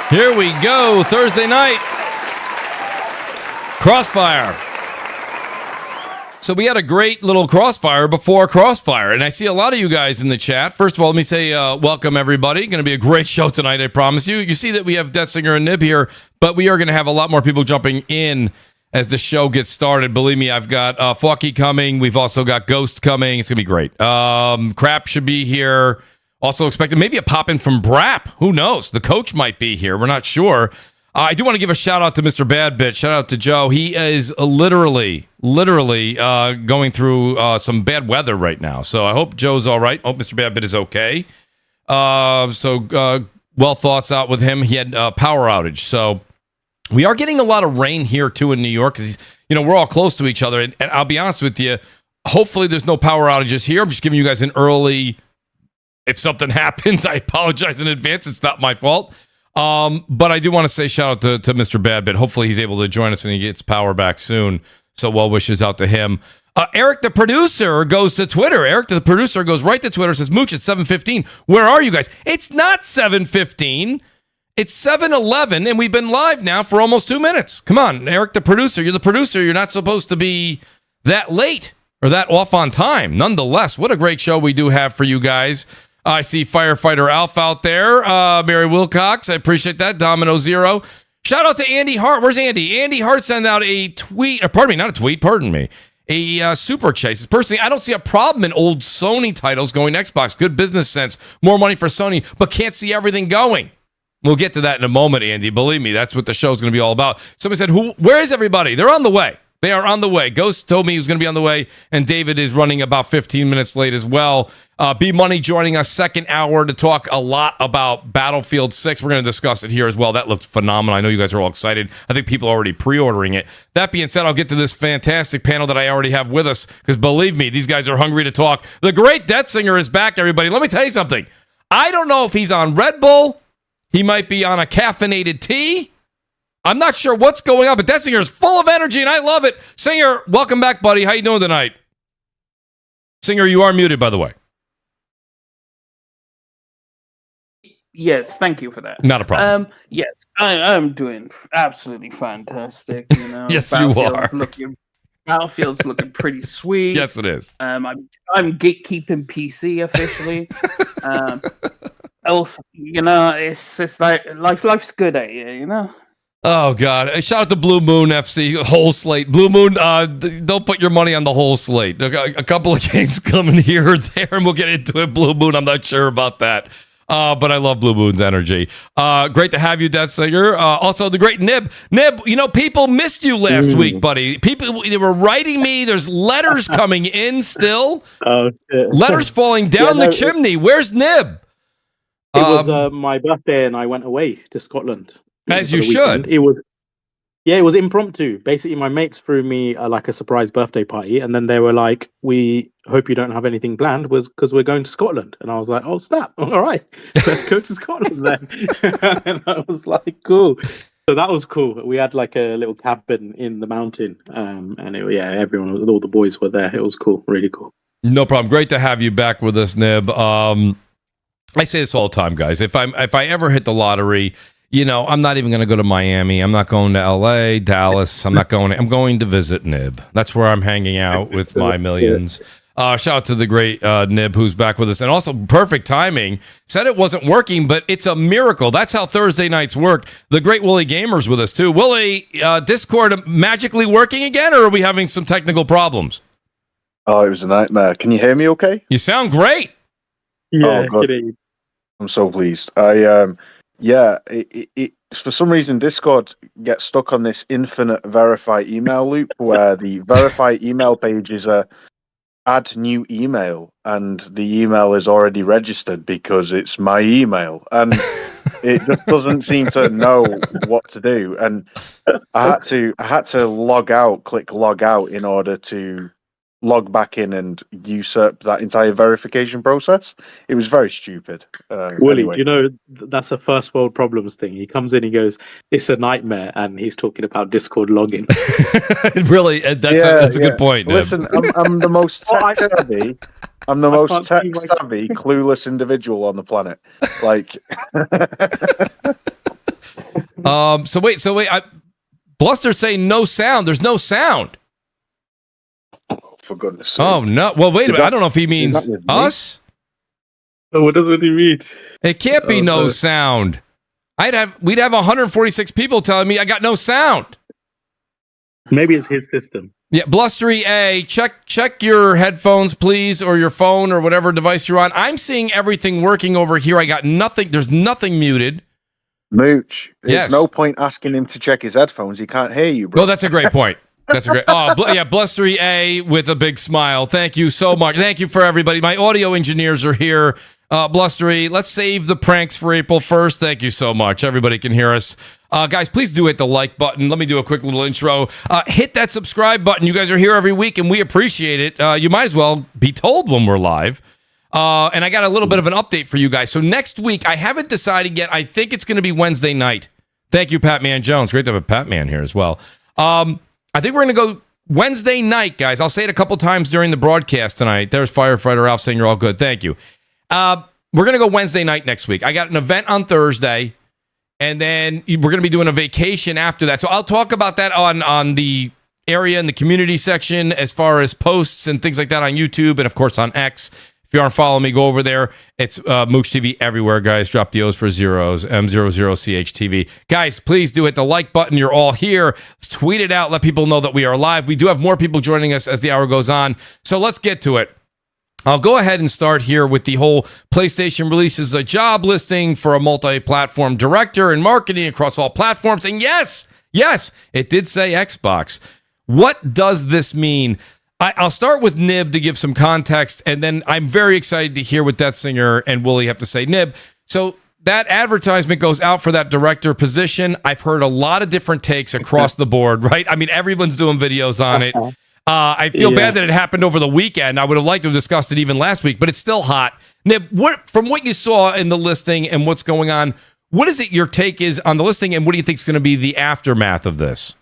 Here we go, Thursday night. Crossfire. So we had a great little Crossfire before Crossfire, and I see a lot of you guys in the chat. First of all, let me say welcome, everybody. Going to be a great show tonight, I promise you. You see that we have Deathsinger and Nib here, but we are going to have a lot more people jumping in as the show gets started. Believe me, I've got Fawky coming. We've also got Ghost coming. It's going to be great. Crap should be here. Also expected maybe a pop-in from BRAP. Who knows? The coach might be here. We're not sure. I do want to give a shout-out to Mr. Bad Bit. Shout-out to Joe. He is literally going through some bad weather right now. So I hope Joe's all right. Hope Mr. Bad Bit is okay. Well thoughts out with him. He had power outage. So we are getting a lot of rain here, too, in New York. Because, we're all close to each other. And I'll be honest with you, hopefully there's no power outages here. I'm just giving you guys an early... If something happens, I apologize in advance. It's not my fault. But I do want to say shout out to Mr. Badbit. Hopefully he's able to join us and he gets power back soon. So well wishes out to him. Eric, the producer, goes to Twitter. Eric, the producer, goes right to Twitter, says, Mooch, it's 7:15. Where are you guys? It's not 7:15. It's 7:11, and we've been live now for almost 2 minutes. Come on, Eric, the producer. You're the producer. You're not supposed to be that late or that off on time. Nonetheless, what a great show we do have for you guys. I see Firefighter Alf out there. Mary Wilcox, I appreciate that. Domino Zero. Shout out to Andy Hart. Where's Andy? Andy Hart sent out a tweet. Pardon me. A super chase. Personally, I don't see a problem in old Sony titles going to Xbox. Good business sense. More money for Sony, but can't see everything going. We'll get to that in a moment, Andy. Believe me, that's what the show's going to be all about. Somebody said, where is everybody? They're on the way. They are on the way. Ghost told me he was going to be on the way, and David is running about 15 minutes late as well. B-Money joining us second hour to talk a lot about Battlefield 6. We're going to discuss it here as well. That looked phenomenal. I know you guys are all excited. I think people are already pre-ordering it. That being said, I'll get to this fantastic panel that I already have with us, because believe me, these guys are hungry to talk. The great Deathsinger is back, everybody. Let me tell you something. I don't know if he's on Red Bull. He might be on a caffeinated tea. I'm not sure what's going on, but Deathsinger is full of energy, and I love it. Singer, welcome back, buddy. How you doing tonight? Singer, you are muted, by the way. Yes, thank you for that. Not a problem. Yes, I'm doing absolutely fantastic. Yes, you are. Battlefield's looking pretty sweet. Yes, it is. I'm gatekeeping PC officially. Also, it's just like life's good at you, Oh, God. Shout out to Blue Moon FC, whole slate. Blue Moon, don't put your money on the whole slate. A couple of games coming here or there, and we'll get into it. Blue Moon, I'm not sure about that. But I love Blue Moon's energy. Great to have you, Deathsinger. Also, the great Nib. Nib, people missed you last week, buddy. People, they were writing me. There's letters coming in still. Oh, shit. Letters falling down the chimney. Where's Nib? It was my birthday, and I went away to Scotland. As you should. It was impromptu. Basically, my mates threw me a surprise birthday party, and then they were like, "We hope you don't have anything planned, because we're going to Scotland." And I was like, "Oh snap! All right, let's go to Scotland then." And I was like, "Cool." So that was cool. We had a little cabin in the mountain, and everyone, all the boys were there. It was cool, really cool. No problem. Great to have you back with us, Nib. I say this all the time, guys. If I ever hit the lottery, I'm not even going to go to Miami. I'm not going to LA, Dallas. I'm going to visit Nib. That's where I'm hanging out with my millions. Shout out to the great Nib who's back with us. And also, perfect timing. Said it wasn't working, but it's a miracle. That's how Thursday nights work. The great WoolleyGamer's with us, too. Wooly, Discord magically working again, or are we having some technical problems? Oh, it was a nightmare. Can you hear me okay? You sound great. Yeah, I'm so pleased. It for some reason Discord gets stuck on this infinite verify email loop where the verify email page is a add new email, and the email is already registered because it's my email, and it just doesn't seem to know what to do. And I had to click log out in order to log back in and usurp that entire verification process. It was very stupid. Willie, anyway. That's a first world problems thing. He comes in, he goes, "It's a nightmare," and he's talking about Discord login. Really, that's a good point. Listen, I'm the most tech savvy. I'm the most tech savvy, clueless individual on the planet. So wait. Bluster's saying no sound. There's no sound. For goodness sake. Oh no. Well, wait a minute. I don't know if he means us. Oh, what does it mean? It can't be no sound. We'd have 146 people telling me I got no sound. Maybe it's his system. Yeah, Blustery A, check your headphones, please, or your phone or whatever device you're on. I'm seeing everything working over here. I got nothing. There's nothing muted. Mooch, there's Yes. no point asking him to check his headphones. He can't hear you, bro. Oh, that's a great point. That's a great. Oh, yeah, Blustery A with a big smile. Thank you so much. Thank you for everybody. My audio engineers are here. Blustery, let's save the pranks for April 1st. Thank you so much. Everybody can hear us. Guys, please do hit the like button. Let me do a quick little intro. Hit that subscribe button. You guys are here every week, and we appreciate it. You might as well be told when we're live. And I got a little bit of an update for you guys. So next week, I haven't decided yet. I think it's going to be Wednesday night. Thank you, Patman Jones. Great to have a Patman here as well. I think we're going to go Wednesday night, guys. I'll say it a couple times during the broadcast tonight. There's Firefighter Ralph saying you're all good. Thank you. We're going to go Wednesday night next week. I got an event on Thursday, and then we're going to be doing a vacation after that. So I'll talk about that on the area in the community section as far as posts and things like that on YouTube and, of course, on X. If you aren't following me, go over there. It's Mooch TV everywhere, guys. Drop the O's for zeros, M00CHTV. Guys, please do hit the like button. You're all here. Let's tweet it out. Let people know that we are live. We do have more people joining us as the hour goes on. So let's get to it. I'll go ahead and start here with the whole PlayStation releases a job listing for a multi-platform director and marketing across all platforms. And yes, it did say Xbox. What does this mean? I'll start with Nib to give some context, and then I'm very excited to hear what Death Singer and Wooly have to say. Nib, so that advertisement goes out for that director position. I've heard a lot of different takes across the board, right? I mean, everyone's doing videos on it. I feel bad that it happened over the weekend. I would have liked to have discussed it even last week, but it's still hot. Nib, from what you saw in the listing and what's going on, what is it your take is on the listing, and what do you think is going to be the aftermath of this?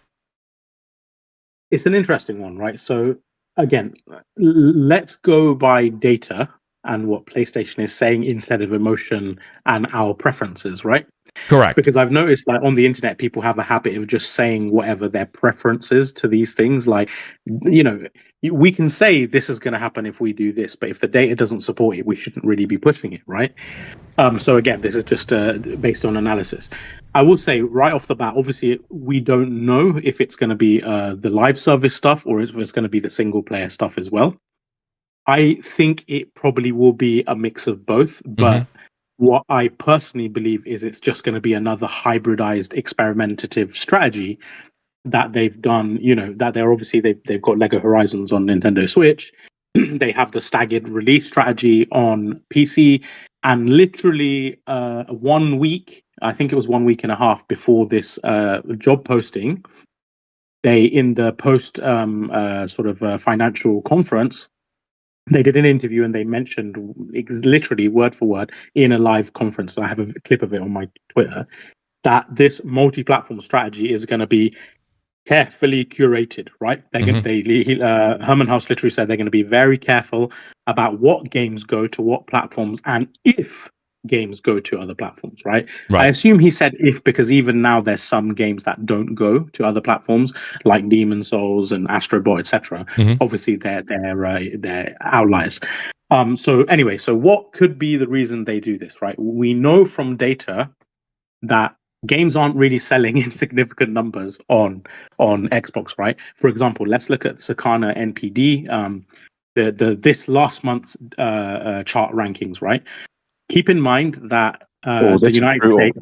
It's an interesting one, right? So, again, let's go by data and what PlayStation is saying instead of emotion and our preferences, right? Correct. Because I've noticed that on the internet, people have a habit of just saying whatever their preference is to these things. Like, you know, we can say this is going to happen if we do this, but if the data doesn't support it, we shouldn't really be pushing it, right? So again, this is just based on analysis. I will say right off the bat, obviously, we don't know if it's going to be the live service stuff or if it's going to be the single player stuff as well. I think it probably will be a mix of both, but what I personally believe is it's just going to be another hybridized experimentative strategy that they've done, you know, that they're obviously they've got Lego Horizons on Nintendo Switch. They have the staggered release strategy on PC, and literally 1 week, I think it was 1 week and a half before this job posting, they, in the post financial conference, they did an interview and they mentioned literally word for word in a live conference. I have a clip of it on my Twitter, that this multi-platform strategy is going to be carefully curated, right? Herman House literally said they're going to be very careful about what games go to what platforms and if games go to other platforms, right? I assume he said if, because even now there's some games that don't go to other platforms, like Demon Souls and Astro Boy, etc. Obviously, they're outliers. So anyway, so what could be the reason they do this, right? We know from data that games aren't really selling in significant numbers on Xbox, right? For example, let's look at Sakana NPD, this last month's chart rankings, right? Keep in mind that the United States.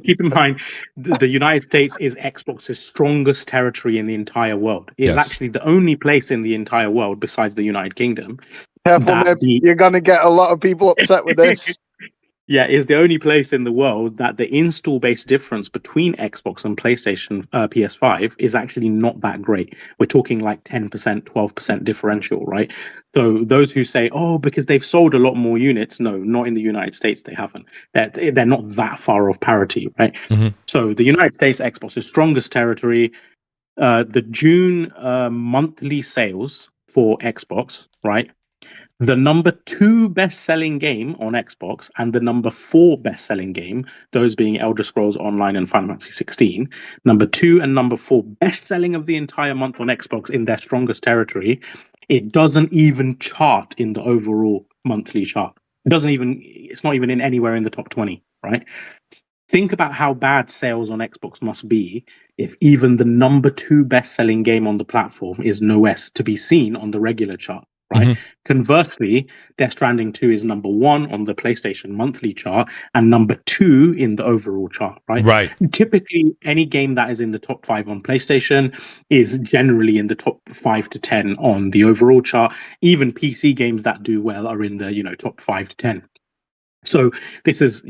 Keep in mind the United States is Xbox's strongest territory in the entire world. It is actually the only place in the entire world besides the United Kingdom. You're going to get a lot of people upset with this. Is the only place in the world that the install base difference between Xbox and PlayStation PS5 is actually not that great. We're talking like 10%, 12% differential, right? So those who say, oh, because they've sold a lot more units, no, not in the United States, they haven't. They're not that far off parity, right? So the United States, Xbox's strongest territory, the June monthly sales for Xbox, right, The number 2 best-selling game on Xbox and the number 4 best-selling game, those being Elder Scrolls Online and Final Fantasy 16, number 2 and number 4 best-selling of the entire month on Xbox in their strongest territory, it doesn't even chart in the overall monthly chart. It's not even in anywhere in the top 20, right? Think about how bad sales on Xbox must be if even the number 2 best-selling game on the platform is nowhere to be seen on the regular chart. Right. Conversely, Death Stranding 2 is number 1 on the PlayStation monthly chart and number 2 in the overall chart. Right. Typically, any game that is in the top 5 on PlayStation is generally in the top 5 to 10 on the overall chart. Even PC games that do well are in the top 5 to 10. So this is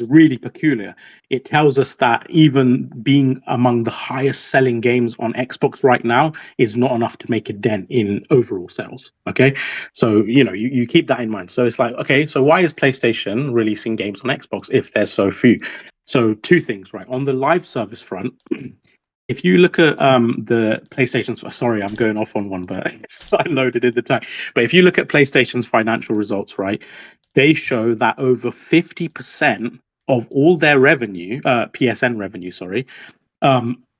really peculiar. It tells us that even being among the highest selling games on Xbox right now is not enough to make a dent in overall sales. Okay. So, you keep that in mind. So it's like, okay, so why is PlayStation releasing games on Xbox if there's so few? So 2 things, right? On the live service front, if you look at the PlayStation's, sorry, I'm going off on one, but I loaded in the tag. But if you look at PlayStation's financial results, right, they show that over 50% of all their revenue, PSN revenue, sorry,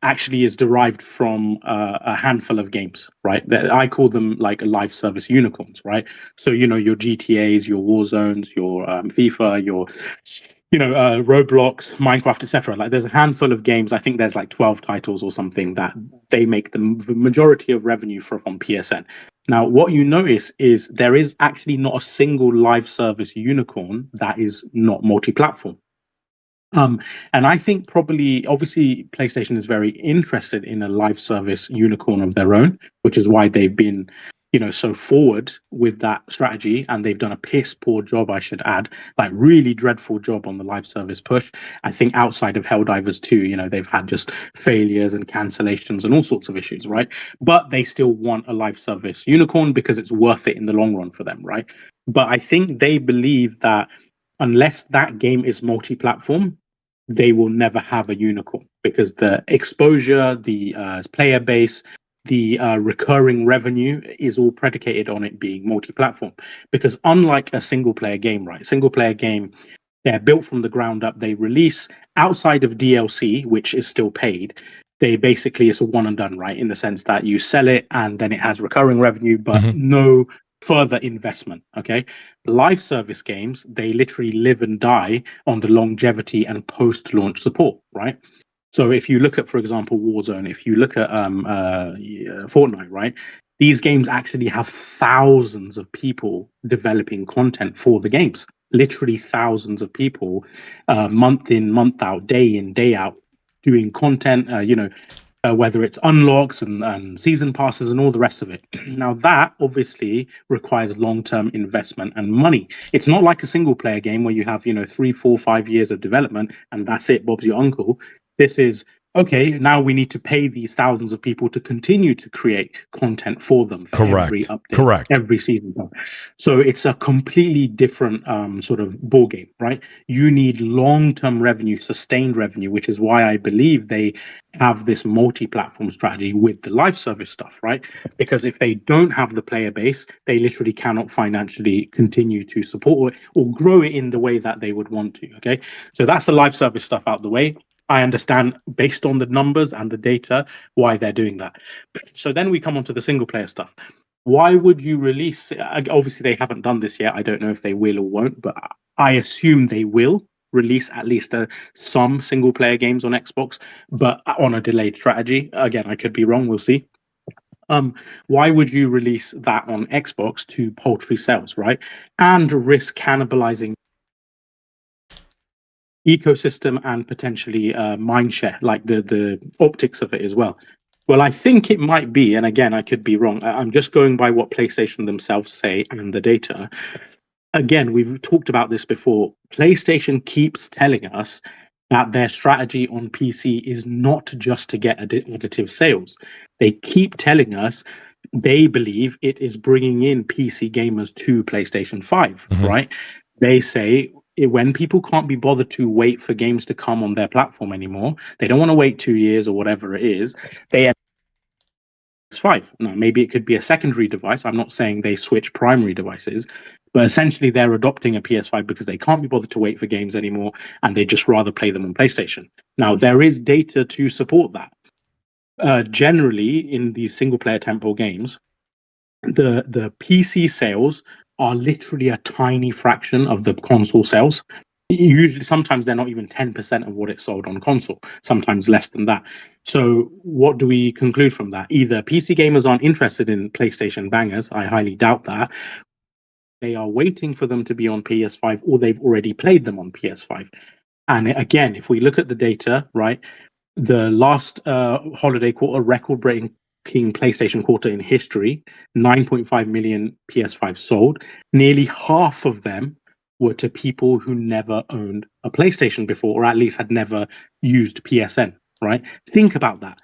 actually is derived from a handful of games, right? I call them like live service unicorns, right? So, your GTAs, your Warzones, your FIFA, your Roblox, Minecraft, etc. Like there's a handful of games. I think there's like 12 titles or something that they make the majority of revenue from PSN. Now, what you notice is there is actually not a single live service unicorn that is not multi-platform. And I think obviously, PlayStation is very interested in a live service unicorn of their own, which is why they've been, so forward with that strategy, and they've done a piss poor job, I should add, like really dreadful job on the live service push. I think outside of Helldivers 2, they've had just failures and cancellations and all sorts of issues, right? But they still want a live service unicorn because it's worth it in the long run for them, right? But I think they believe that unless that game is multi-platform, they will never have a unicorn because the exposure, the player base, the recurring revenue is all predicated on it being multi-platform. Because unlike a single-player game, right? Single-player game, they're built from the ground up. They release outside of DLC, which is still paid. It's a one and done, right? In the sense that you sell it and then it has recurring revenue, but no further investment. Okay. Live service games, they literally live and die on the longevity and post-launch support, right? So if you look at, for example, Warzone, if you look at Fortnite, right? These games actually have thousands of people developing content for the games. Literally thousands of people, month in, month out, day in, day out, doing content, whether it's unlocks and season passes and all the rest of it. Now, that obviously requires long-term investment and money. It's not like a single-player game where you have, 3, 4, 5 years of development and that's it, Bob's your uncle. This is, okay, now we need to pay these thousands of people to continue to create content for them for every update, every season. So it's a completely different sort of ball game, right? You need long-term revenue, sustained revenue, which is why I believe they have this multi-platform strategy with the live service stuff, right? Because if they don't have the player base, they literally cannot financially continue to support it or grow it in the way that they would want to, okay? So that's the live service stuff out the way. I understand based on the numbers and the data why they're doing that. So then we come on to the single player stuff. Why would you release? Obviously, they haven't done this yet. I don't know if they will or won't, but I assume they will release at least some single player games on Xbox, but on a delayed strategy. Again, I could be wrong. We'll see. Why would you release that on Xbox to paltry sales, right? And risk cannibalizing ecosystem and potentially mindshare, like the optics of it as well. Well, I think it might be, and again, I could be wrong. I'm just going by what PlayStation themselves say and the data. Again, we've talked about this before. PlayStation keeps telling us that their strategy on PC is not just to get additive sales. They keep telling us they believe it is bringing in PC gamers to PlayStation 5, right? They say when people can't be bothered to wait for games to come on their platform anymore, they don't want to wait 2 years or whatever it is. They PS5. Now, maybe it could be a secondary device. I'm not saying they switch primary devices, but essentially they're adopting a PS5 because they can't be bothered to wait for games anymore, and they just rather play them on PlayStation. Now, there is data to support that. Generally, in these single-player tempo games, the PC sales are literally a tiny fraction of the console sales. Usually, sometimes they're not even 10% of what it sold on console, sometimes less than that. So what do we conclude from that? Either PC gamers aren't interested in PlayStation bangers, I highly doubt that. They are waiting for them to be on PS5, or they've already played them on PS5. And again, if we look at the data, right, the last holiday quarter, record-breaking PlayStation quarter in history, 9.5 million PS5 sold. Nearly half of them were to people who never owned a PlayStation before, or at least had never used PSN, right? Think about that.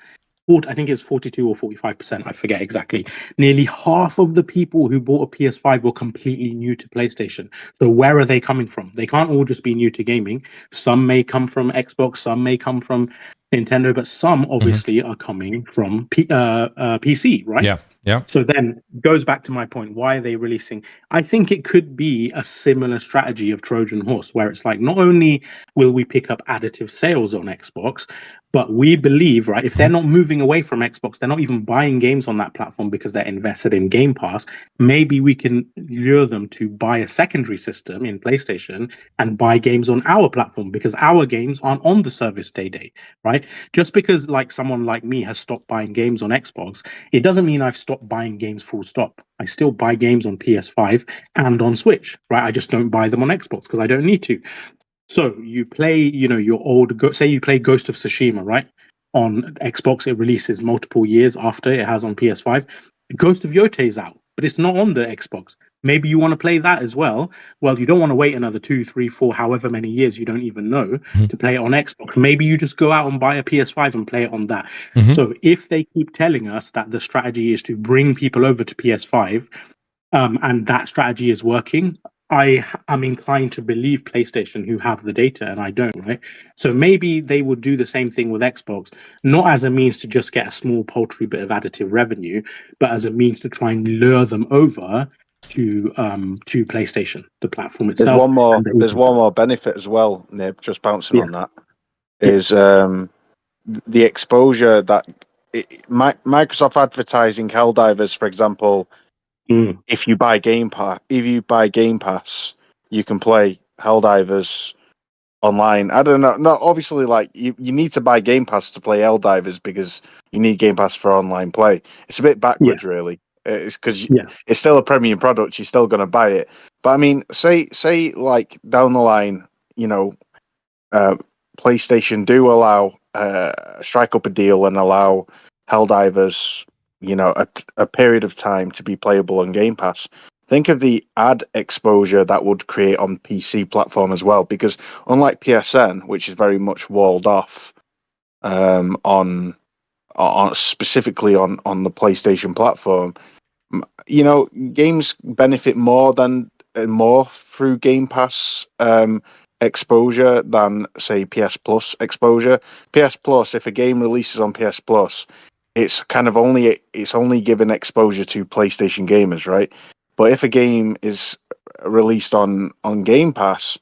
I think it's 42 or 45%, I forget exactly. Nearly half of the people who bought a PS5 were completely new to PlayStation. So where are they coming from? They can't all just be new to gaming. Some may come from Xbox, some may come from Nintendo, but some obviously are coming from PC, right? Yeah. Yeah. So then goes back to my point. Why are they releasing? I think it could be a similar strategy of Trojan Horse, where it's like, not only will we pick up additive sales on Xbox, but we believe, right, if they're not moving away from Xbox, they're not even buying games on that platform because they're invested in Game Pass, maybe we can lure them to buy a secondary system in PlayStation and buy games on our platform, because our games aren't on the service day, right? Just because like someone like me has stopped buying games on Xbox, it doesn't mean I've stopped buying games full stop. I still buy games on PS5 and on Switch, right? I just don't buy them on Xbox because I don't need to. So you play, your old, say you play Ghost of Tsushima, right? On Xbox, it releases multiple years after it has on PS5. Ghost of Yote is out, but it's not on the Xbox. Maybe you want to play that as well. Well, you don't want to wait another 2, 3, 4, however many years you don't even know to play it on Xbox. Maybe you just go out and buy a PS5 and play it on that. So if they keep telling us that the strategy is to bring people over to PS5, and that strategy is working, I am inclined to believe PlayStation, who have the data, and I don't, right? So maybe they would do the same thing with Xbox, not as a means to just get a small paltry bit of additive revenue, but as a means to try and lure them over to PlayStation, the platform itself. There's one more benefit as well, Nib, just bouncing on that, is the exposure that Microsoft advertising Helldivers, for example. If you buy Game Pass, you can play Helldivers online. I don't know. No, obviously, like you need to buy Game Pass to play Helldivers because you need Game Pass for online play. It's a bit backwards, really. It's because it's still a premium product. You're still going to buy it. But I mean, say like down the line, PlayStation do allow strike up a deal and allow Helldivers, a period of time to be playable on Game Pass. Think of the ad exposure that would create on PC platform as well, because unlike PSN, which is very much walled off on specifically on the PlayStation platform, games benefit more through Game Pass exposure than say PS Plus exposure. PS Plus, if a game releases on PS Plus, it's only given exposure to PlayStation gamers, right? But if a game is released on Game Pass,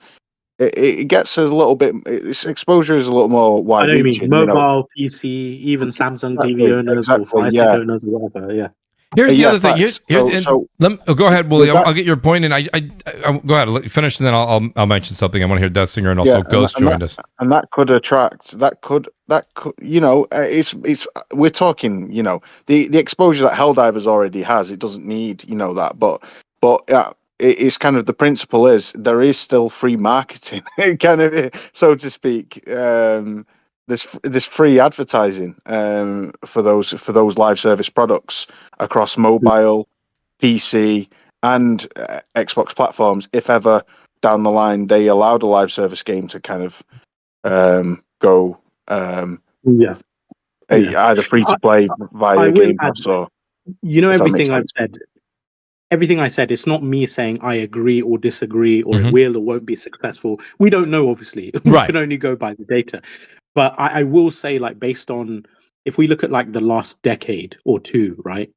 it gets a little bit. Its exposure is a little more wide. I know you mean mobile, PC, even Samsung TV owners or Fire Stick owners or whatever. Yeah. Here's the other thing. Go ahead, Wooly. I'll get your point, and I go ahead. Let you finish, and then I'll mention something. I want to hear Death Singer and also Ghost joined us. And that could attract. That could. It's we're talking. The exposure that Helldivers already has. It doesn't need that, but it's kind of the principle is there is still free marketing, kind of so to speak. This free advertising for those live service products across mobile, PC, and Xbox platforms. If ever down the line they allowed a live service game to kind of go either free to play via Game Pass or everything I've said. Everything I said, it's not me saying I agree or disagree or it will or won't be successful. We don't know, obviously. We can only go by the data. But I will say, like, based on if we look at like the last decade or two, right?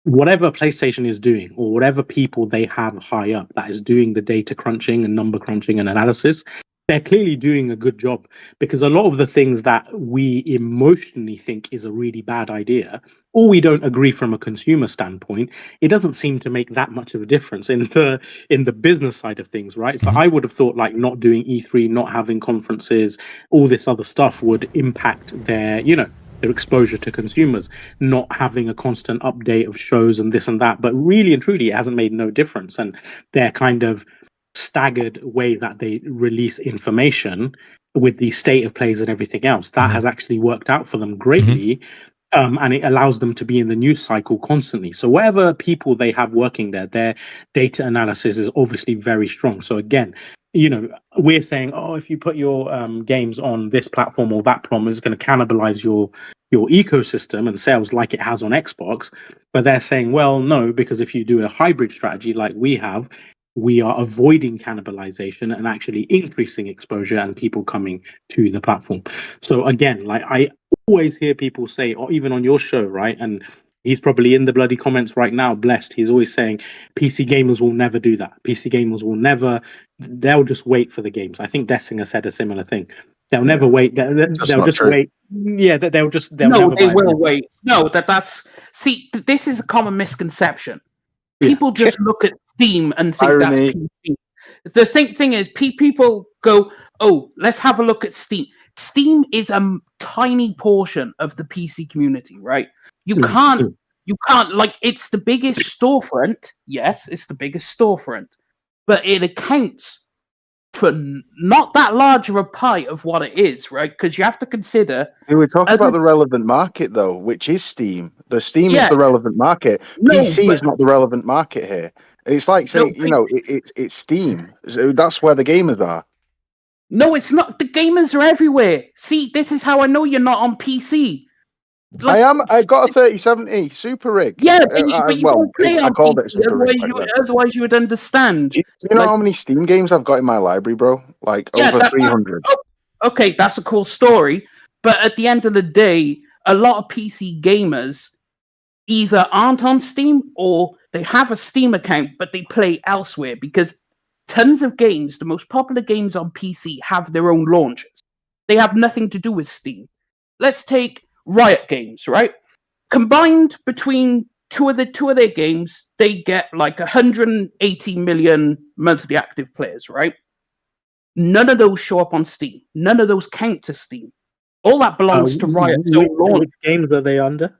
Whatever PlayStation is doing, or whatever people they have high up that is doing the data crunching and number crunching and analysis, they're clearly doing a good job, because a lot of the things that we emotionally think is a really bad idea, or we don't agree from a consumer standpoint, it doesn't seem to make that much of a difference in the business side of things, right? So I would have thought like not doing E3, not having conferences, all this other stuff would impact their, their exposure to consumers, not having a constant update of shows and this and that. But really and truly, it hasn't made no difference. And their kind of staggered way that they release information with the state of plays and everything else, that has actually worked out for them greatly. And it allows them to be in the news cycle constantly. So whatever people they have working there, their data analysis is obviously very strong. So again, we're saying, oh, if you put your games on this platform or that platform, it's going to cannibalize your ecosystem and sales like it has on Xbox. But they're saying, well, no, because if you do a hybrid strategy like we have, we are avoiding cannibalization and actually increasing exposure and people coming to the platform. So again, like I always hear people say, or even on your show, right? And he's probably in the bloody comments right now, blessed. He's always saying PC gamers will never do that. PC gamers will never, they'll just wait for the games. I think Dessinger said a similar thing. They'll never wait. They'll just wait. Yeah, they'll never they buy will wait. No, see, this is a common misconception. People just look at Steam and think that's PC. The thing is, people go, oh, let's have a look at Steam. Steam is a tiny portion of the PC community, right? You can't, like, it's the biggest storefront. Yes, it's the biggest storefront, but it accounts for not that large of a pie of what it is, right? Because you have to consider. We're talking about the relevant market, though, which is Steam. The Steam is the relevant market. PC is not the relevant market here. It's like saying, it's Steam. So that's where the gamers are. No, it's not. The gamers are everywhere. See, this is how I know you're not on PC. Like, I am. I got a 3070 Super Rig. Yeah, but you don't play on PC. Otherwise, you would understand. Do you know how many Steam games I've got in my library, bro? Like over 300. Okay, that's a cool story. But at the end of the day, a lot of PC gamers either aren't on Steam or they have a Steam account, but they play elsewhere, because tons of games, the most popular games on PC, have their own launchers. They have nothing to do with Steam. Let's take Riot Games, right? Combined between two of their games, they get like 180 million monthly active players, right? None of those show up on Steam. None of those count to Steam. All that belongs to Riot. Which games are they under?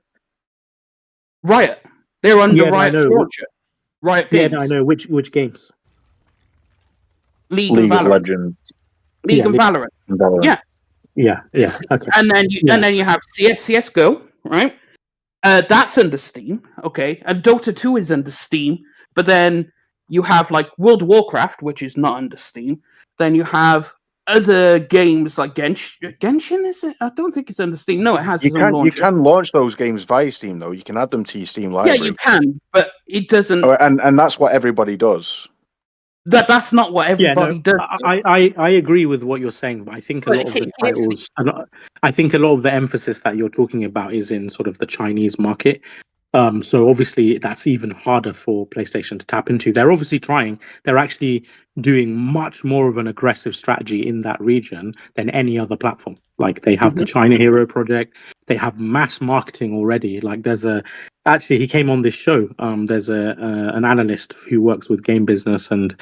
Riot. They're under Riot's launcher. Riot Games. Yeah, I know. Which games? League of Legends. League and Valorant. Yeah. Okay. And then you have CS:GO, right? That's under Steam, okay. And Dota 2 is under Steam, but then you have like World of Warcraft, which is not under Steam. Then you have other games like Genshin. Is it? I don't think it's under Steam. No, it has. You can launch those games via Steam, though. You can add them to your Steam library. Yeah, you can, but it doesn't. And that's what everybody does. That's not what everybody does. I agree with what you're saying, but I think a lot of the titles, I think a lot of the emphasis that you're talking about is in sort of the Chinese market. So obviously that's even harder for PlayStation to tap into. They're obviously trying. They're actually doing much more of an aggressive strategy in that region than any other platform. Like they have the China Hero project. They have mass marketing already. Like actually he came on this show. There's an analyst who works with game business and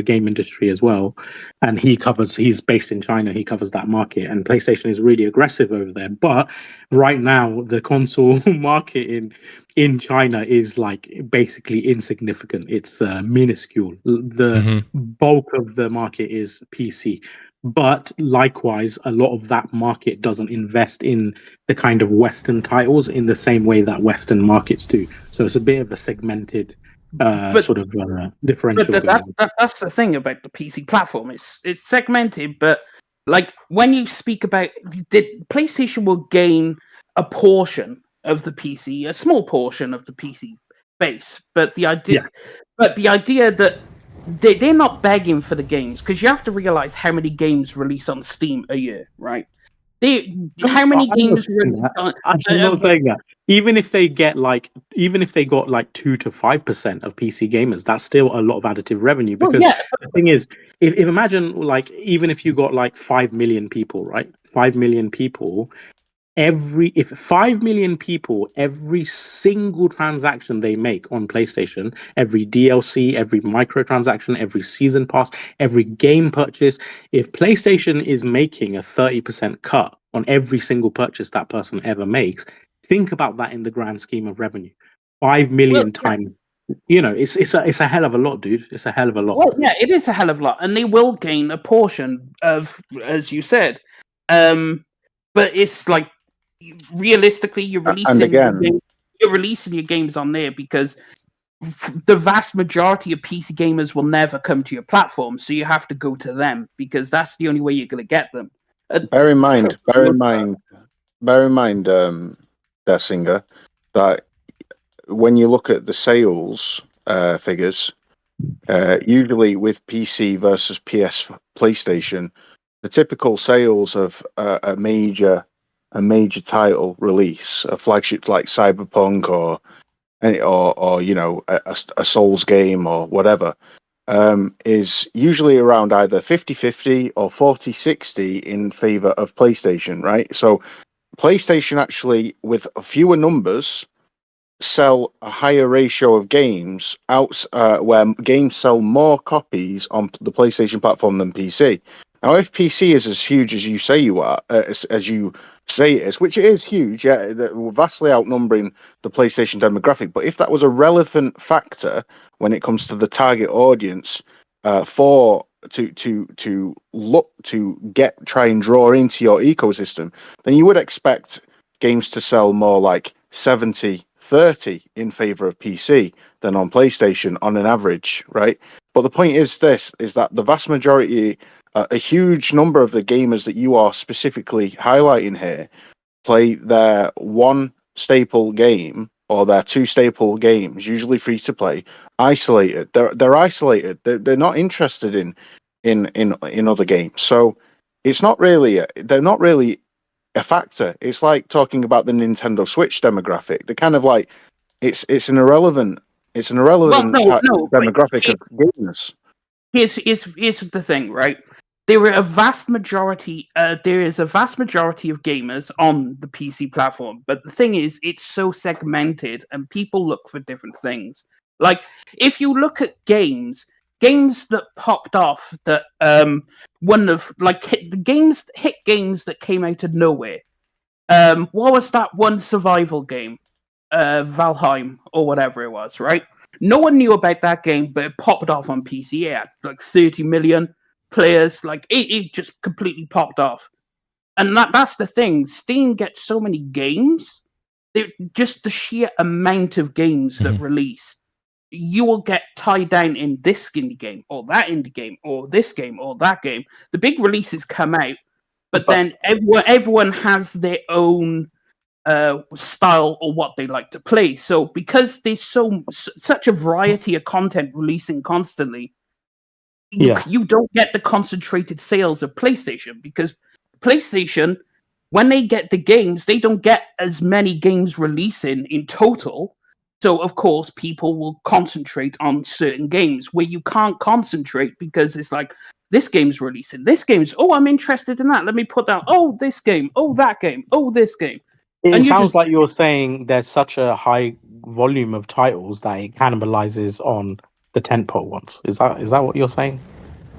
game industry as well, and he's based in China. He covers that market, and PlayStation is really aggressive over there. But right now the console market in China is like basically insignificant. It's minuscule. The bulk of the market is PC. But likewise, a lot of that market doesn't invest in the kind of Western titles in the same way that Western markets do. So it's a bit of a segmented differential. But that's the thing about the PC platform. It's segmented, but like when you speak about PlayStation will gain a portion of the PC, a small portion of the PC base. But the idea that they're not begging for the games, because you have to realize how many games release on Steam a year, right? How many I'm games not saying released that. on? I'm not saying that. Even if they got like 2 to 5% of PC gamers, that's still a lot of additive revenue. Well, Because yeah, the thing is, if imagine like even if you got like 5 million people, right? 5 million people, if 5 million people, every single transaction they make on PlayStation, every DLC, every microtransaction, every season pass, every game purchase, if PlayStation is making a 30% cut on every single purchase that person ever makes, think about that in the grand scheme of revenue. 5 million times, it's a hell of a lot, dude. It's a hell of a lot. well, yeah, it is a hell of a lot, and they will gain a portion of, as you said. But it's like realistically, you're And releasing again, your games on there because the vast majority of PC gamers will never come to your platform, so you have to go to them because that's the only way you're going to get them. bear in mind, Dessinger, that when you look at the sales figures, usually with PC versus PlayStation, the typical sales of a major title release, a flagship like Cyberpunk or a Souls game or whatever, is usually around either 50-50 or 40-60 in favor of PlayStation, right? So PlayStation actually, with fewer numbers, sell a higher ratio of games where games sell more copies on the PlayStation platform than PC. Now, if PC is as huge as you say you are, as you say it is, which it is huge, yeah, we're vastly outnumbering the PlayStation demographic. But if that was a relevant factor when it comes to the target audience to look to try and draw into your ecosystem, then you would expect games to sell more like 70-30 in favor of PC than on PlayStation on an average, right? But the point is that the vast majority, a huge number of the gamers that you are specifically highlighting here, play their one staple game or their two staple games, usually free to play, isolated. They're isolated. They're not interested in other games. So it's not really they're not really a factor. It's like talking about the Nintendo Switch demographic. They're kind of like it's an irrelevant Well, no, but demographic of gamers. here's the thing, right? There is a vast majority of gamers on the PC platform, but the thing is, it's so segmented, and people look for different things. Like, if you look at games that popped off, that hit games that came out of nowhere. What was that one survival game? Valheim or whatever it was, right? No one knew about that game, but it popped off on PC. It had like 30 million players. Like it just completely popped off. And that's the thing. Steam gets so many games. Just the sheer amount of games that release. You will get tied down in this indie game, or that indie game, or this game, or that game. The big releases come out, but then everyone has their own style or what they like to play. So because there's such a variety of content releasing constantly, you don't get the concentrated sales of PlayStation, because PlayStation, when they get the games, they don't get as many games releasing in total. So of course people will concentrate on certain games where you can't concentrate because it's like, this game's releasing, I'm interested in that, let me put that, this game, that game, this game. It sounds like you're saying there's such a high volume of titles that it cannibalizes on the tentpole ones. Is that what you're saying?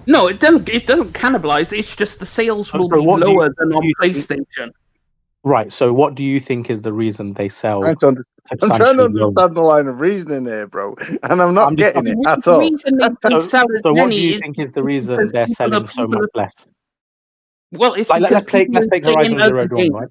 No, it doesn't cannibalize. It's just the sales will be lower than on PlayStation. Right. So what do you think is the reason they sell? I'm trying to understand the line of reasoning here, bro, and I'm not getting it at all. So what do you think is the reason they're selling so much less? Well, it's like, because let's take Horizon Zero Dawn, right?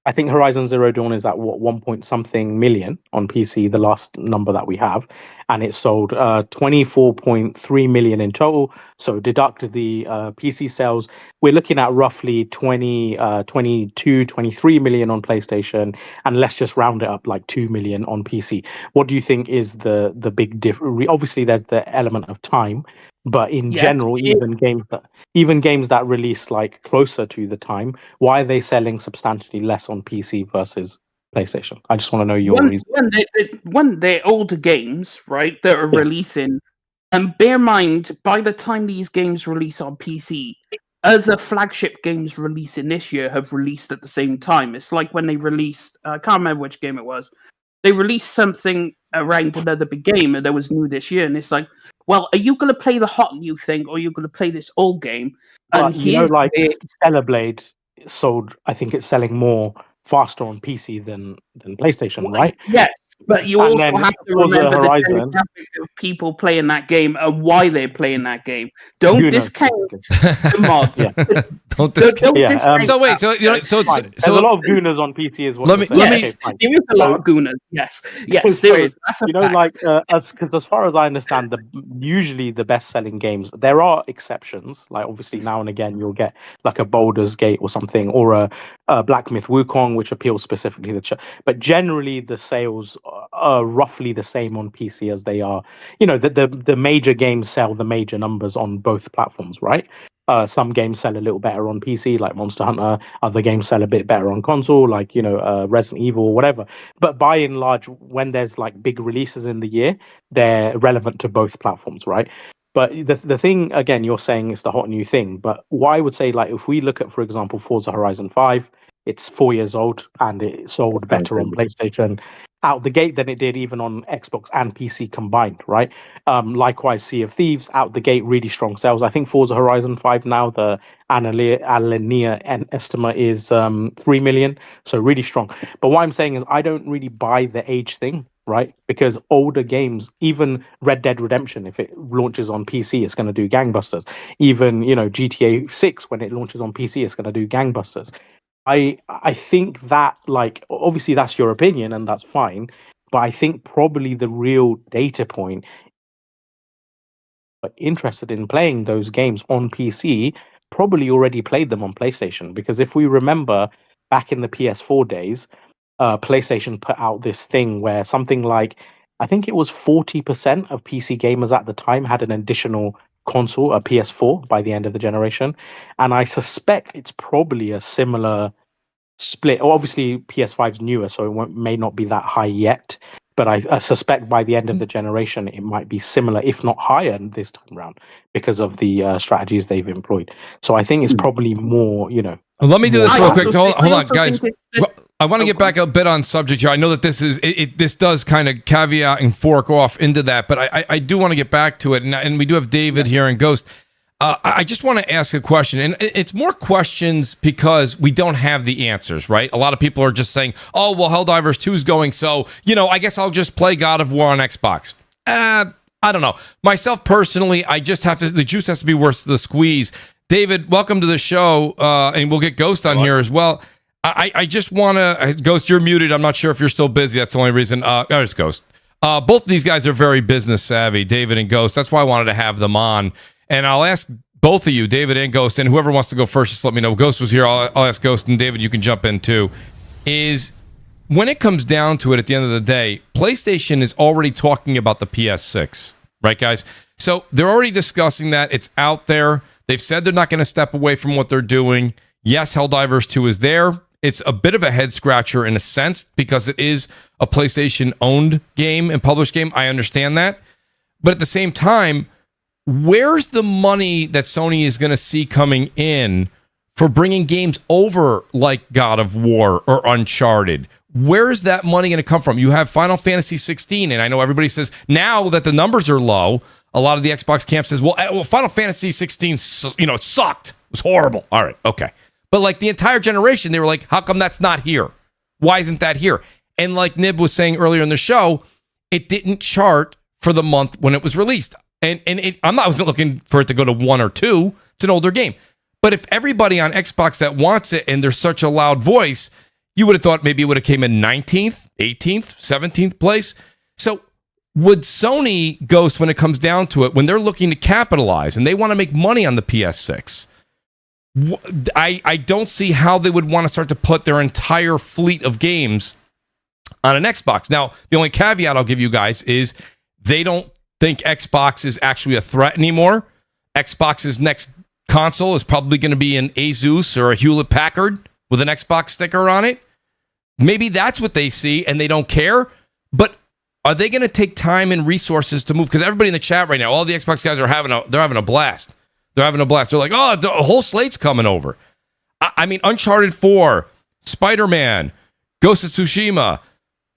I think Horizon Zero Dawn is at 1 point something million on PC, the last number that we have, and it sold 24.3 million in total. So deduct the PC sales, we're looking at roughly 22, 23 million on PlayStation, and let's just round it up like 2 million on PC. What do you think is the big difference? Obviously, there's the element of time, But in Yes, general, even games that release like closer to the time, why are they selling substantially less on PC versus PlayStation? I just want to know your reason. when they're older games, right, that are Yeah. releasing, and bear in mind, by the time these games release on PC, other flagship games releasing this year have released at the same time. It's like when they released, I can't remember which game it was. They released something around another big game, and that was new this year. And it's like, well, are you going to play the hot new thing, or are you going to play this old game? And But you know, here's like the- Stellar Blade sold, I think it's selling more faster on PC than PlayStation, right? Yes, but you And also then have to Forza remember the Horizon. demographic of people playing that game and why they're playing that game. Don't Who knows? discount the mods. Yeah. Don't Don't discount. Yeah, discount So wait, that. so you know, so Fine. it's, There's a so lot of gooners on PC as well. Let me- Yes, fine. there is a lot So- of gooners. Yes, Because there is. That's a You know, fact. like because as far as I understand, usually the best-selling games. There are exceptions. Like obviously now and again, you'll get like a Baldur's Gate or something, or a Black Myth Wukong, which appeals specifically to the. But generally, the sales are roughly the same on PC as they are. You know, the major games sell the major numbers on both platforms, right? Some games sell a little better on PC, like Monster Hunter. Other games sell a bit better on console, like Resident Evil or whatever. But by and large, when there's like big releases in the year, they're relevant to both platforms, right? But the thing again, you're saying is the hot new thing. But what I would say, like if we look at, for example, Forza Horizon 5, it's 4 years old and it sold better on PlayStation out the gate than it did even on Xbox and PC combined, right? Likewise, Sea of Thieves out the gate, really strong sales. I think Forza Horizon 5 now, the Alinea estimate is 3 million, so really strong. But what I'm saying is I don't really buy the age thing, right? Because older games, even Red Dead Redemption, if it launches on PC, it's going to do gangbusters. Even, GTA 6, when it launches on PC, it's going to do gangbusters. I think that, like, obviously that's your opinion and that's fine, but I think probably the real data point, but interested in playing those games on PC, probably already played them on PlayStation. Because if we remember back in the PS4 days, PlayStation put out this thing where something like, I think it was 40% of PC gamers at the time had an additional console, a PS4, by the end of the generation. And I suspect it's probably a similar split. Obviously, PS5's newer, so may not be that high yet. But I suspect by the end of the generation, it might be similar, if not higher, this time around, because of the strategies they've employed. So I think it's probably more, Well, let me do this I real also quick. So hold think- I on, also guys. think it's- I want to get back a bit on subject here. I know that this is this does kind of caveat and fork off into that, but I do want to get back to it. And we do have David here and Ghost. I just want to ask a question, and it's more questions because we don't have the answers, right? A lot of people are just saying, "Oh, well, Helldivers 2 is going, so I guess I'll just play God of War on Xbox." I don't know. Myself personally, I just have to. The juice has to be worth the squeeze. David, welcome to the show, and we'll get Ghost on here as well. I just want to... Ghost, you're muted. I'm not sure if you're still busy. That's the only reason. There's Ghost. Both of these guys are very business savvy, David and Ghost. That's why I wanted to have them on. And I'll ask both of you, David and Ghost, and whoever wants to go first, just let me know. Ghost was here. I'll ask Ghost, and David, you can jump in too. Is when it comes down to it, at the end of the day, PlayStation is already talking about the PS6, right, guys? So they're already discussing that. It's out there. They've said they're not going to step away from what they're doing. Yes, Helldivers 2 is there. It's a bit of a head scratcher in a sense because it is a PlayStation-owned game and published game. I understand that. But at the same time, where's the money that Sony is going to see coming in for bringing games over like God of War or Uncharted? Where's that money going to come from? You have Final Fantasy 16, and I know everybody says now that the numbers are low, a lot of the Xbox camp says, well, Final Fantasy 16, it sucked. It was horrible. All right, okay. But like the entire generation, they were like, how come that's not here? Why isn't that here? And like Nib was saying earlier in the show, it didn't chart for the month when it was released. And I wasn't looking for it to go to 1 or 2. It's an older game. But if everybody on Xbox that wants it and there's such a loud voice, you would have thought maybe it would have came in 19th, 18th, 17th place. So would Sony, Ghost, when it comes down to it, when they're looking to capitalize and they want to make money on the PS6, I don't see how they would want to start to put their entire fleet of games on an Xbox. Now, the only caveat I'll give you guys is they don't think Xbox is actually a threat anymore. Xbox's next console is probably going to be an Asus or a Hewlett Packard with an Xbox sticker on it. Maybe that's what they see and they don't care. But are they going to take time and resources to move? Because everybody in the chat right now, all the Xbox guys are having a blast. They're having a blast. They're like, oh, the whole slate's coming over. I mean, Uncharted 4, Spider-Man, Ghost of Tsushima,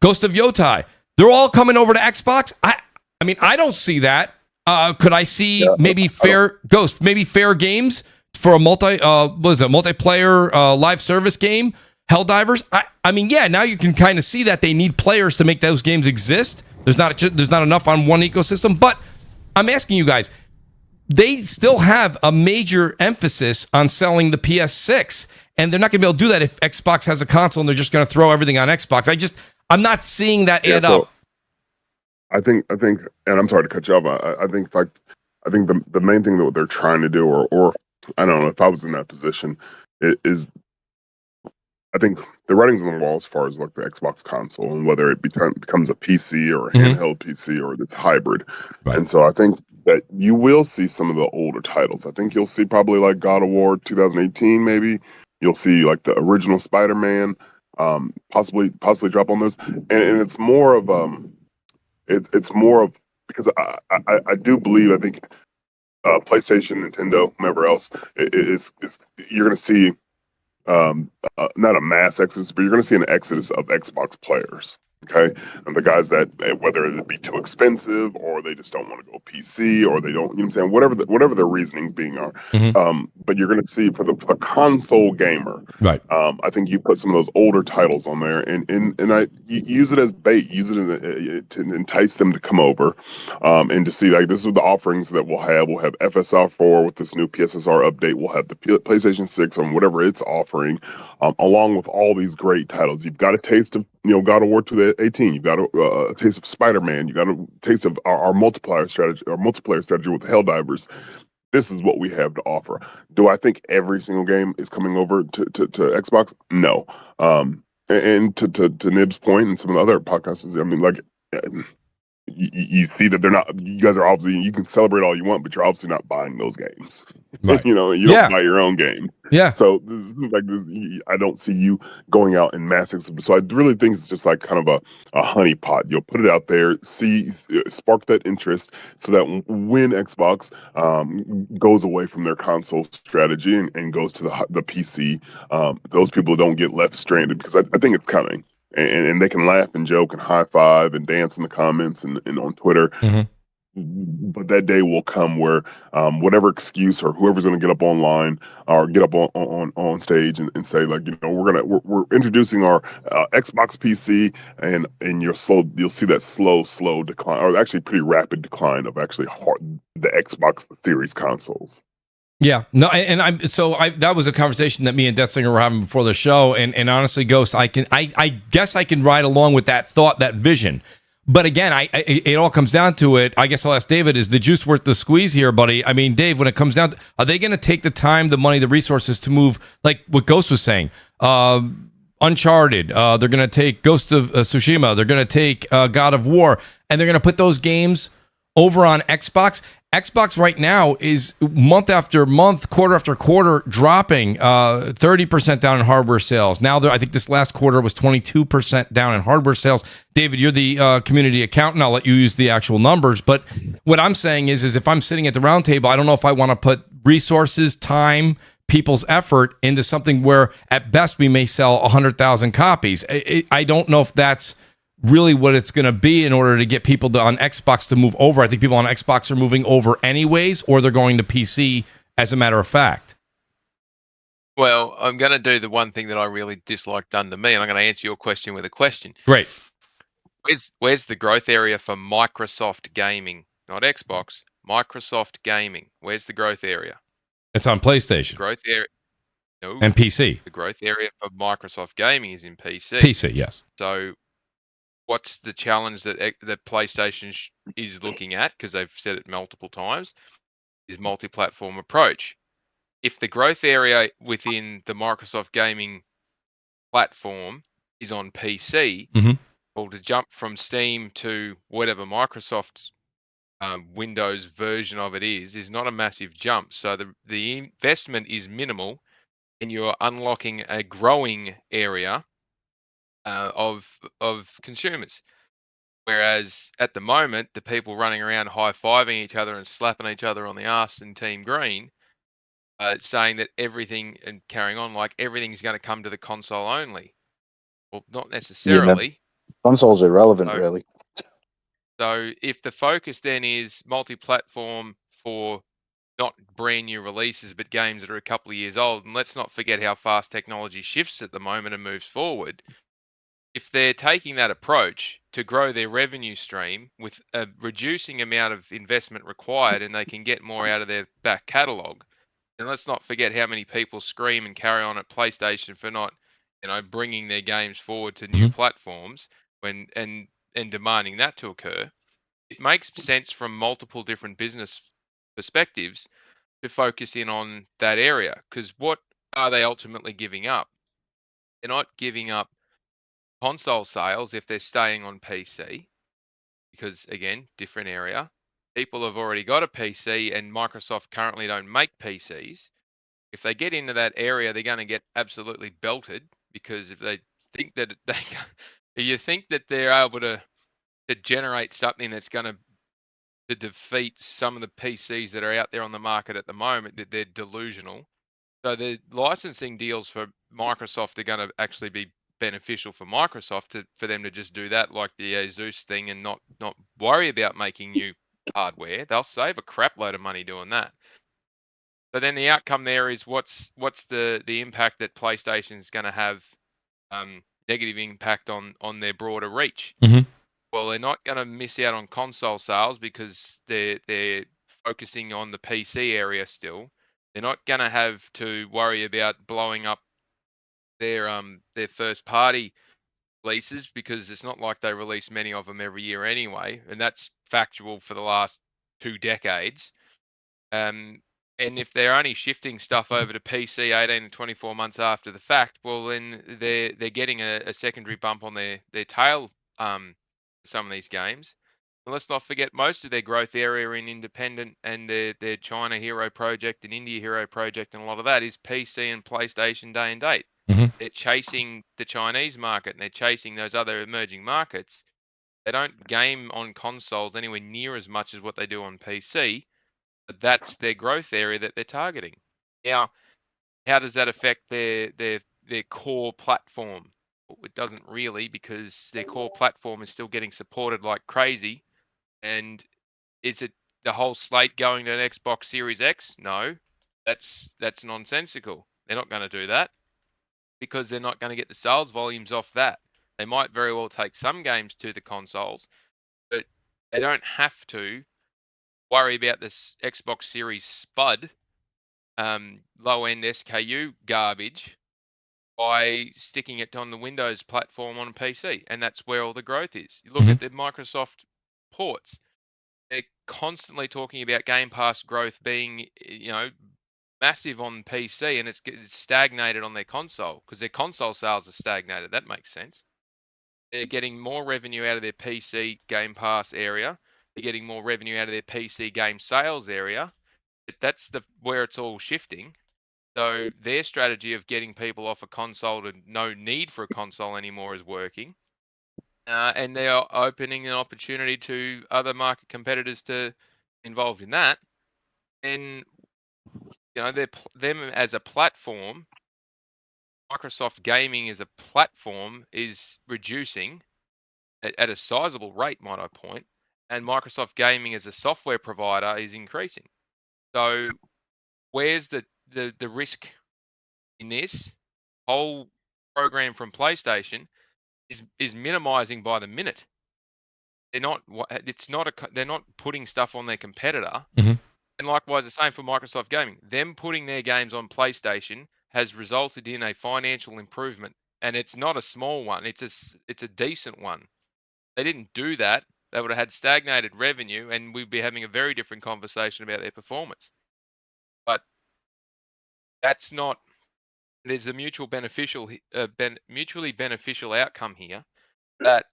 Ghost of Yotai, they're all coming over to Xbox. I mean, I don't see that. Could I see maybe fair games for a multiplayer live service game? Helldivers. I mean, yeah. Now you can kind of see that they need players to make those games exist. There's not enough on one ecosystem. But I'm asking you guys, they still have a major emphasis on selling the PS6, and they're not going to be able to do that if Xbox has a console and they're just going to throw everything on Xbox. I'm not seeing that add up. I think, and I'm sorry to cut you off. I think the main thing that they're trying to do, or I don't know, if I was in that position, is I think the writing's on the wall as far as like the Xbox console and whether it becomes a PC or a handheld PC or it's hybrid. Right. And so I think that you will see some of the older titles. I think you'll see probably like God of War 2018, maybe. You'll see like the original Spider-Man, possibly drop on those. And it's more of it's more of, because I do believe, I think PlayStation, Nintendo, whomever else, is you're going to see not a mass exodus, but you're going to see an exodus of Xbox players. Okay, and the guys that, whether it be too expensive or they just don't want to go PC or they don't, you know what I'm saying, whatever their reasonings being are. But you're going to see for the console gamer, right? I think you put some of those older titles on there, and you use it as bait, use it to entice them to come over, and to see like this is the offerings that we'll have. We'll have FSR 4 with this new PSSR update. We'll have the PlayStation 6 on whatever it's offering, along with all these great titles. You've got a taste of God of War 2018. You've got a taste of Spider-Man. You got a taste of our multiplayer strategy with the Helldivers. This is what we have to offer. Do I think every single game is coming over to Xbox? No. And to Nib's point and some of the other podcasts, I mean, like, you see that they're not. You guys are obviously, you can celebrate all you want, but you're obviously not buying those games. Right. You don't buy your own game. Yeah. So this is like this, I don't see you going out in massive. So I really think it's just like kind of a honeypot. You'll put it out there, spark that interest, so that when Xbox goes away from their console strategy and goes to the PC, those people don't get left stranded, because I think it's coming. And they can laugh and joke and high five and dance in the comments and on Twitter. But that day will come where whatever excuse or whoever's going to get up online or get up on stage and say, like, we're introducing our Xbox PC, and you'll see that slow decline, or actually pretty rapid decline of actually the Xbox Series consoles. Yeah, no, and that was a conversation that me and Deathsinger were having before the show, and honestly, Ghost, I guess I can ride along with that thought, that vision, but again, it all comes down to it. I guess I'll ask David: is the juice worth the squeeze here, buddy? I mean, Dave, when it comes down, are they going to take the time, the money, the resources to move, like what Ghost was saying? Uncharted, they're going to take Ghost of Tsushima, they're going to take God of War, and they're going to put those games over on Xbox. Xbox right now is month after month, quarter after quarter, dropping 30% down in hardware sales. Now, I think this last quarter was 22% down in hardware sales. David, you're the community accountant. I'll let you use the actual numbers. But what I'm saying is if I'm sitting at the round table, I don't know if I want to put resources, time, people's effort into something where at best we may sell 100,000 copies. I don't know if that's really what it's going to be in order to get people on Xbox to move over. I think people on Xbox are moving over anyways, or they're going to PC as a matter of fact. Well, I'm going to do the one thing that I really dislike done to me, and I'm going to answer your question with a question. Great. Where's the growth area for Microsoft Gaming? Not Xbox, Microsoft Gaming. Where's the growth area? It's on PlayStation. Growth area. No. And PC. The growth area for Microsoft Gaming is in PC. PC, yes. So what's the challenge that PlayStation is looking at, because they've said it multiple times, is multi-platform approach. If the growth area within the Microsoft Gaming platform is on PC, well, to jump from Steam to whatever Microsoft's Windows version of it is not a massive jump. So the investment is minimal, and you're unlocking a growing area of consumers. Whereas at the moment, the people running around high-fiving each other and slapping each other on the arse in Team Green, saying that everything and carrying on like everything's going to come to the console only. Well, not necessarily. Console's irrelevant, So- really. So if the focus then is multi-platform for not brand new releases, but games that are a couple of years old, and let's not forget how fast technology shifts at the moment and moves forward. If they're taking that approach to grow their revenue stream with a reducing amount of investment required, and they can get more out of their back catalogue, and let's not forget how many people scream and carry on at PlayStation for not, bringing their games forward to new platforms and demanding that to occur. It makes sense from multiple different business perspectives to focus in on that area, because what are they ultimately giving up? They're not giving up console sales if they're staying on PC, because again, different area. People have already got a PC, and Microsoft currently don't make PCs. If they get into that area, they're going to get absolutely belted, because if they think that you think that they're able to generate something that's going to defeat some of the PCs that are out there on the market at the moment, that they're delusional. So the licensing deals for Microsoft are going to actually be beneficial for Microsoft for them to just do that, like the Zeus thing, and not worry about making new hardware. They'll save a crap load of money doing that. But then the outcome there is what's the impact that PlayStation is going to have, negative impact on their broader reach. Well, they're not going to miss out on console sales because they're focusing on the PC area still. They're not going to have to worry about blowing up their first party releases, because it's not like they release many of them every year anyway, and that's factual for the last 2 decades. And if they're only shifting stuff over to PC 18 to 24 months after the fact, well, then they're getting a secondary bump on their tail. Some of these games. And let's not forget, most of their growth area in independent and their China Hero Project and India Hero Project, and a lot of that is PC and PlayStation day and date. They're chasing the Chinese market, and they're chasing those other emerging markets. They don't game on consoles anywhere near as much as what they do on PC, but that's their growth area that they're targeting. Now, how does that affect their core platform? Well, it doesn't really, because their core platform is still getting supported like crazy. And is it the whole slate going to an Xbox Series X? No, that's nonsensical. They're not going to do that, because they're not going to get the sales volumes off that. They might very well take some games to the consoles, but they don't have to worry about this Xbox Series Spud, low-end SKU garbage, by sticking it on the Windows platform on PC, and that's where all the growth is. You look at the Microsoft ports; they're constantly talking about Game Pass growth being, massive on PC, and it's stagnated on their console, because their console sales are stagnated. That makes sense. They're getting more revenue out of their PC Game Pass area. They're getting more revenue out of their PC game sales area. But that's where it's all shifting. So their strategy of getting people off a console to no need for a console anymore is working. And they are opening an opportunity to other market competitors to involved in that. And, them as a platform, Microsoft Gaming as a platform is reducing at a sizable rate, might I point, and Microsoft Gaming as a software provider is increasing. So where's the risk in this whole program from PlayStation is minimizing by the minute. They're not. They're not putting stuff on their competitor. And likewise, the same for Microsoft Gaming. Them putting their games on PlayStation has resulted in a financial improvement, and it's not a small one. It's a decent one. They didn't do that. They would have had stagnated revenue, and we'd be having a very different conversation about their performance. But that's not. There's a mutually beneficial outcome here, that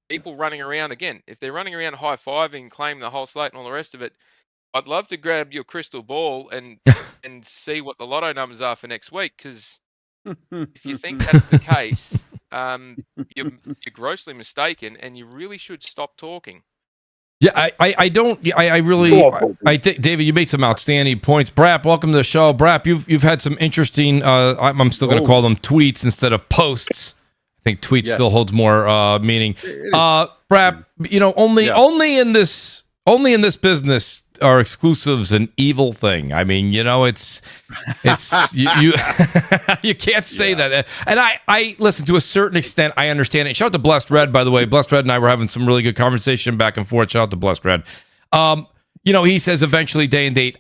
people running around again. If they're running around high-fiving, claiming the whole slate and all the rest of it, I'd love to grab your crystal ball and see what the lotto numbers are for next week. Because if you think that's the case, you're grossly mistaken, and you really should stop talking. Yeah, I don't. I really. I think David, you made some outstanding points. Brap, welcome to the show. Brap, you've had some interesting. I'm still going to call them tweets instead of posts. I think tweets still holds more meaning. Brap, only in this business are exclusives an evil thing. I mean, it's you you can't say that. And I listen, to a certain extent, I understand it. Shout out to Blessed Red, by the way. Blessed Red and I were having some really good conversation back and forth. Shout out to Blessed Red. He says eventually day and date.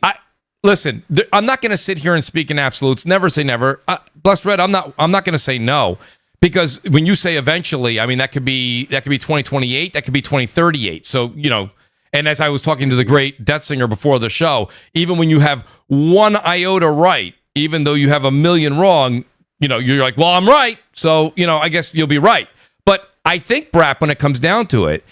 Listen, I'm not going to sit here and speak in absolutes. Never say never. Blessed Red, I'm not going to say no, because when you say eventually, I mean that could be 2028, that could be 2038. So, and as I was talking to the great Death Singer before the show, even when you have one iota right, even though you have a million wrong, you're like, well, I'm right. So, I guess you'll be right. But I think, Brap, when it comes down to it,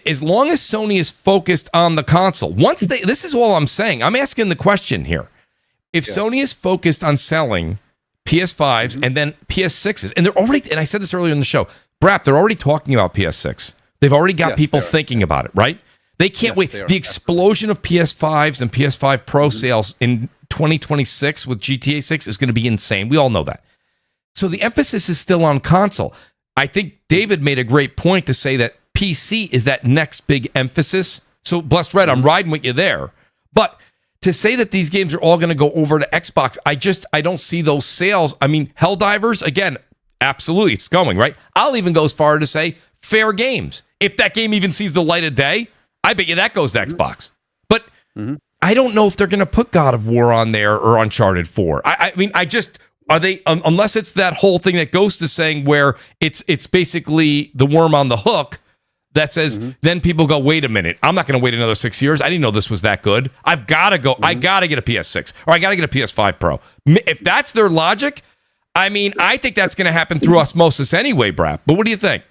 as long as Sony is focused on the console, this is all I'm saying. I'm asking the question here. If Sony is focused on selling PS5s and then PS6s, and they're already, and I said this earlier in the show, Brap, they're already talking about PS6. They've already got people thinking about it, right? They can't wait. The explosion of PS5s and PS5 Pro sales in 2026 with GTA 6 is going to be insane. We all know that. So the emphasis is still on console. I think David made a great point to say that PC is that next big emphasis. So, Blessed Red, I'm riding with you there. But to say that these games are all going to go over to Xbox, I don't see those sales. I mean, Helldivers, again, absolutely, it's going, right? I'll even go as far to say fair games. If that game even sees the light of day, I bet you that goes to Xbox. But I don't know if they're going to put God of War on there or Uncharted 4. I mean, are they, unless it's that whole thing that Ghost is saying where it's basically the worm on the hook that says, then people go, wait a minute, I'm not going to wait another 6 years. I didn't know this was that good. I've got to go. I got to get a PS6 or I got to get a PS5 Pro. If that's their logic, I mean, I think that's going to happen through osmosis anyway, Brap. But what do you think?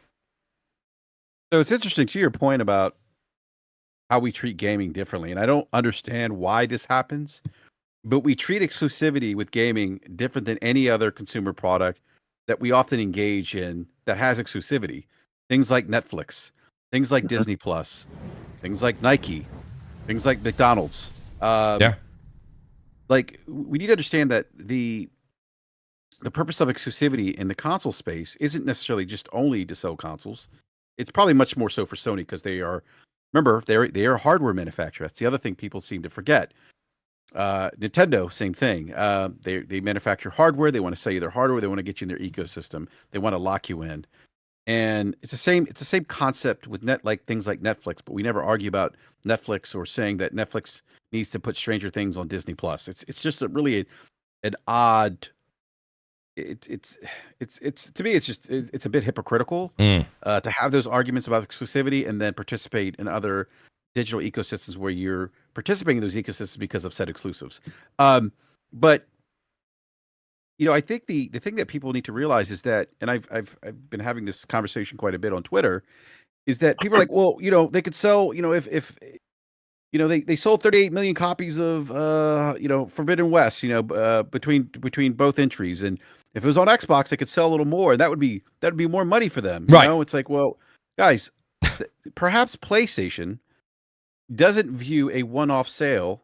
So it's interesting to your point about how we treat gaming differently. And I don't understand why this happens, but we treat exclusivity with gaming different than any other consumer product that we often engage in that has exclusivity. Things like Netflix, things like Disney Plus, things like Nike, things like McDonald's. Like, we need to understand that the purpose of exclusivity in the console space isn't necessarily just only to sell consoles. It's probably much more so for Sony because they are a hardware manufacturer. That's the other thing people seem to forget. Nintendo, same thing. They manufacture hardware. They want to sell you their hardware. They want to get you in their ecosystem. They want to lock you in. And it's the same concept with things like Netflix, but we never argue about Netflix or saying that Netflix needs to put Stranger Things on Disney Plus. It's just an odd. It's to me, it's a bit hypocritical to have those arguments about exclusivity and then participate in other digital ecosystems where you're participating in those ecosystems because of said exclusives. But I think the thing that people need to realize is that, and I've been having this conversation quite a bit on Twitter, is that people are like, well, they could sell, if they sold 38 million copies of Forbidden West, between both entries, and if it was on Xbox, they could sell a little more, and that'd be more money for them. Right? It's like, well, guys, perhaps PlayStation doesn't view a one-off sale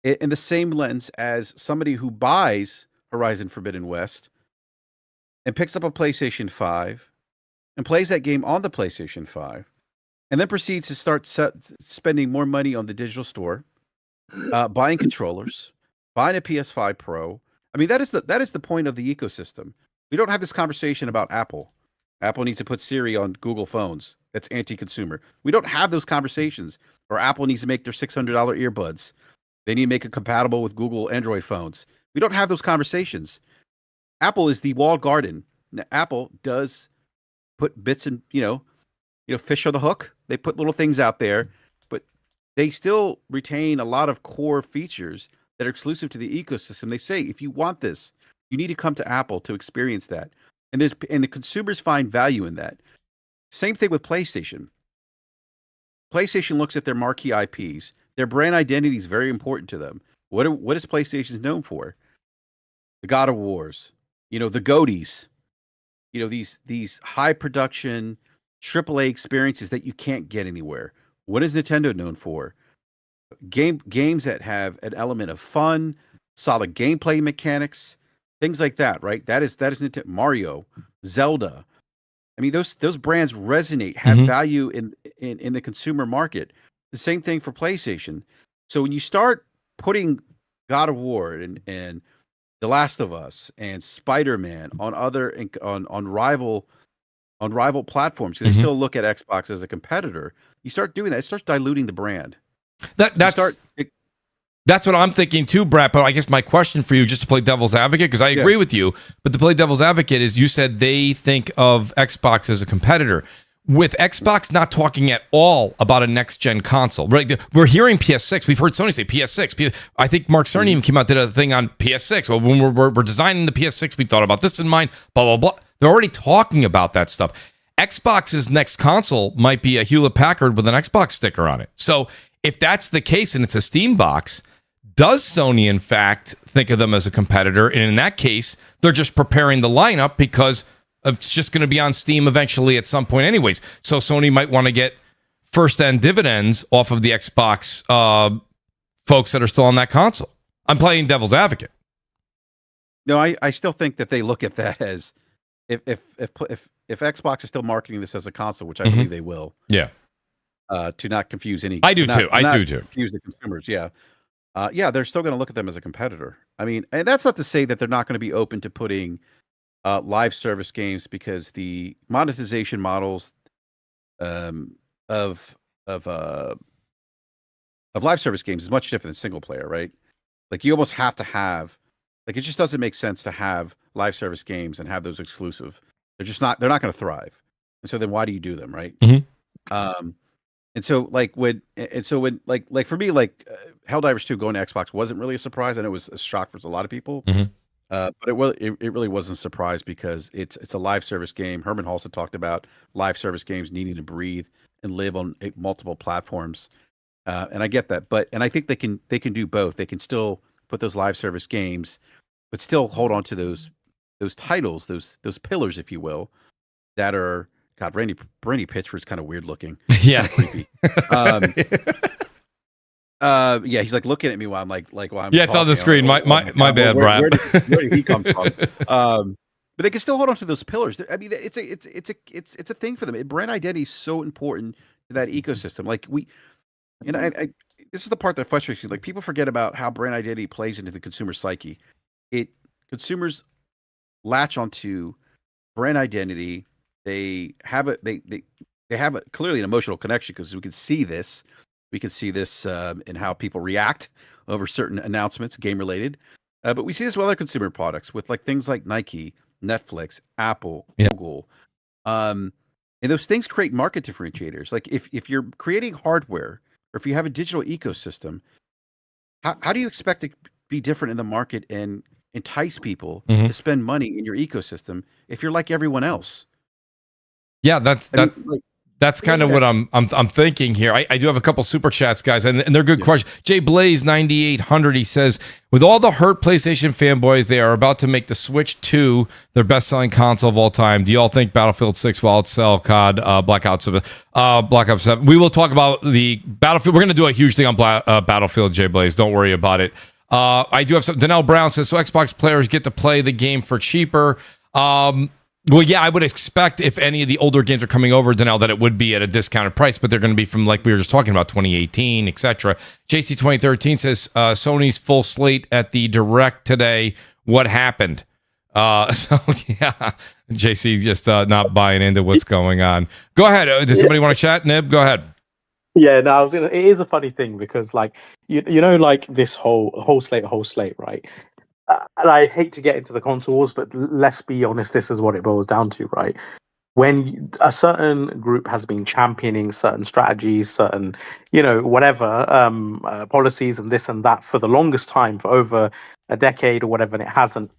in the same lens as somebody who buys Horizon Forbidden West and picks up a PlayStation 5 and plays that game on the PlayStation 5 and then proceeds to start spending more money on the digital store, buying controllers, buying a PS5 Pro. I mean, that is the point of the ecosystem. We don't have this conversation about Apple. Apple needs to put Siri on Google phones. That's anti-consumer. We don't have those conversations. Or Apple needs to make their $600 earbuds. They need to make it compatible with Google Android phones. We don't have those conversations. Apple is the walled garden. Now, Apple does put bits in, fish on the hook. They put little things out there, but they still retain a lot of core features that are exclusive to the ecosystem. They say, if you want this, you need to come to Apple to experience that. And the consumers find value in that. Same thing with PlayStation. PlayStation looks at their marquee IPs. Their brand identity is very important to them. What is PlayStation known for? The God of Wars, the GOATys, these high production AAA experiences that you can't get anywhere. What is Nintendo known for? Games that have an element of fun, solid gameplay mechanics, things like that, right? That is Nintendo. Mario, Zelda. I mean, those brands resonate, have value in the consumer market. The same thing for PlayStation. So when you start putting God of War and The Last of Us and Spider-Man on rival platforms, because they still look at Xbox as a competitor, you start doing that. It starts diluting the brand. That's what I'm thinking too, Brett. But I guess my question for you, just to play devil's advocate, because I agree with you, but to play devil's advocate is, you said they think of Xbox as a competitor. With Xbox not talking at all about a next-gen console. Right? We're hearing PS6. We've heard Sony say PS6. I think Mark Cerny even came out, did a thing on PS6. Well, when we're designing the PS6, we thought about this in mind, blah, blah, blah. They're already talking about that stuff. Xbox's next console might be a Hewlett-Packard with an Xbox sticker on it. So if that's the case and it's a Steam box, does Sony, in fact, think of them as a competitor? And in that case, they're just preparing the lineup because it's just going to be on Steam eventually at some point anyways. So Sony might want to get first-end dividends off of the Xbox folks that are still on that console. I'm playing devil's advocate. No, I still think that they look at that as if Xbox is still marketing this as a console, which I believe they will. Yeah. To not confuse any. I do too. Confuse the consumers. Yeah. They're still going to look at them as a competitor. I mean, and that's not to say that they're not going to be open to putting live service games, because the monetization models of live service games is much different than single player, right? Like, you almost have to have, like, it just doesn't make sense to have live service games and have those exclusive. They're not going to thrive. And so then why do you do them, right? And so when for me, Helldivers 2 going to Xbox wasn't really a surprise. I know it was a shock for a lot of people. But it really wasn't a surprise, because it's a live service game. Herman Hulse talked about live service games needing to breathe and live on multiple platforms, and I get that. And I think they can do both. They can still put those live service games, but still hold on to those titles, those pillars, if you will, that are, God, Randy Pitchford's kind of weird looking. Yeah, creepy. He's like looking at me while I'm while I'm it's on the screen. My bad, Brad. Where did he come from? But they can still hold on to those pillars. I mean, it's a thing for them. Brand identity is so important to that ecosystem. Like, this is the part that frustrates me. Like, people forget about how brand identity plays into the consumer psyche. Consumers latch onto brand identity. They have clearly an emotional connection, because we can see this. We can see this in how people react over certain announcements, game related. But we see this with other consumer products, with things like Nike, Netflix, Apple, Google. And those things create market differentiators. Like, if you're creating hardware, or if you have a digital ecosystem, how do you expect to be different in the market and entice people to spend money in your ecosystem if you're like everyone else? Yeah, that's kind of what I'm thinking here. I do have a couple super chats, guys, and they're good questions. Jay Blaze 9800, he says, with all the hurt PlayStation fanboys, they are about to make the Switch 2 their best-selling console of all time. Do y'all think Battlefield 6 will outsell COD, Black Ops 7? We will talk about the Battlefield. We're going to do a huge thing on Battlefield, Jay Blaze. Don't worry about it. I do have some. Danelle Brown says, so Xbox players get to play the game for cheaper. Well, yeah, I would expect if any of the older games are coming over, Danelle, that it would be at a discounted price, but they're going to be from, like we were just talking about, 2018, etc. JC 2013 says, Sony's full slate at the Direct today. What happened? JC just not buying into what's going on. Go ahead. Does somebody want to chat? Nib, go ahead. Yeah, no, it is a funny thing, because this whole slate, right? And I hate to get into the consoles, but let's be honest, this is what it boils down to, right? When a certain group has been championing certain strategies, certain, whatever, policies and this and that for the longest time, for over a decade or whatever, and it hasn't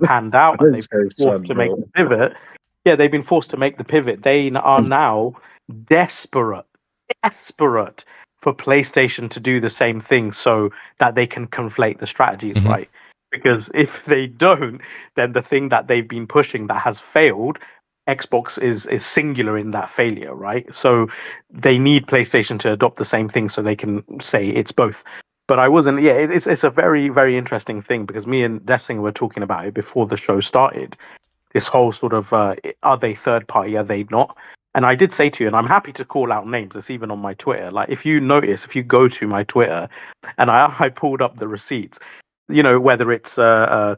panned out, and they've forced to make the pivot, Yeah, they've been forced to make the pivot. They are now desperate for PlayStation to do the same thing so that they can conflate the strategies, Mhm. right? Because if they don't, then the thing that they've been pushing that has failed, Xbox is singular in that failure, right? So they need PlayStation to adopt the same thing so they can say it's both. But I wasn't. Yeah, it's a very very interesting thing because me and Defsinger were talking about it before the show started. This whole sort of are they third party? Are they not? And I did say to you, and I'm happy to call out names. It's even on my Twitter. Like if you notice, if you go to my Twitter, and I pulled up the receipts, you know, whether it's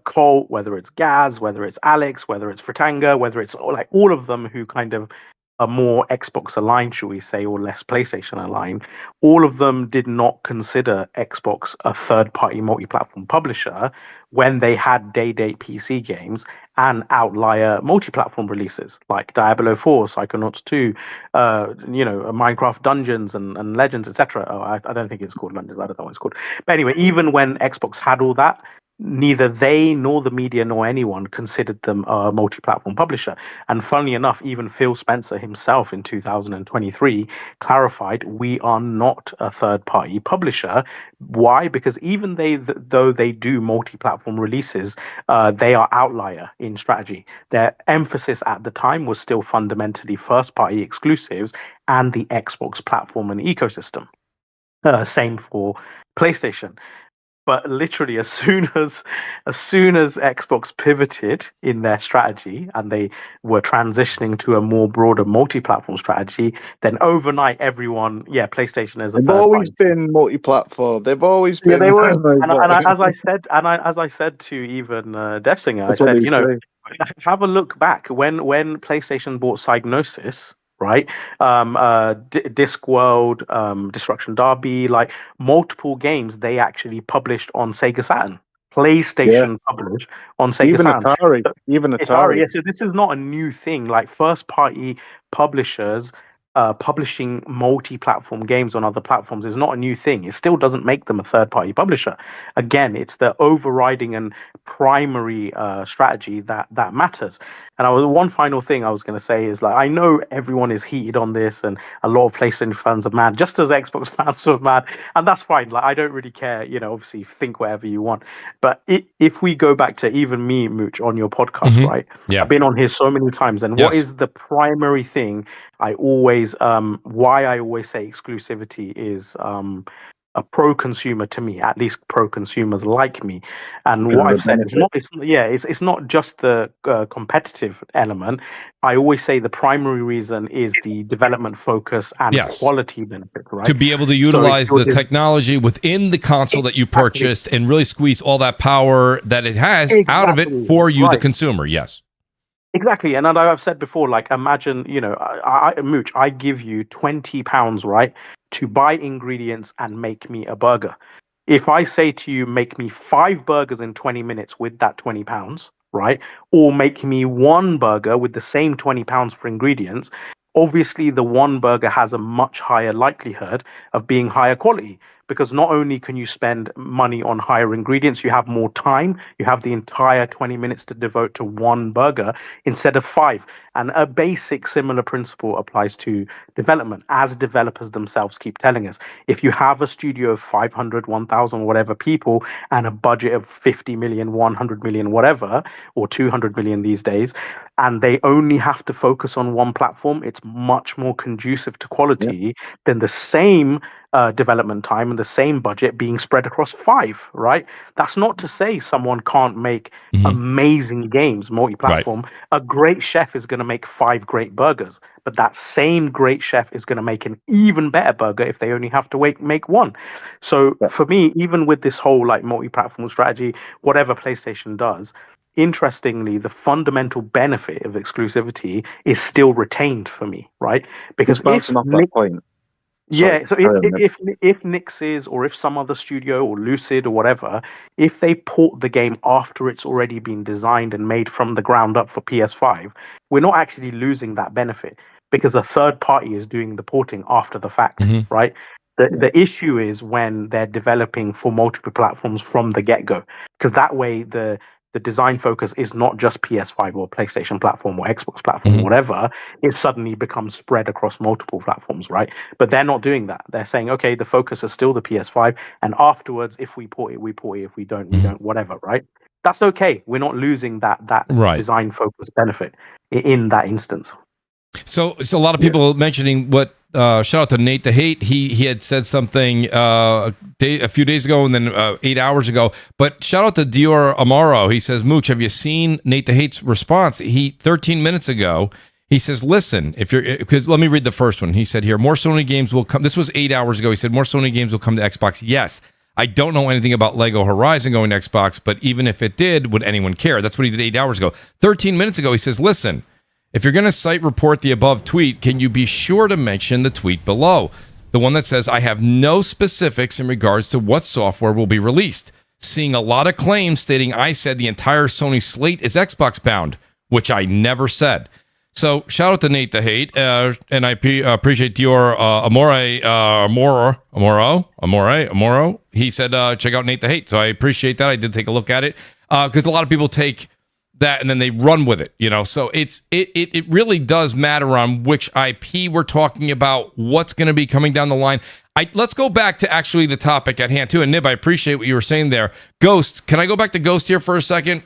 Colt, whether it's Gaz, whether it's Alex, whether it's Fratanga, whether it's like all of them who kind of are more Xbox aligned, shall we say, or less PlayStation aligned, all of them did not consider Xbox a third party multi platform publisher when they had day date PC games and outlier multi platform releases like Diablo 4, Psychonauts 2, Minecraft Dungeons and Legends, etc. Oh, I don't think it's called Dungeons. I don't know what it's called. But anyway, even when Xbox had all that, neither they nor the media nor anyone considered them a multi-platform publisher. And funnily enough, even Phil Spencer himself in 2023 clarified, we are not a third-party publisher. Why? Because even though they do multi-platform releases, they are outlier in strategy. Their emphasis at the time was still fundamentally first-party exclusives and the Xbox platform and ecosystem. Same for PlayStation. But literally, as soon as Xbox pivoted in their strategy and they were transitioning to a more broader multi-platform strategy, then overnight everyone, PlayStation is a They've third always party. been multi-platform. They've always Yeah, been. they were. As I said to even Defsinger, I That's what said, they say. have a look back when PlayStation bought Psygnosis, right? Discworld, Destruction Derby, like multiple games they actually published on Sega Saturn. Yeah, PlayStation published on Sega even Saturn. Atari, Atari, yeah. So this is not a new thing. Like first party publishers publishing multi-platform games on other platforms is not a new thing. It still doesn't make them a third-party publisher. Again, it's the overriding and primary strategy that matters. And one final thing I was going to say is, like, I know everyone is heated on this, and a lot of PlayStation fans are mad, just as Xbox fans are mad, and that's fine. Like, I don't really care. You know, obviously, think whatever you want. But if we go back to even me, Mooch, on your podcast, Mhm. right? Yeah. I've been on here so many times, and what Yes. is the primary thing I always why I always say exclusivity is a pro-consumer to me, at least pro-consumers like me. And Because what of I've the said is benefit. it's not just the competitive element. I always say the primary reason is the development focus and Yes. quality benefit, right? To be able to So if utilize you're the technology within the console that you Exactly. purchased and really squeeze all that power that it has out of it Exactly. for you, the Right. consumer. Yes. Exactly, and I've said before, like, imagine, Mooch, I give you £20, right, to buy ingredients and make me a burger. If I say to you, make me 5 burgers in 20 minutes with that £20, right, or make me 1 burger with the same £20 for ingredients, obviously the 1 burger has a much higher likelihood of being higher quality. Because not only can you spend money on higher ingredients, you have more time. You have the entire 20 minutes to devote to 1 burger instead of 5. And a basic similar principle applies to development, as developers themselves keep telling us. If you have a studio of 500, 1,000, whatever people, and a budget of 50 million, 100 million, whatever, or 200 million these days, and they only have to focus on one platform, it's much more conducive to quality than the same development time and the same budget being spread across 5, right? That's not to say someone can't make amazing games multi-platform. A great chef is going to make 5 great burgers, but that same great chef is going to make an even better burger if they only have to make 1. So for me, even with this whole like multi-platform strategy, whatever PlayStation does, interestingly, the fundamental benefit of exclusivity is still retained for me, right? Because Just bouncing off that point. yeah, so Sorry, carry on, if Nix's or if some other studio or Lucid or whatever, if they port the game after it's already been designed and made from the ground up for PS5, we're not actually losing that benefit because a third party is doing the porting after the fact, right? The issue is when they're developing for multiple platforms from the get-go, because that way the the design focus is not just PS5 or PlayStation platform or Xbox platform or whatever, it suddenly becomes spread across multiple platforms, right? But they're not doing that. They're saying, okay, the focus is still the PS5, and afterwards, if we port it, we port it. If we don't, we don't, whatever, right? That's okay. We're not losing that Right. design focus benefit in that instance. So a lot of people mentioning what. Shout out to Nate the Hate. He had said something a few days ago and then 8 hours ago. But shout out to Dior Amaro. He says, Mooch, have you seen Nate the Hate's response? 13 minutes ago, he says, listen, because let me read the first one. He said here, more Sony games will come. This was 8 hours ago. He said, more Sony games will come to Xbox. Yes. I don't know anything about Lego Horizon going to Xbox, but even if it did, would anyone care? That's what he did 8 hours ago. 13 minutes ago, he says, listen, if you're going to cite report the above tweet, can you be sure to mention the tweet below? The one that says, I have no specifics in regards to what software will be released. Seeing a lot of claims stating I said the entire Sony slate is Xbox bound, which I never said. So shout out to Nate the Hate, and I appreciate Dior Amoro. He said, check out Nate the Hate. So I appreciate that. I did take a look at it because a lot of people take that and then they run with it, so it really does matter on which IP we're talking about, what's going to be coming down the line. Let's go back to actually the topic at hand too. And Nib, I appreciate what you were saying there. Ghost, can I go back to Ghost here for a second?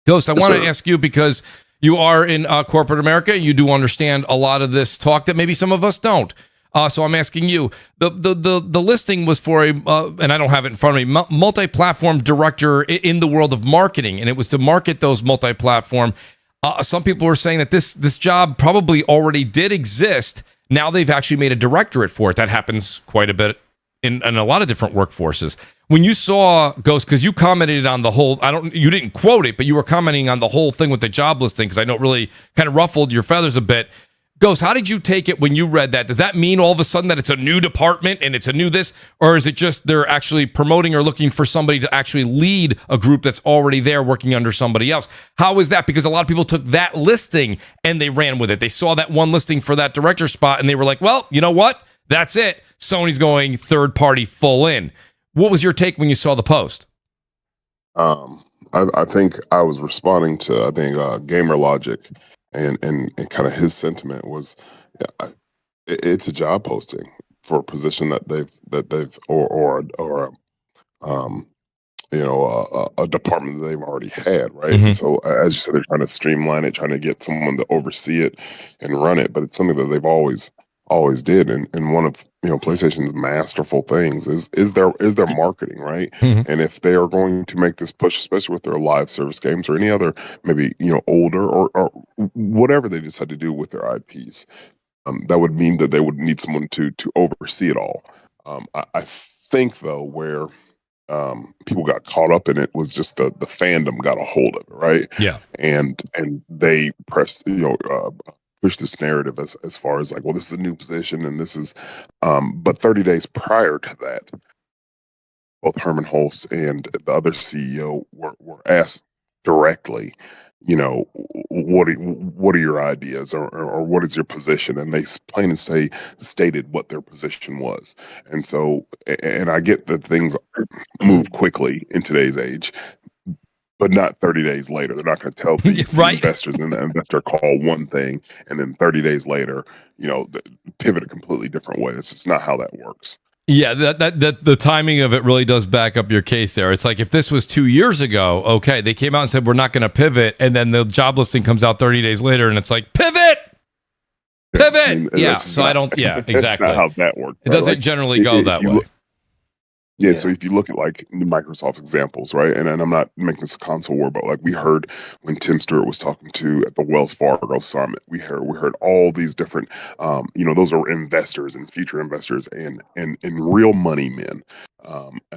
Ghost, I want to ask you, because you are in corporate America, you do understand a lot of this talk that maybe some of us don't. So I'm asking you, the listing was for and I don't have it in front of me, multi-platform director in the world of marketing, and it was to market those multi-platform. Some people were saying that this job probably already did exist. Now they've actually made a directorate for it. That happens quite a bit in a lot of different workforces. When you saw Ghost, because you commented on the whole, you didn't quote it, but you were commenting on the whole thing with the job listing, because I know it really kind of ruffled your feathers a bit. Ghost, how did you take it when you read that? Does that mean all of a sudden that it's a new department and it's a new this? Or is it just they're actually promoting or looking for somebody to actually lead a group that's already there working under somebody else? How is that? Because a lot of people took that listing and they ran with it. They saw that one listing for that director spot and they were like, well, you know what? That's it. Sony's going third party full in. What was your take when you saw the post? I think I was responding to, Gamer Logic. And kind of his sentiment was, it's a job posting for a position that they've a department that they've already had, right? And so, as you said, they're trying to streamline it, trying to get someone to oversee it and run it. But it's something that they've always did. And one of PlayStation's masterful things is their marketing, right? And if they are going to make this push, especially with their live service games or any other maybe older or whatever they decide to do with their IPs, that would mean that they would need someone to oversee it all. I think though where people got caught up in it was just the fandom got a hold of it, right? Yeah, and they pressed push this narrative as far as like, well, this is a new position and this is, but 30 days prior to that, both Herman Hulst and the other CEO were asked directly, what are your ideas or what is your position? And they plain and stated what their position was. And so, and I get that things move quickly in today's age, but not 30 days later. They're not going to tell the investors and the investor call one thing, and then 30 days later, pivot a completely different way. It's just not how that works. Yeah, that the timing of it really does back up your case there. It's like if this was 2 years ago, okay, they came out and said we're not going to pivot, and then the job listing comes out 30 days later, and it's like pivot. Yeah, so I don't. Yeah, exactly. That's not how that works. It doesn't generally go that way. Yeah, so if you look at like Microsoft examples, right, and I'm not making this a console war, but like we heard when Tim Stewart was talking to at the Wells Fargo Summit, we heard all these different, those are investors and future investors and real money men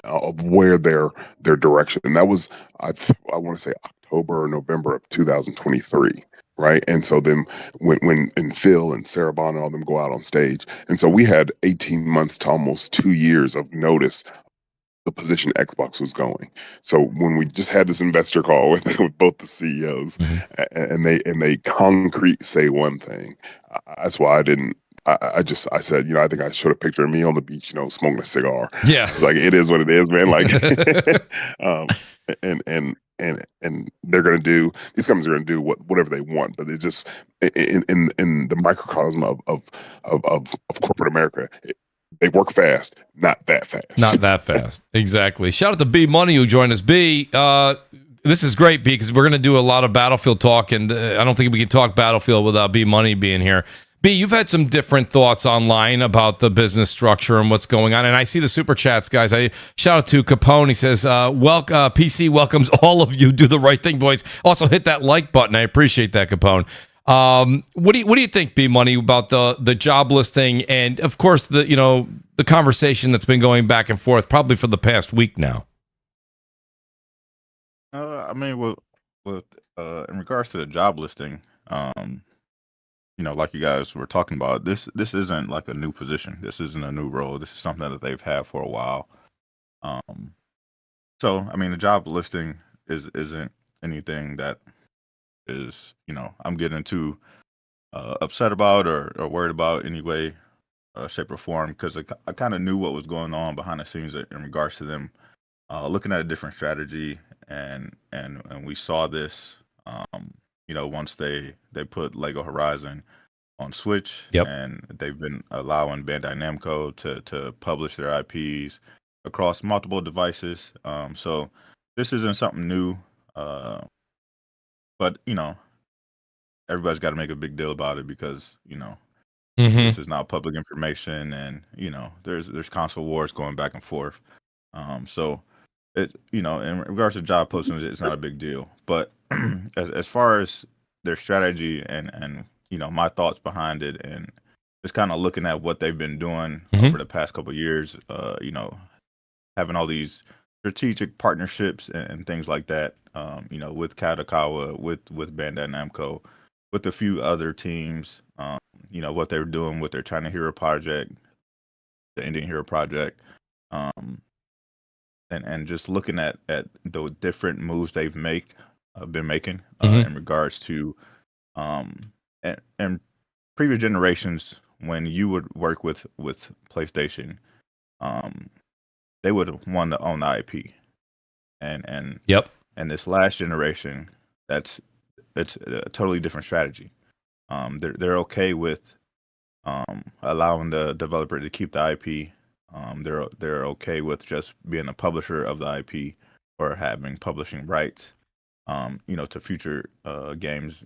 of where their direction, and that was I want to say October or November of 2023. Right. And so then when Phil and Sarah Bond and all them go out on stage. And so we had 18 months to almost 2 years of notice the position Xbox was going. So when we just had this investor call with both the CEOs and they concrete say one thing, that's why I didn't. I said, I think I showed a picture of me on the beach, smoking a cigar. Yeah. It's like, it is what it is, man. Like, and they're going to do, these companies are going to do whatever they want, but it just in the microcosm of corporate America, they work fast, not that fast. Not that fast. Exactly. Shout out to B Money who joined us. B, this is great, B, because we're going to do a lot of Battlefield talk, and I don't think we can talk Battlefield without B Money being here. B, you've had some different thoughts online about the business structure and what's going on, and I see the super chats, guys. I shout out to Capone. He says, PC welcomes all of you. Do the right thing, boys. Also, hit that like button. I appreciate that, Capone. What do you think, B Money, about the job listing and, of course, the conversation that's been going back and forth probably for the past week now? I mean, with in regards to the job listing, like you guys were talking about, this isn't like a new position. This isn't a new role. This is something that they've had for a while. So I mean, the job listing isn't anything that is I'm getting too upset about or worried about any way, shape, or form, because I kind of knew what was going on behind the scenes in regards to them looking at a different strategy, and we saw this once they put Lego Horizon on Switch. Yep. And they've been allowing Bandai Namco to publish their IPs across multiple devices. So this isn't something new, but everybody's got to make a big deal about it because this is now public information, and there's console wars going back and forth. So it in regards to job postings, it's not a big deal. But as far as their strategy and my thoughts behind it, and just kind of looking at what they've been doing for the past couple of years, having all these strategic partnerships and things like that, with Kadokawa, with Bandai Namco, with a few other teams, what they're doing with their China Hero project, the Indian Hero project, and just looking at the different moves they've been making in regards to and previous generations, when you would work with PlayStation, they would have wanted to own the IP, and yep. And this last generation, it's a totally different strategy. They're okay with allowing the developer to keep the IP. They're okay with just being a publisher of the IP or having publishing rights, to future games,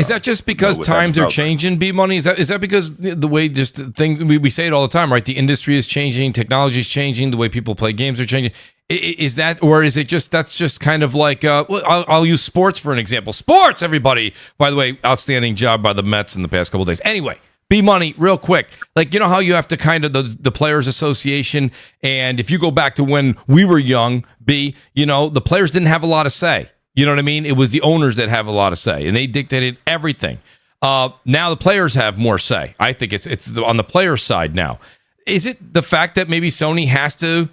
is that just because times are changing, B Money? Is that because the way just things, we say it all the time, right? The industry is changing, technology is changing, the way people play games are changing. Is that, or is it just, that's just kind of like, I'll use sports for an example. Sports, everybody. By the way, outstanding job by the Mets in the past couple of days. Anyway, B Money, real quick. Like, how you have to kind of the Players Association, and if you go back to when we were young, B, the players didn't have a lot of say. You know what I mean? It was the owners that have a lot of say, and they dictated everything. Now the players have more say. I think it's on the player side now. Is it the fact that maybe Sony has to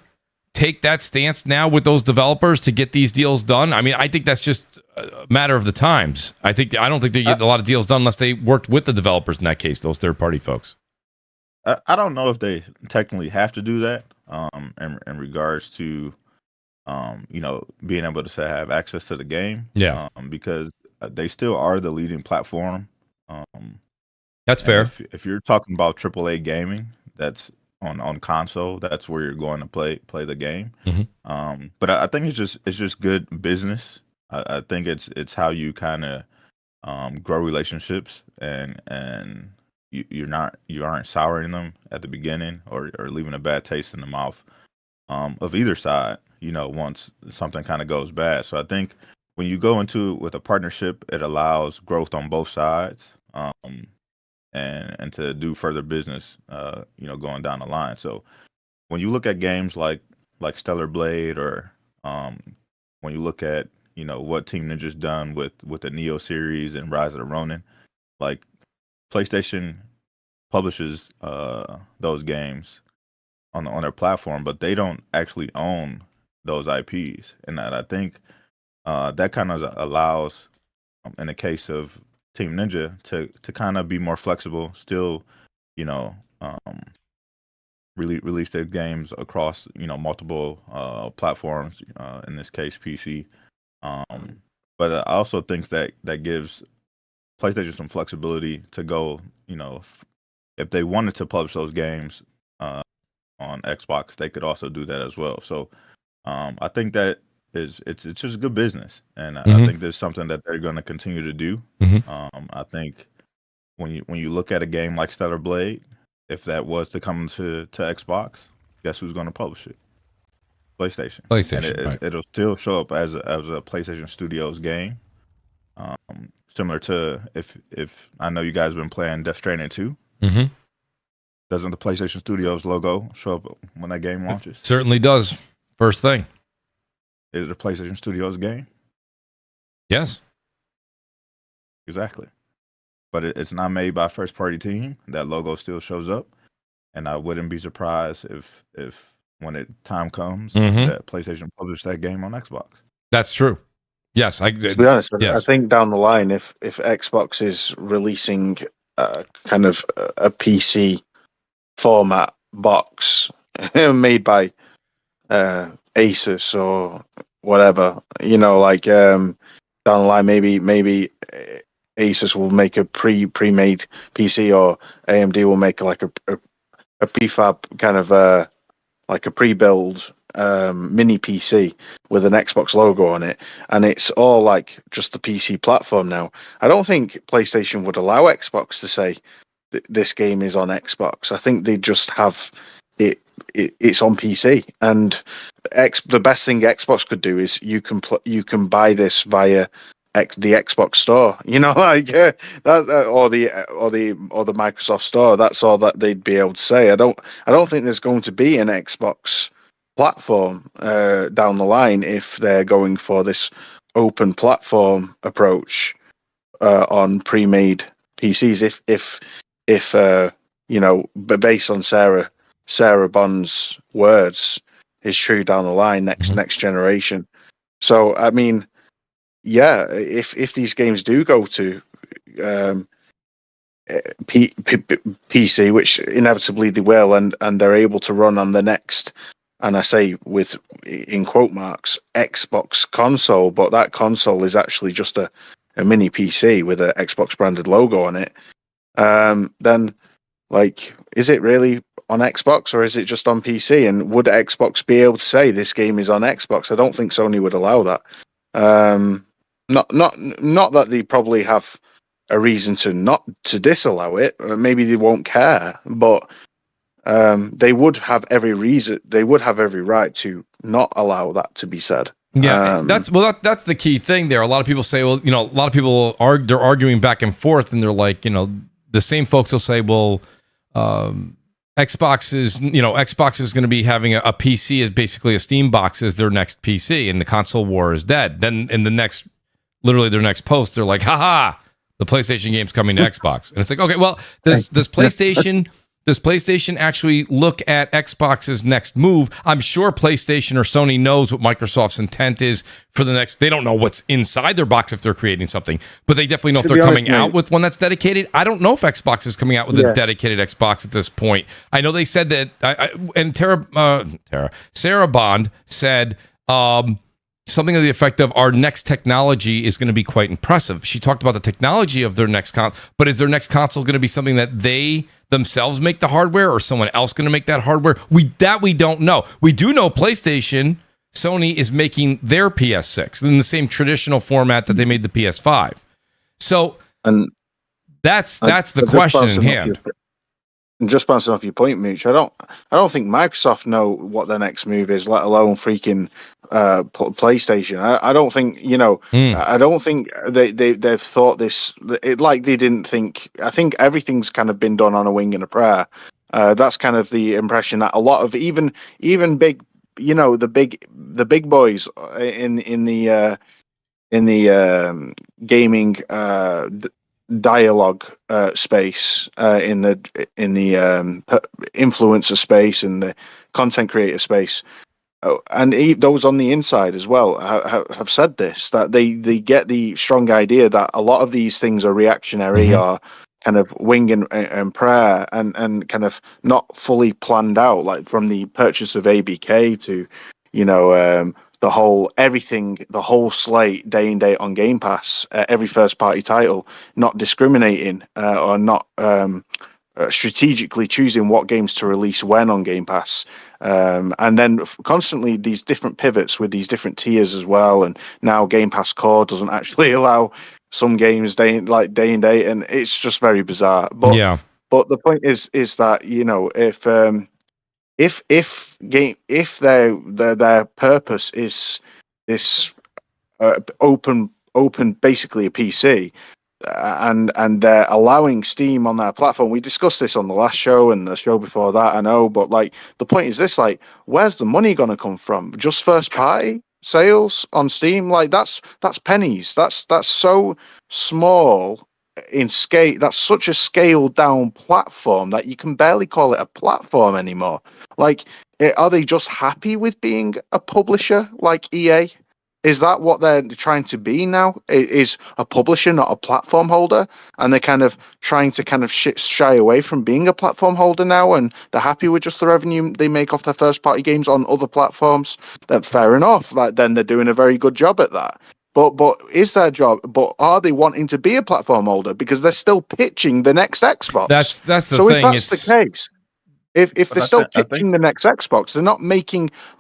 take that stance now with those developers to get these deals done? I mean, I think that's just a matter of the times. I don't think they get a lot of deals done unless they worked with the developers in that case, those third-party folks. I don't know if they technically have to do that in regards to being able to have access to the game. Yeah. Because they still are the leading platform. That's fair. If you're talking about AAA gaming, that's on console, that's where you're going to play the game. But I think it's just good business. I think it's how you kind of grow relationships, and you aren't souring them at the beginning or leaving a bad taste in the mouth of either side, once something kind of goes bad. So I think when you go into it with a partnership, it allows growth on both sides, and to do further business, going down the line. So when you look at games like Stellar Blade, or when you look at what Team Ninja's done with the Neo series and Rise of the Ronin, like PlayStation publishes those games on their platform, but they don't actually own those IPs, and I think that kind of allows, in the case of Team Ninja, to kind of be more flexible, still, release their games across multiple platforms. In this case, PC. But I also think that gives PlayStation some flexibility to go. If they wanted to publish those games on Xbox, they could also do that as well. So I think that it's just good business, and I think there's something that they're going to continue to do. I think when you look at a game like Stellar Blade, if that was to come to Xbox, guess who's going to publish it? PlayStation. PlayStation. And it'll still show up as a PlayStation Studios game. Similar to if I know you guys have been playing Death Stranding 2. Doesn't the PlayStation Studios logo show up when that game launches? It certainly does. First thing. Is it a PlayStation Studios game? Yes. Exactly. But it's not made by a first-party team. That logo still shows up. And I wouldn't be surprised if when time comes, that PlayStation published that game on Xbox. That's true. Yes. To be honest, yes. I think down the line, if Xbox is releasing kind of a PC format box made by Asus or whatever, like down the line, maybe Asus will make a pre-made PC, or AMD will make like a prefab kind of like a pre-build mini PC with an Xbox logo on it, and it's all like just the PC platform now. I don't think PlayStation would allow Xbox to say this game is on Xbox. I think they just have it's on PC, and the best thing Xbox could do is you can buy this via the Xbox store, like that, or the Microsoft store. That's all that they'd be able to say. I don't think there's going to be an Xbox platform down the line if they're going for this open platform approach on pre-made PCs. If but based on Sarah Bond's words is true down the line, next generation. So I mean, yeah, if these games do go to PC, which inevitably they will, and they're able to run on the next, and I say with in quote marks, Xbox console, but that console is actually just a mini PC with an Xbox branded logo on it, then like, is it really on Xbox or is it just on PC? And would Xbox be able to say this game is on Xbox? I don't think Sony would allow that. Not that they probably have a reason to disallow it. Maybe they won't care, but they would have every reason. They would have every right to not allow that to be said. Yeah, that's the key thing there. A lot of people say, well, a lot of people they're arguing back and forth, and they're like, the same folks will say, well, Xbox is going to be having a PC as basically a Steam box as their next PC, and the console war is dead. Then in literally their next post, they're like, haha, the PlayStation game's coming to Xbox. And it's like, okay, well, does PlayStation actually look at Xbox's next move? I'm sure PlayStation or Sony knows what Microsoft's intent is for the next. They don't know what's inside their box if they're creating something, but they definitely know if they're coming out with one that's dedicated. I don't know if Xbox is coming out with a dedicated Xbox at this point. I know they said that, Sarah Bond said something to the effect of, our next technology is going to be quite impressive. She talked about the technology of their next console, but is their next console going to be something that they themselves make the hardware, or someone else going to make that hardware? We don't know. We do know PlayStation, Sony is making their PS6 in the same traditional format that they made the PS5. So, and that's the question in hand. And just bouncing off your point, Mooch, I don't think Microsoft know what their next move is, let alone freaking PlayStation. I don't think I don't think they've thought this. Like they didn't think. I think everything's kind of been done on a wing and a prayer. That's kind of the impression that a lot of even big, the big boys in the gaming dialogue space, in the influencer space and the content creator space, and those on the inside as well have said this, that they get the strong idea that a lot of these things are reactionary or kind of wing and prayer and kind of not fully planned out, like from the purchase of ABK to, the whole everything, the whole slate day and date on Game Pass, every first party title, not discriminating or not strategically choosing what games to release when on Game Pass, and then constantly these different pivots with these different tiers as well. And now Game Pass Core doesn't actually allow some games day and date, and it's just very bizarre. But Yeah. but the point is that if their purpose is this open basically a PC, and they're allowing Steam on their platform. We discussed this on the last show and the show before that, I know, but like the point is this, like, where's the money gonna come from? Just first party sales on Steam? Like that's pennies. That's so small in scale. That's such a scaled down platform that you can barely call it a platform anymore. Like, are they just happy with being a publisher like EA? Is that what they're trying to be now? Is a publisher, not a platform holder? And they're kind of trying to kind of shy away from being a platform holder now, and they're happy with just the revenue they make off their first party games on other platforms. Then fair enough. Like, then they're doing a very good job at that. But is their job? But are they wanting to be a platform holder because they're still pitching the next Xbox? That's the so thing. If that's the case, if they're still pitching the next Xbox, they're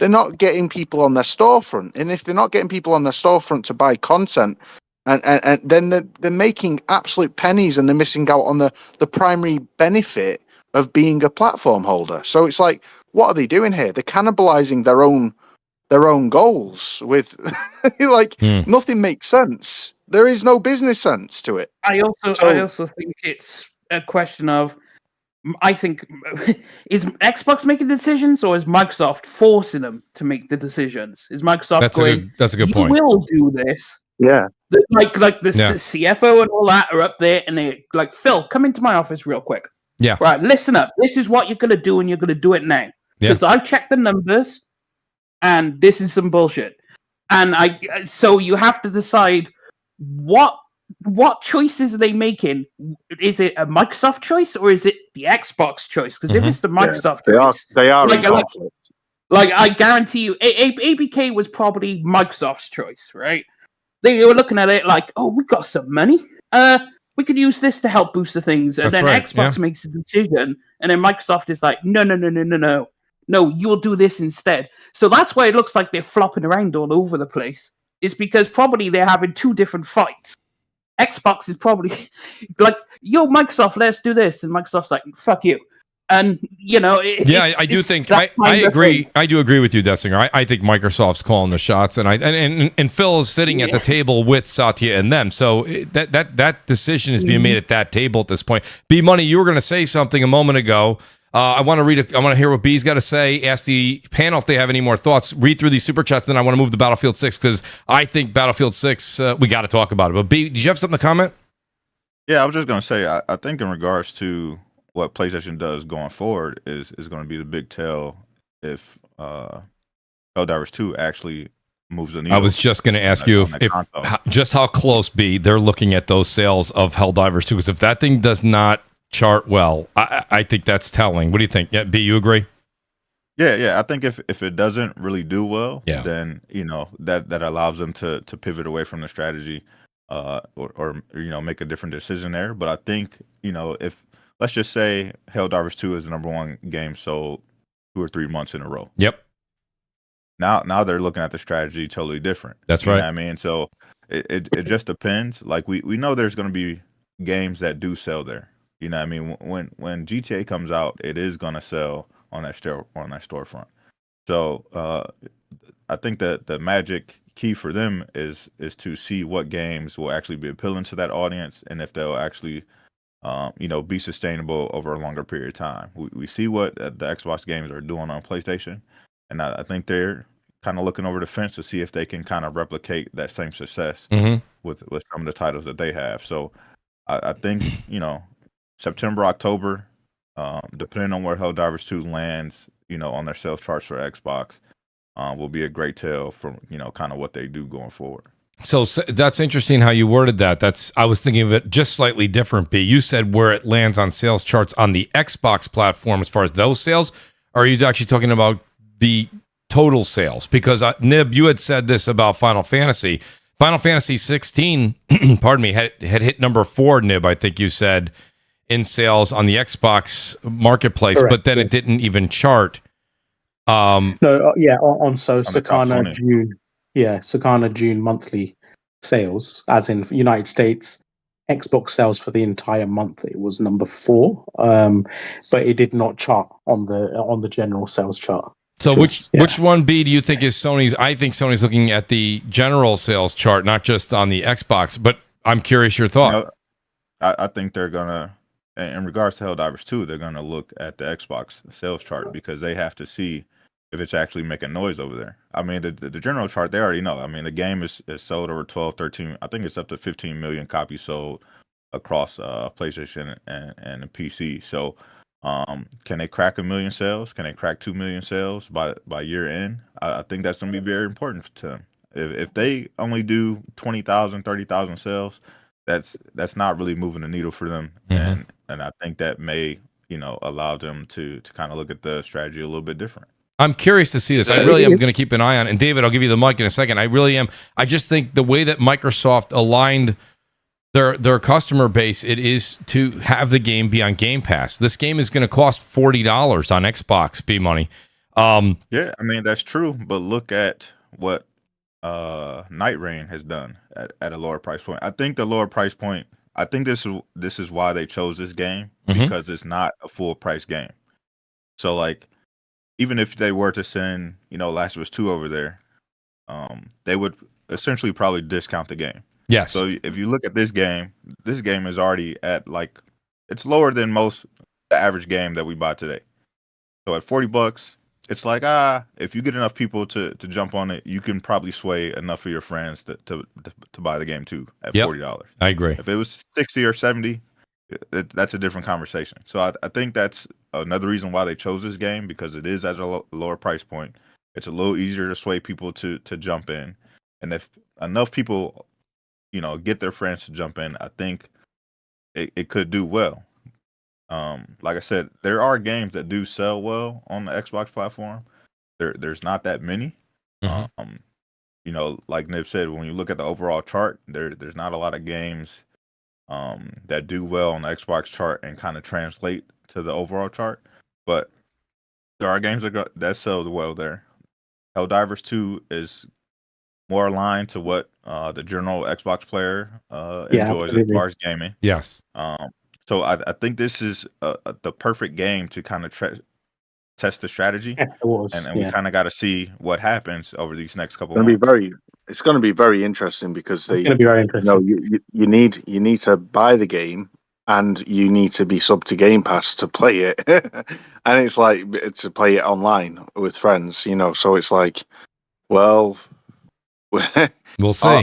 not getting people on their storefront. And if they're not getting people on their storefront to buy content, and then they're making absolute pennies, and they're missing out on the primary benefit of being a platform holder. So it's like, what are they doing here? They're cannibalizing their own goals with like nothing makes sense. There is no business sense to it. I also think it's a question of, I think, is Xbox making decisions, or is Microsoft forcing them to make the decisions? Is Microsoft that's a good point. You will do this. Yeah. Like the CFO and all that are up there, and they like, Phil, come into my office real quick. Yeah. Right, listen up. This is what you're gonna do, and you're gonna do it now. Because I've checked the numbers, and this is some bullshit. And so you have to decide what choices are they making? Is it a Microsoft choice, or is it the Xbox choice? Because if it's the Microsoft choice, they are like I guarantee you, ABK was probably Microsoft's choice, right? They were looking at it like, oh, we got some money. We could use this to help boost the things. And then Xbox makes a decision, and then Microsoft is like, no, you'll do this instead. So that's why it looks like they're flopping around all over the place. It's because probably they're having two different fights. Xbox is probably like, yo, Microsoft, let's do this. And Microsoft's like, fuck you. And, I do think I agree. I do agree with you, Dessinger. I think Microsoft's calling the shots, and Phil is sitting at the table with Satya and them. So that decision is being made at that table at this point. B Money, you were going to say something a moment ago. I want to hear what B's got to say. Ask the panel if they have any more thoughts. Read through these super chats, then I want to move to Battlefield 6, because I think Battlefield 6, we got to talk about it. But B, did you have something to comment? Yeah, I was just going to say, I think in regards to what PlayStation does going forward is going to be the big tell if Helldivers 2 actually moves the needle. I was just going to ask you if just how close, B, they're looking at those sales of Helldivers 2, because if that thing does not chart well, I think that's telling. What do you think? Yeah, B, you agree? Yeah. I think if it doesn't really do well, yeah, then that allows them to pivot away from the strategy, or make a different decision there. But I think if, let's just say, Helldivers 2 is the number one game sold 2 or 3 months in a row. Yep. Now they're looking at the strategy totally different. That's right. You know what I mean, so it just depends. Like we know there's going to be games that do sell there. You know what I mean? When GTA comes out, it is going to sell on that storefront. So I think that the magic key for them is to see what games will actually be appealing to that audience, and if they'll actually be sustainable over a longer period of time. We see what the Xbox games are doing on PlayStation, and I think they're kind of looking over the fence to see if they can kind of replicate that same success with some of the titles that they have. So I think September, October, depending on where Helldivers 2 lands, on their sales charts for Xbox, will be a great tell from kind of what they do going forward. So that's interesting how you worded that. I was thinking of it just slightly different. B, you said where it lands on sales charts on the Xbox platform as far as those sales. Or are you actually talking about the total sales? Because Nib, you had said this about Final Fantasy. Final Fantasy 16, pardon me, had hit number 4. Nib, I think you said, in sales on the Xbox marketplace, Correct, but then it didn't even chart. No, on the top Sakana 20. June, Sakana June monthly sales, as in United States, Xbox sales for the entire month, it was number 4, but it did not chart on the general sales chart. So which one, B, do you think is Sony's? I think Sony's looking at the general sales chart, not just on the Xbox, but I'm curious your thought. No, I think they're gonna, in regards to Helldivers 2, they're gonna look at the Xbox sales chart because they have to see if it's actually making noise over there. I mean, the general chart, they already know. I mean, the game is sold over 12, 13, I think it's up to 15 million copies sold across PlayStation and the PC. So can they crack 1 million sales? Can they crack 2 million sales by year end? I think that's going to be very important to them. If they only do 20,000, 30,000 sales, that's not really moving the needle for them. Mm-hmm. And I think that may, allow them to kind of look at the strategy a little bit different. I'm curious to see this. I really am going to keep an eye on it. And David, I'll give you the mic in a second. I really am. I just think the way that Microsoft aligned their customer base, it is to have the game be on Game Pass. This game is going to cost $40 on Xbox, B-Money. Yeah, I mean, that's true. But look at what Night Rain has done at a lower price point. I think the lower price point, I think this is why they chose this game, because it's not a full price game. So like, even if they were to send, Last of Us 2 over there, they would essentially probably discount the game. Yes. So if you look at this game is already at it's lower than most the average game that we buy today. So at $40, it's like, if you get enough people to jump on it, you can probably sway enough of your friends to buy the game too at $40. I agree. If it was 60 or 70, that's a different conversation. So I think that's another reason why they chose this game, because it is at a lower price point. It's a little easier to sway people to jump in. And if enough people, get their friends to jump in, I think it could do well. Like I said, there are games that do sell well on the Xbox platform. There's not that many. Like Nib said, when you look at the overall chart, there's not a lot of games that do well on the Xbox chart and kind of translate to the overall chart. But there are games that sell well there. Helldivers 2 is more aligned to what the general Xbox player enjoys as far as gaming. Yes. So I think this is the perfect game to kind of test the strategy. Yes, it was. And we kind of got to see what happens over these next couple It's months. going to be very interesting because It's going to be very interesting. you need to buy the game and you need to be sub to Game Pass to play it, and it's like to play it online with friends. So it's like, well, we'll see.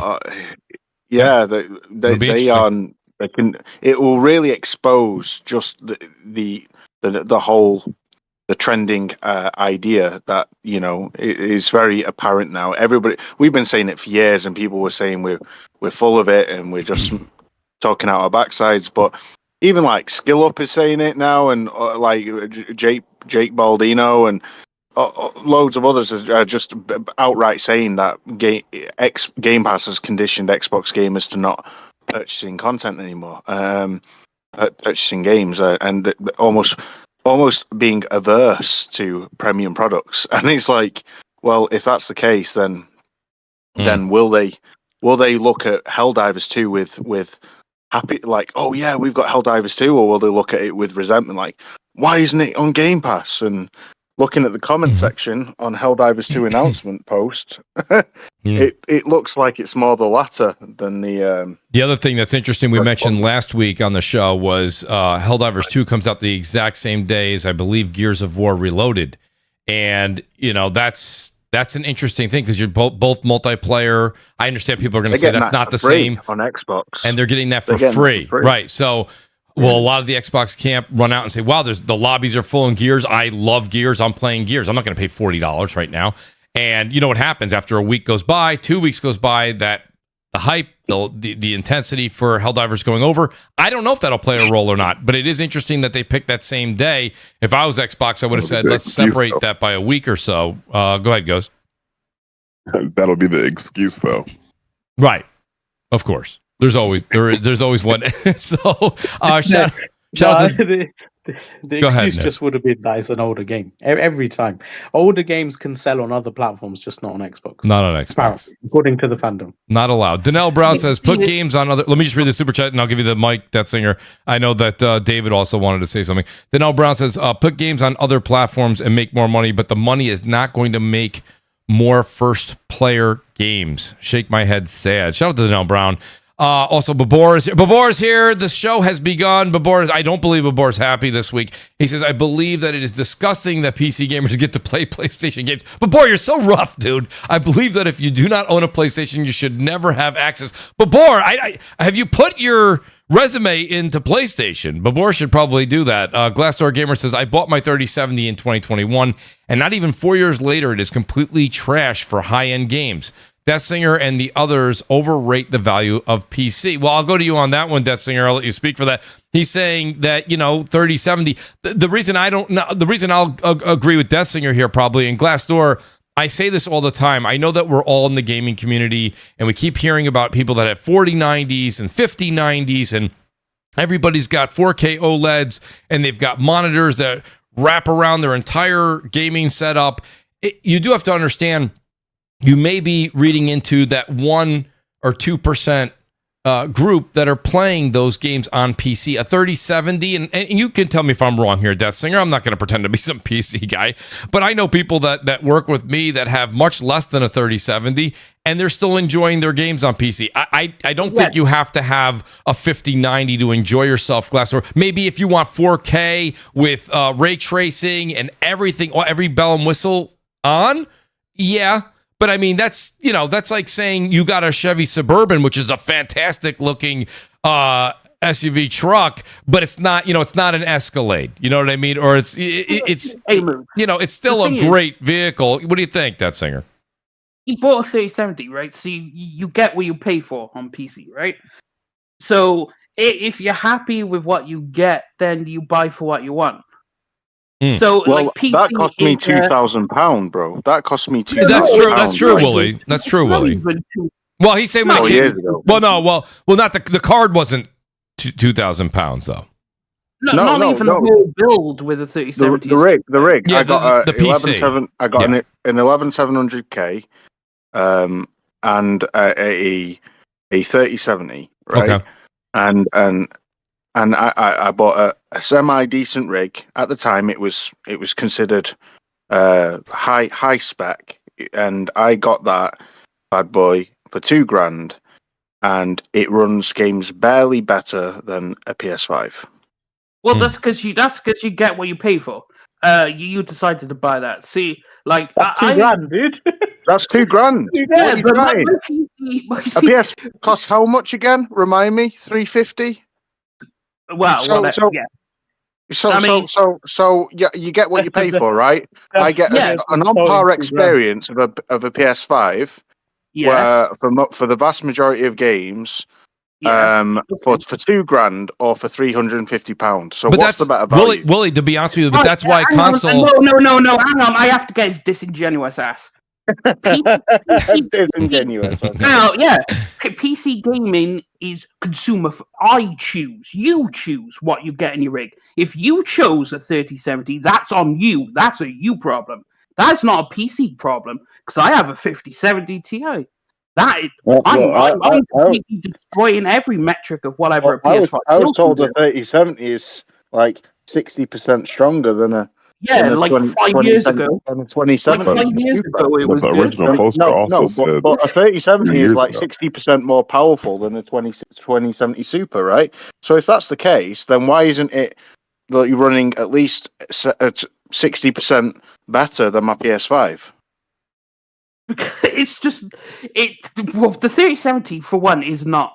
Yeah, they are. It will really expose just the whole trending idea that it is very apparent now. We've been saying it for years, and people were saying we're full of it and we're just talking out our backsides. But even like Skill Up is saying it now, and like Jake Baldino and loads of others are just outright saying that Game Pass has conditioned Xbox gamers to not purchasing content anymore, purchasing games, and almost being averse to premium products. And it's like, well, if that's the case, then will they look at Helldivers 2 with happy, like, oh yeah, we've got Helldivers 2, or will they look at it with resentment, like, why isn't it on Game Pass? And looking at the comment section on Helldivers 2 announcement post, it looks like it's more the latter than the... The other thing that's interesting we mentioned last week on the show was Helldivers 2 comes out the exact same day as, I believe, Gears of War Reloaded. And, that's an interesting thing because you're both multiplayer. I understand people are going to say that's not the same on Xbox. And they're getting that for free. Right. So... Well, a lot of the Xbox camp run out and say, wow, the lobbies are full in Gears. I love Gears. I'm playing Gears. I'm not going to pay $40 right now. And you know what happens after a week goes by, 2 weeks goes by, that hype, the intensity for Helldivers going over. I don't know if that'll play a role or not, but it is interesting that they picked that same day. If I was Xbox, I would have said, let's separate that by a week or so. Go ahead, Ghost. That'll be the excuse, though. Right. Of course. There's always one. So, shout out to... The excuse just would have been that it's an older game. Every time. Older games can sell on other platforms, just not on Xbox. Not on Xbox. Apparently, according to the fandom. Not allowed. Danelle Brown says, put games on other... Let me just read the super chat and I'll give you the mic, that singer. I know that David also wanted to say something. Danelle Brown says, put games on other platforms and make more money, but the money is not going to make more first-player games. Shake my head sad. Shout out to Danelle Brown. Also, Babor is here. Babor is here. The show has begun. I don't believe Babor is happy this week. He says, I believe that it is disgusting that PC gamers get to play PlayStation games. Babor, you're so rough, dude. I believe that if you do not own a PlayStation, you should never have access. Babor, have you put your resume into PlayStation? Babor should probably do that. Glassdoor Gamer says, I bought my 3070 in 2021, and not even 4 years later, it is completely trash for high-end games. Death Singer and the others overrate the value of PC. Well, I'll go to you on that one, Death Singer. I'll let you speak for that. He's saying that, 3070. The reason I'll agree with Death Singer here probably, in Glassdoor, I say this all the time. I know that we're all in the gaming community, and we keep hearing about people that have 4090s and 5090s, and everybody's got 4K OLEDs, and they've got monitors that wrap around their entire gaming setup. You do have to understand, you may be reading into that 1 or 2% group that are playing those games on PC. A 3070, and you can tell me if I'm wrong here, Death Singer. I'm not going to pretend to be some PC guy, but I know people that work with me that have much less than a 3070, and they're still enjoying their games on PC. I don't think you have to have a 5090 to enjoy yourself, Glassdoor. Maybe if you want 4K with ray tracing and everything, every bell and whistle on, yeah. But I mean, that's like saying you got a Chevy Suburban, which is a fantastic looking SUV truck, but it's not, it's not an Escalade. You know what I mean? Or it's still a great vehicle. What do you think, that singer? You bought a 3070, right? So you get what you pay for on PC, right? So if you're happy with what you get, then you buy for what you want. So, PC that cost me £2,000, bro. That cost me £2,000. That's true, Wooly. That's true, Wooly. Well, he's saying when years ago. Well, not the card wasn't £2,000 though. Not even the whole build with a 3070. The rig. Yeah, I got the PC. I got an 11700K, and a 3070, right? Okay. And I bought a semi decent rig. At the time, it was considered high spec, and I got that bad boy for $2,000, and it runs games barely better than a PS5. Well, that's because you get what you pay for. You decided to buy that. See, like that's $2,000, dude. That's $2,000. Yeah, but a PS costs how much again? Remind me, $350. Well, So you get what you pay for, right? I get an on-par experience of a PS5, where for the vast majority of games, for $2,000 or for £350. So what's the better value? Willie, to be honest with you, but that's why console. No, hang on. I have to get his disingenuous ass. Disingenuous. Okay. Now, PC gaming is consumer. You choose what you get in your rig. If you chose a 3070, that's on you. That's a you problem. That's not a PC problem, because I have a 5070 Ti. I'm completely destroying every metric of whatever a PS5. I was told a 3070 is like 60% stronger than a. Yeah, like 5 years ago. 2070. Like 5 years ago, it was the original poster also said. But a 3070 is like 60% more powerful than a 2070 Super, right? So if that's the case, then why isn't it running at least at 60% better than my PS5? It's just the 3070 for one is not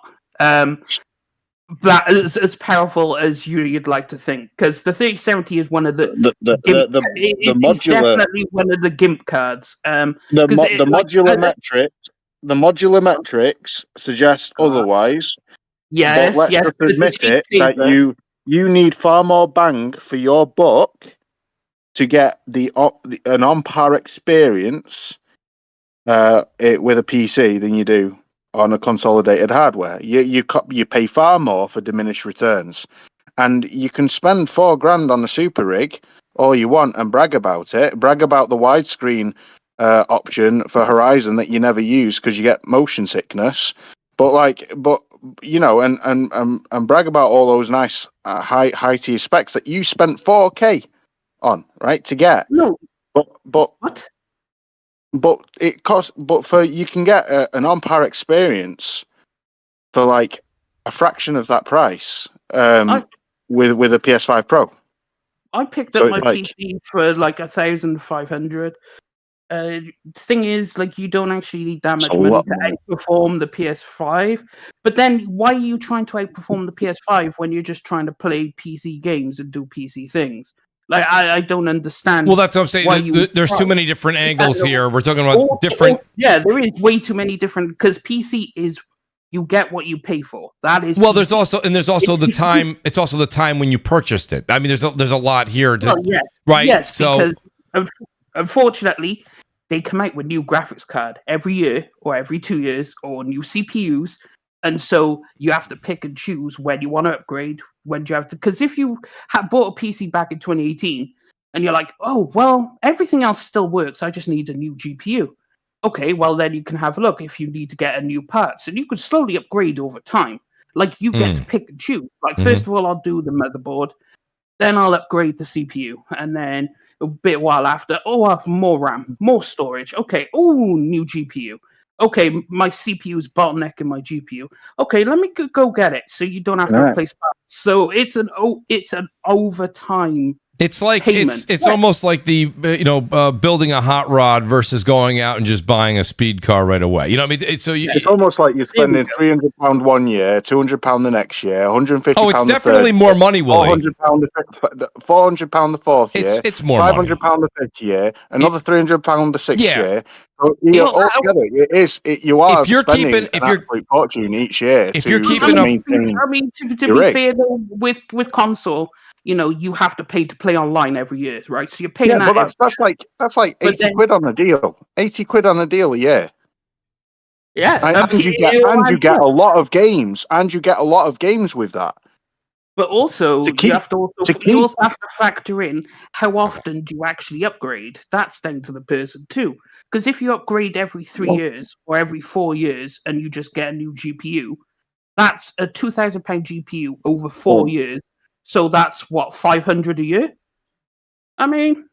that is as powerful as you'd like to think, because the 3070 is one of the modular, definitely one of the GIMP cards. The modular metrics the modular metrics suggest otherwise. Yes, but let's yes. just but the admit it that cheaper- you need far more bang for your buck to get an on-par experience with a PC than you do on a consolidated hardware. You pay far more for diminished returns, and you can spend $4,000 on a super rig all you want and brag about it. Brag about the widescreen option for Horizon that you never use because you get motion sickness. But you know, and brag about all those nice high tier specs that you spent $4K on, right, to get. No. But What? but it costs. But for you can get an on-par experience for like a fraction of that price with a PS5 Pro. I picked So up my it's like- PC for like 1,500. Thing is, like, you don't actually need that much a money lot to more. outperform the PS5. But then, why are you trying to outperform the PS5 when you're just trying to play PC games and do PC things? Like, I don't understand. Well, that's what I'm saying. why you There's too try. many different angles here. We're talking Or- about different. yeah, there is way too many different, because PC is, you get what you pay for. That is. Well, PC. there's also the time. It's also the time when you purchased it. I mean, there's a lot here. Well, yes, right. Yes, So because unfortunately, they come out with new graphics card every year or every 2 years, or new CPUs, and so you have to pick and choose when you want to upgrade. When do you have to? Because if you had bought a PC back in 2018 and you're like, oh well, everything else still works, I just need a new GPU. Okay, well then you can have a look if you need to get a new parts, and you can slowly upgrade over time. Like, you get to pick and choose. Like, first of all, I'll do the motherboard, then I'll upgrade the CPU, and then a bit while after, I'll have more RAM, more storage. Okay, new GPU. Okay, my CPU's bottlenecking my GPU. Okay, let me go get it, so you don't have to replace parts. So it's an overtime. it's like payment. it's almost like the building a hot rod versus going out and just buying a speed car right away. You know what I mean? It's almost like you're spending £300 one year, £200 the next year, £150. Oh, it's the definitely third more year, money, Willie. £400 the fourth year. It's more money. £500 the fifth year, another £300 the sixth Yeah. year. So, altogether, you are If you're spending keeping- an if you're- absolute fortune each year. if to you're keeping up- maintain. I mean, to your be rig. fair though, with console, you have to pay to play online every year, right? So you're paying Yeah, that. but that's like But 80 then- quid on the deal. 80 quid on the deal a year. yeah, And you get a lot of games, with that. But also, To keep- you also have to factor in how often do you actually upgrade. That's down to the person too. Because if you upgrade every 3 years or every 4 years and you just get a new GPU, that's a £2,000 GPU over 4 years. So that's what, 500 a year? I mean,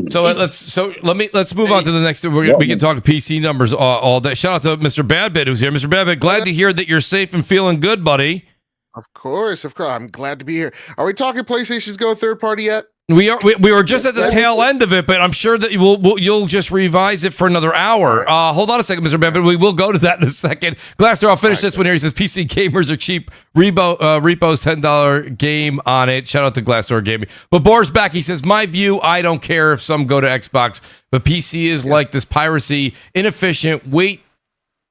So let's move on to the next. We can talk PC numbers all day. Shout out to Mr. Badbit who's here. Mr. Badbit, glad to hear that you're safe and feeling good, buddy. Of course. I'm glad to be here. Are we talking PlayStation's Go third party yet? We were just at the tail end of it, but I'm sure that you'll just revise it for another hour. Hold on a second, Mr. Badbit. We will go to that in a second. Glassdoor, I'll finish this one here. He says PC gamers are cheap. Repo's $10 game on it. Shout out to Glassdoor Gaming. But Boar's back. He says, my view, I don't care if some go to Xbox, but PC is like this piracy, inefficient,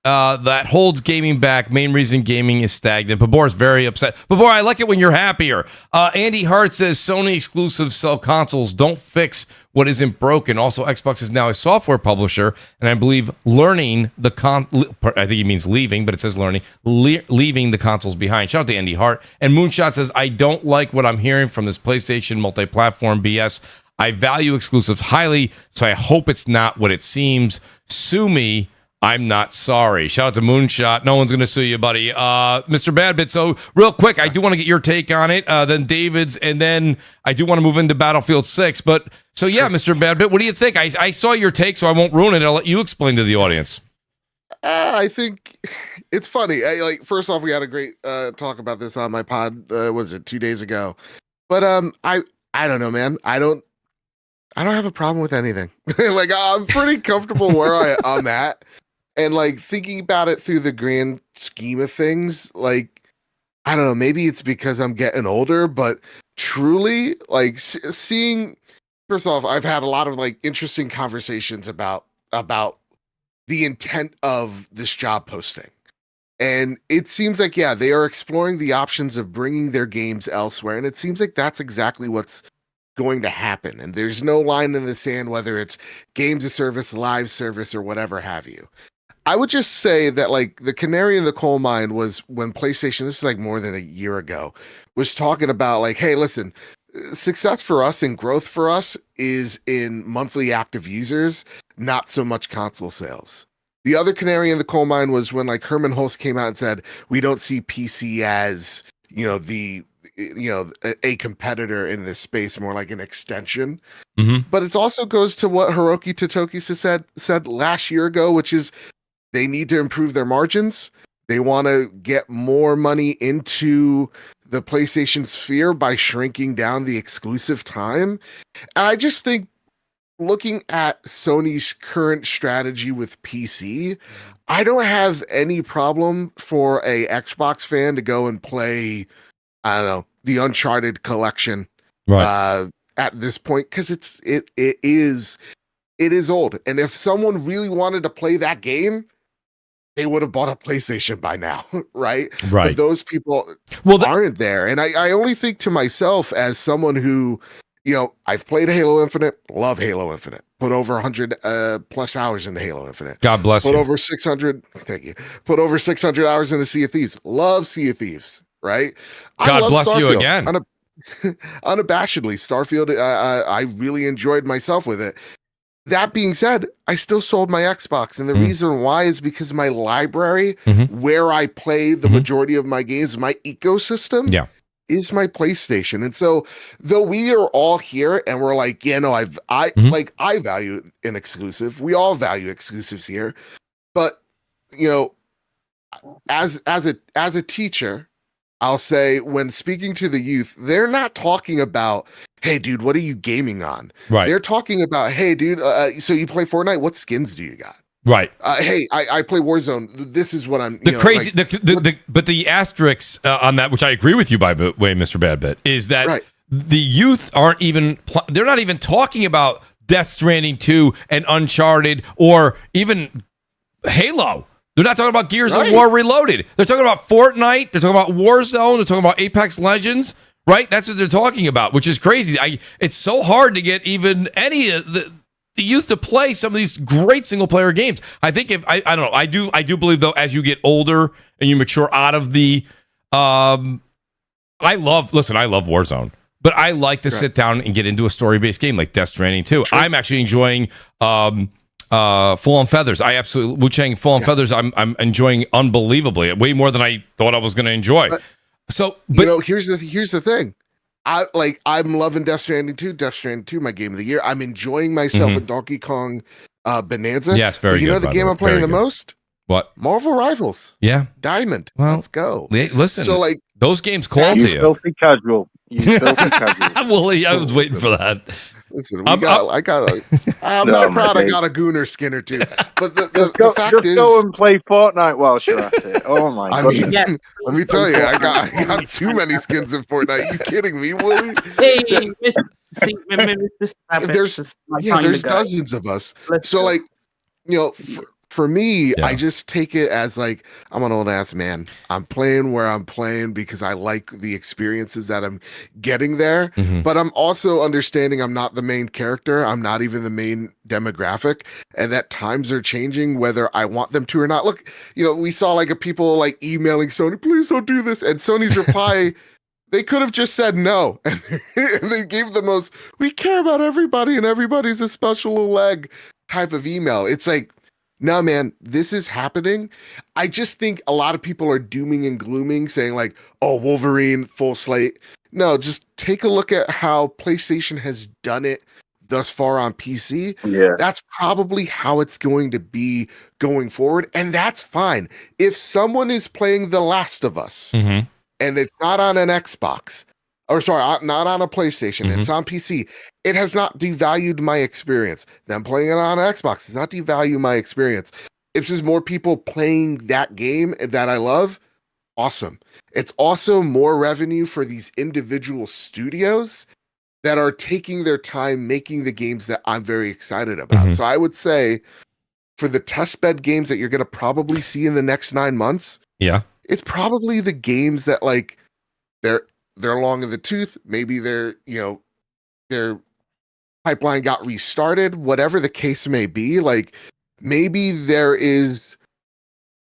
that holds gaming back. Main reason gaming is stagnant. Pabor's very upset. Pabor, I like it when you're happier. Andy Hart says Sony exclusives sell consoles. Don't fix what isn't broken. Also, Xbox is now a software publisher, and I believe learning I think he means leaving, but it says learning, leaving the consoles behind. Shout out to Andy Hart. And Moonshot says, I don't like what I'm hearing from this PlayStation multi-platform BS. I value exclusives highly, so I hope it's not what it seems. Sue me. I'm not sorry. Shout out to Moonshot. No one's going to sue you, buddy. Mr. Badbit, so real quick, I do want to get your take on it, then David's, and then I do want to move into Battlefield 6. But, so yeah, Mr. Badbit, what do you think? I saw your take, so I won't ruin it. I'll let you explain to the audience. I think it's funny. First off, we had a great talk about this on my pod, was it 2 days ago? But I don't know, man. I don't have a problem with anything. I'm pretty comfortable where I'm at. And thinking about it through the grand scheme of things, I don't know, maybe it's because I'm getting older, but truly seeing, first off, I've had a lot of interesting conversations about the intent of this job posting. And it seems like, yeah, they are exploring the options of bringing their games elsewhere. And it seems like that's exactly what's going to happen. And there's no line in the sand, whether it's games as service, live service, or whatever have you. I would just say that like the canary in the coal mine was when PlayStation, this is like more than a year ago, was talking about like, hey, listen, success for us and growth for us is in monthly active users, not so much console sales. The other canary in the coal mine was when like Herman Hulst came out and said, we don't see PC as, a competitor in this space, more like an extension. Mm-hmm. But it also goes to what Hiroki Totoki said last year ago, which is they need to improve their margins. They want to get more money into the PlayStation sphere by shrinking down the exclusive time. And I just think looking at Sony's current strategy with PC, I don't have any problem for a Xbox fan to go and play, I don't know, the Uncharted collection Right. at this point, because it is old. And if someone really wanted to play that game, they would have bought a PlayStation by now, right? Right. But those people aren't there. And I only think to myself as someone who, I've played Halo Infinite, love Halo Infinite, put over 100 plus hours into Halo Infinite. God bless put you. over 600, thank you. Put over 600 hours into Sea of Thieves. Love Sea of Thieves, right? God bless you again. Unabashedly, Starfield, I really enjoyed myself with it. That being said, I still sold my Xbox. And the reason why is because my library, where I play the majority of my games, my ecosystem, is my PlayStation. And so though we are all here and we're like, I value an exclusive. We all value exclusives here. But, as a teacher, I'll say when speaking to the youth, they're not talking about, hey, dude, what are you gaming on? Right. They're talking about, hey, dude, so you play Fortnite? What skins do you got? Right. Hey, I play Warzone. This is what I'm. But the asterisks on that, which I agree with you by the way, Mr. Badbit, is that the youth aren't even. They're not even talking about Death Stranding 2 and Uncharted or even Halo. They're not talking about Gears of War Reloaded. They're talking about Fortnite. They're talking about Warzone. They're talking about Apex Legends. Right? That's what they're talking about, which is crazy. It's so hard to get even any of the youth to play some of these great single player games. I think I don't know. I do believe though, as you get older and you mature out of the, I love Warzone, but I like to sit down and get into a story based game like Death Stranding 2. I'm actually enjoying Full on Feathers. I absolutely Wu-Chang Full on Feathers. I'm enjoying unbelievably, way more than I thought I was going to enjoy. But here's the thing. I'm loving Death Stranding 2. Death Stranding 2, my game of the year. I'm enjoying myself in Donkey Kong Bonanza. Yes, very good. You know the game I'm playing the most? What? Marvel Rivals. Yeah. Diamond. Well, let's go. Listen. So those games call to You you. filthy casual. You filthy casual. Wooly, I was waiting for that. Listen, I'm not proud I got a Gooner skin or two. But the fact is, go and play Fortnite whilst you're at it. Oh my god! Let me tell you, I got too many skins in Fortnite. You kidding me, Wooly? Hey, there's dozens of us. So for me, I just take it as like, I'm an old ass man. I'm playing where I'm playing because I like the experiences that I'm getting there. But I'm also understanding I'm not the main character. I'm not even the main demographic, and that times are changing whether I want them to or not. Look, we saw like people like emailing Sony, please don't do this. And Sony's reply, they could have just said no. And they gave the most, we care about everybody and everybody's a special little leg type of email. It's like, no, man, this is happening. I just think a lot of people are dooming and glooming, saying like, oh, Wolverine, full slate. No, just take a look at how PlayStation has done it thus far on PC. Yeah. That's probably how it's going to be going forward. And that's fine. If someone is playing The Last of Us and it's not on an Xbox, or sorry, not on a PlayStation, it's on PC, it has not devalued my experience. Them playing it on Xbox does not devalue my experience. If there's more people playing that game that I love, awesome. It's also more revenue for these individual studios that are taking their time making the games that I'm very excited about. So I would say for the testbed games that you're going to probably see in the next 9 months, Yeah. it's probably the games that like they're long in the tooth. Maybe their pipeline got restarted, whatever the case may be. Like maybe there is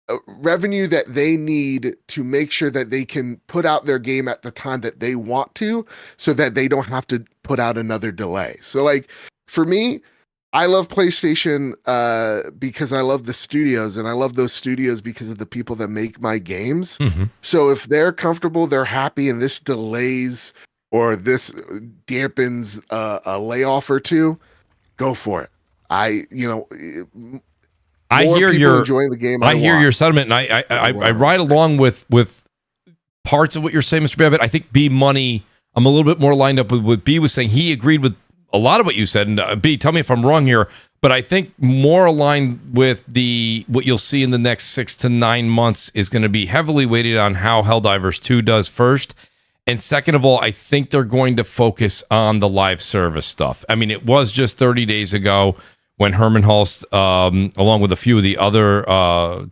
a revenue that they need to make sure that they can put out their game at the time that they want to, so that they don't have to put out another delay. So like for me, I love PlayStation because I love the studios, and I love those studios because of the people that make my games. Mm-hmm. So if they're comfortable, they're happy, and this delays or this dampens a layoff or two, go for it. I hear people your enjoying the game. I hear want. your sentiment, and I ride along with parts of what you're saying, Mr. Babbitt. I think B Money, I'm a little bit more lined up with what B was saying. He agreed with a lot of what you said, and B, tell me if I'm wrong here, but I think more aligned with what you'll see in the next 6 to 9 months is going to be heavily weighted on how Helldivers 2 does first. And second of all, I think they're going to focus on the live service stuff. I mean, it was just 30 days ago when Herman Hulst, along with a few of the other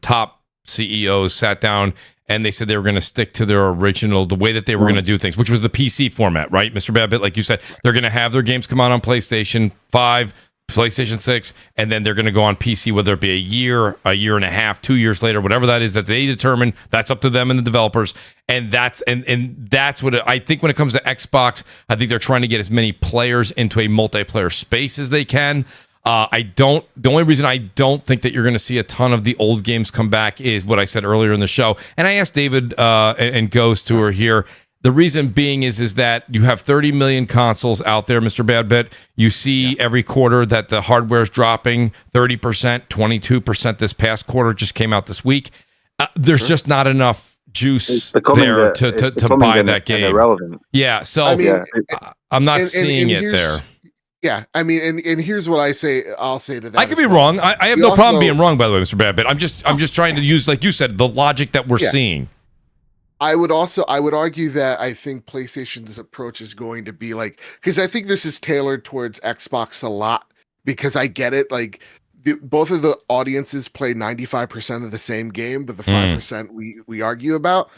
top CEOs, sat down and they said they were going to stick to their original, the way that they were going to do things, which was the PC format, right, Mr. Babbitt? Like you said, they're going to have their games come out on PlayStation 5, PlayStation 6, and then they're going to go on PC, whether it be a year and a half, 2 years later, whatever that is that they determine. That's up to them and the developers. And that's what I think when it comes to Xbox. I think they're trying to get as many players into a multiplayer space as they can. The only reason I don't think that you're going to see a ton of the old games come back is what I said earlier in the show. And I asked David and Ghost, who are here. The reason being is that you have 30 million consoles out there, Mr. Badbit. You see every quarter that the hardware is dropping 30%, 22% this past quarter just came out this week. There's just not enough juice there to buy that game. Irrelevant. Yeah, so I'm not seeing it there. Yeah, I mean, and here's what I'll say to that. I could be wrong. I have no problem being wrong, by the way, Mr. Badbit. I'm just trying to use, like you said, the logic that we're seeing. I would argue that I think PlayStation's approach is going to be like, because I think this is tailored towards Xbox a lot, because I get it. Like both of the audiences play 95% of the same game, but the 5% we argue about.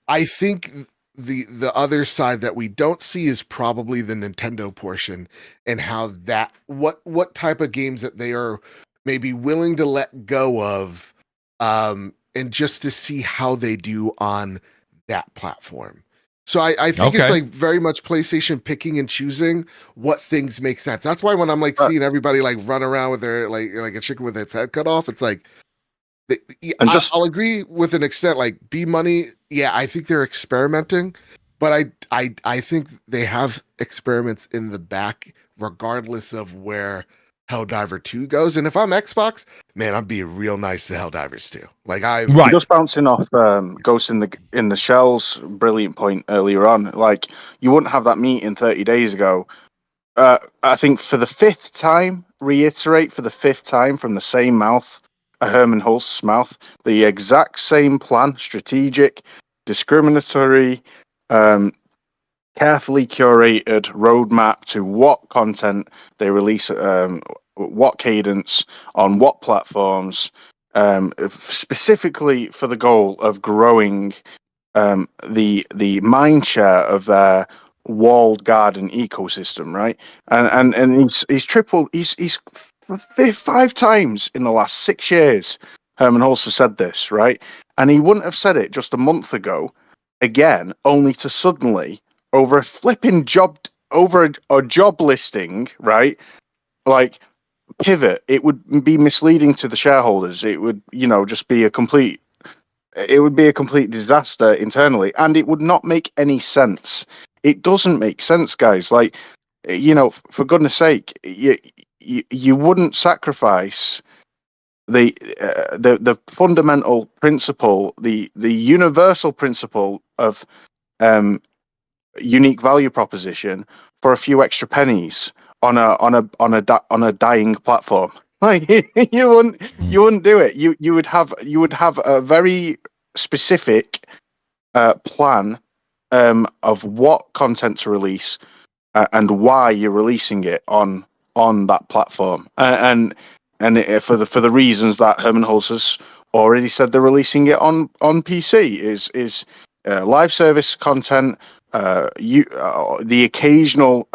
I think the other side that we don't see is probably the Nintendo portion, and how that what type of games that they are maybe willing to let go of, and just to see how they do on that platform. So I think it's like very much PlayStation picking and choosing what things make sense. That's why when I'm like seeing everybody like run around with their like a chicken with its head cut off, it's like I'll agree with an extent. Like B Money, yeah, I think they're experimenting, but I think they have experiments in the back, regardless of where Helldiver 2 goes. And if I'm Xbox, man, I'm being real nice to Helldivers 2. Like just bouncing off Ghost in the Shell's brilliant point earlier on. Like you wouldn't have that meeting 30 days ago. I think for the fifth time from the same mouth, Herman Hulst's mouth, the exact same plan, strategic, discriminatory, carefully curated roadmap to what content they release, what cadence, on what platforms, specifically for the goal of growing the mind share of their walled garden ecosystem, right? And he's 5 times in the last 6 years, Herman Hulst has said this, right? And he wouldn't have said it just a month ago, again, only to suddenly, over a flipping job listing, right? Like, pivot. It would be misleading to the shareholders. It would, just be a complete disaster internally, and it would not make any sense. It doesn't make sense, guys. Like, for goodness sake, you wouldn't sacrifice the fundamental principle, the universal principle of unique value proposition for a few extra pennies on a dying platform. Like you wouldn't do it. You would have a very specific plan of what content to release and why you're releasing it on that platform. And for the reasons that Herman Hulse already said they're releasing it on PC is live service content, the occasional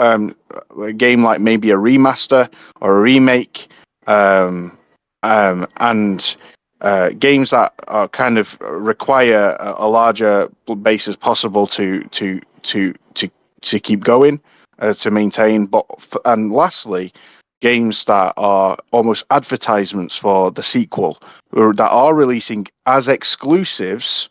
game like maybe a remaster or a remake, and games that are kind of require a larger base as possible to keep going, to maintain. And lastly, games that are almost advertisements for the sequel, that are releasing as exclusives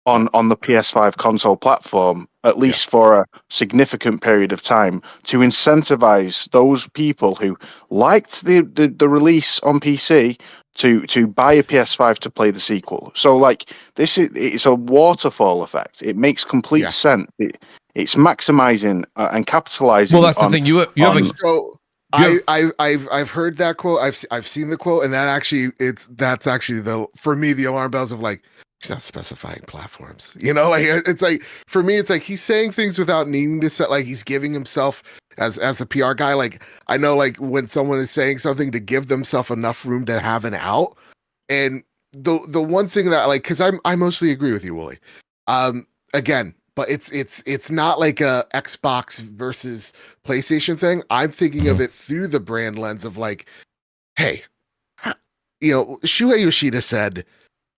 on the PS5 console platform, at least for a significant period of time, to incentivize those people who liked the release on PC to buy a PS5 to play the sequel. So like it's a waterfall effect. It makes complete sense. It's maximizing and capitalizing. Well, that's the thing. You have. So I've heard that quote. I've seen the quote, and that's actually for me the alarm bells of like, he's not specifying platforms. Like it's like, for me it's like he's saying things without needing to set, like he's giving himself as a PR guy. Like I know, like when someone is saying something, to give themselves enough room to have an out. And the one thing that like, because I mostly agree with you, Wooly. Again. But it's not like a Xbox versus PlayStation thing. I'm thinking of it through the brand lens of like, hey, Shuhei Yoshida said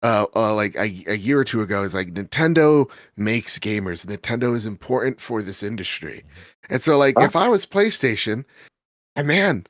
like a year or two ago, is like, Nintendo makes gamers. Nintendo is important for this industry. And so like, if I was PlayStation, man,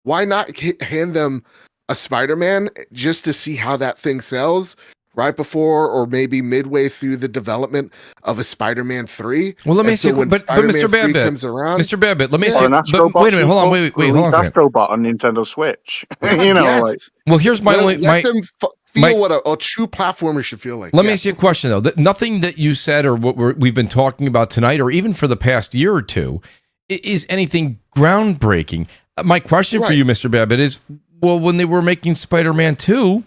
why not hand them a Spider-Man just to see how that thing sells? Right before or maybe midway through the development of a Spider-Man 3. Well, let me ask you, but Mr. Babbitt, let me ask you. Wait a minute, hold on, wait, hold on a second. Astrobot on Nintendo Switch. Well, here's my only. Let them feel what a true platformer should feel like. Let me ask you a question though. Nothing that you said or what we've been talking about tonight, or even for the past year or two, is anything groundbreaking. My question for you, Mr. Babbitt, is: well, when they were making Spider-Man 2.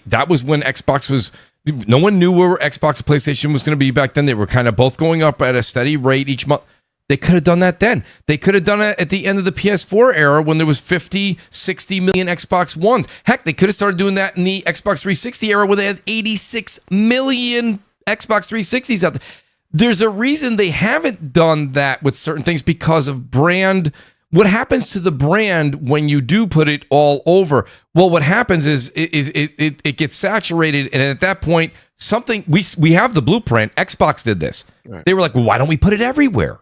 That was when Xbox was, no one knew where Xbox and PlayStation was going to be back then. They were kind of both going up at a steady rate each month. They could have done that then. They could have done it at the end of the PS4 era when there was 50, 60 million Xbox Ones. Heck, they could have started doing that in the Xbox 360 era where they had 86 million Xbox 360s out there. There's a reason they haven't done that with certain things, because of brand. What happens to the brand when you do put it all over? Well, what happens is it gets saturated, and at that point, something we have the blueprint. Xbox did this. Right. They were like, well, why don't we put it everywhere?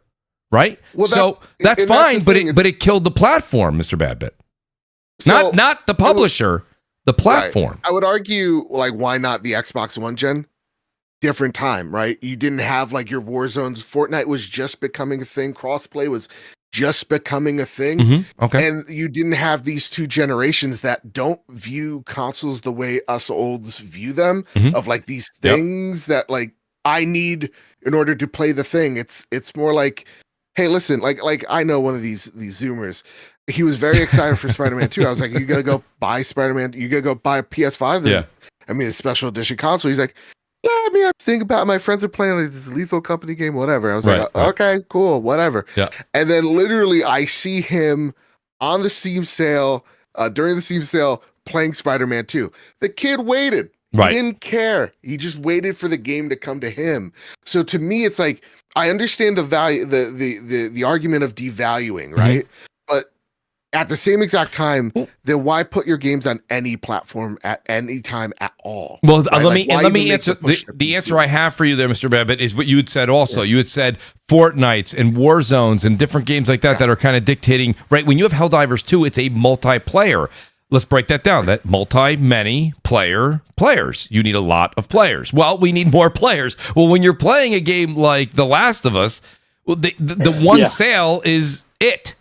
Right? Well, so that's fine, but it killed the platform, Mr. Babbitt. So, not the publisher, the platform. Right. I would argue, like, why not the Xbox One gen? Different time, right? You didn't have like your Warzones. Fortnite was just becoming a thing. Crossplay was just becoming a thing. Mm-hmm. Okay. And you didn't have these two generations that don't view consoles the way us olds view them, of like these things that like I need in order to play the thing. It's more like, hey, listen, like I know one of these Zoomers. He was very excited for Spider-Man 2. I was like, you gotta go buy Spider-Man, you gotta go buy a PS5. Yeah. I mean, a special edition console. He's like, yeah, I mean, I think about my friends are playing like this Lethal Company game, whatever. I was like, okay, cool, whatever. Yeah. And then literally I see him on the Steam sale, during the Steam sale, playing Spider-Man 2. The kid waited. Right. He didn't care. He just waited for the game to come to him. So to me, it's like, I understand the value, the argument of devaluing, right? But at the same exact time, then why put your games on any platform at any time at all? Well, right? let me answer the answer I have for you there, Mr. Babbitt, is what you had said also. You had said Fortnites and Warzones and different games like that that are kind of dictating, right? When you have Helldivers 2, it's a multiplayer. Let's break that down. That many players. You need a lot of players. Well, we need more players. Well, when you're playing a game like The Last of Us, well, the one sale is it.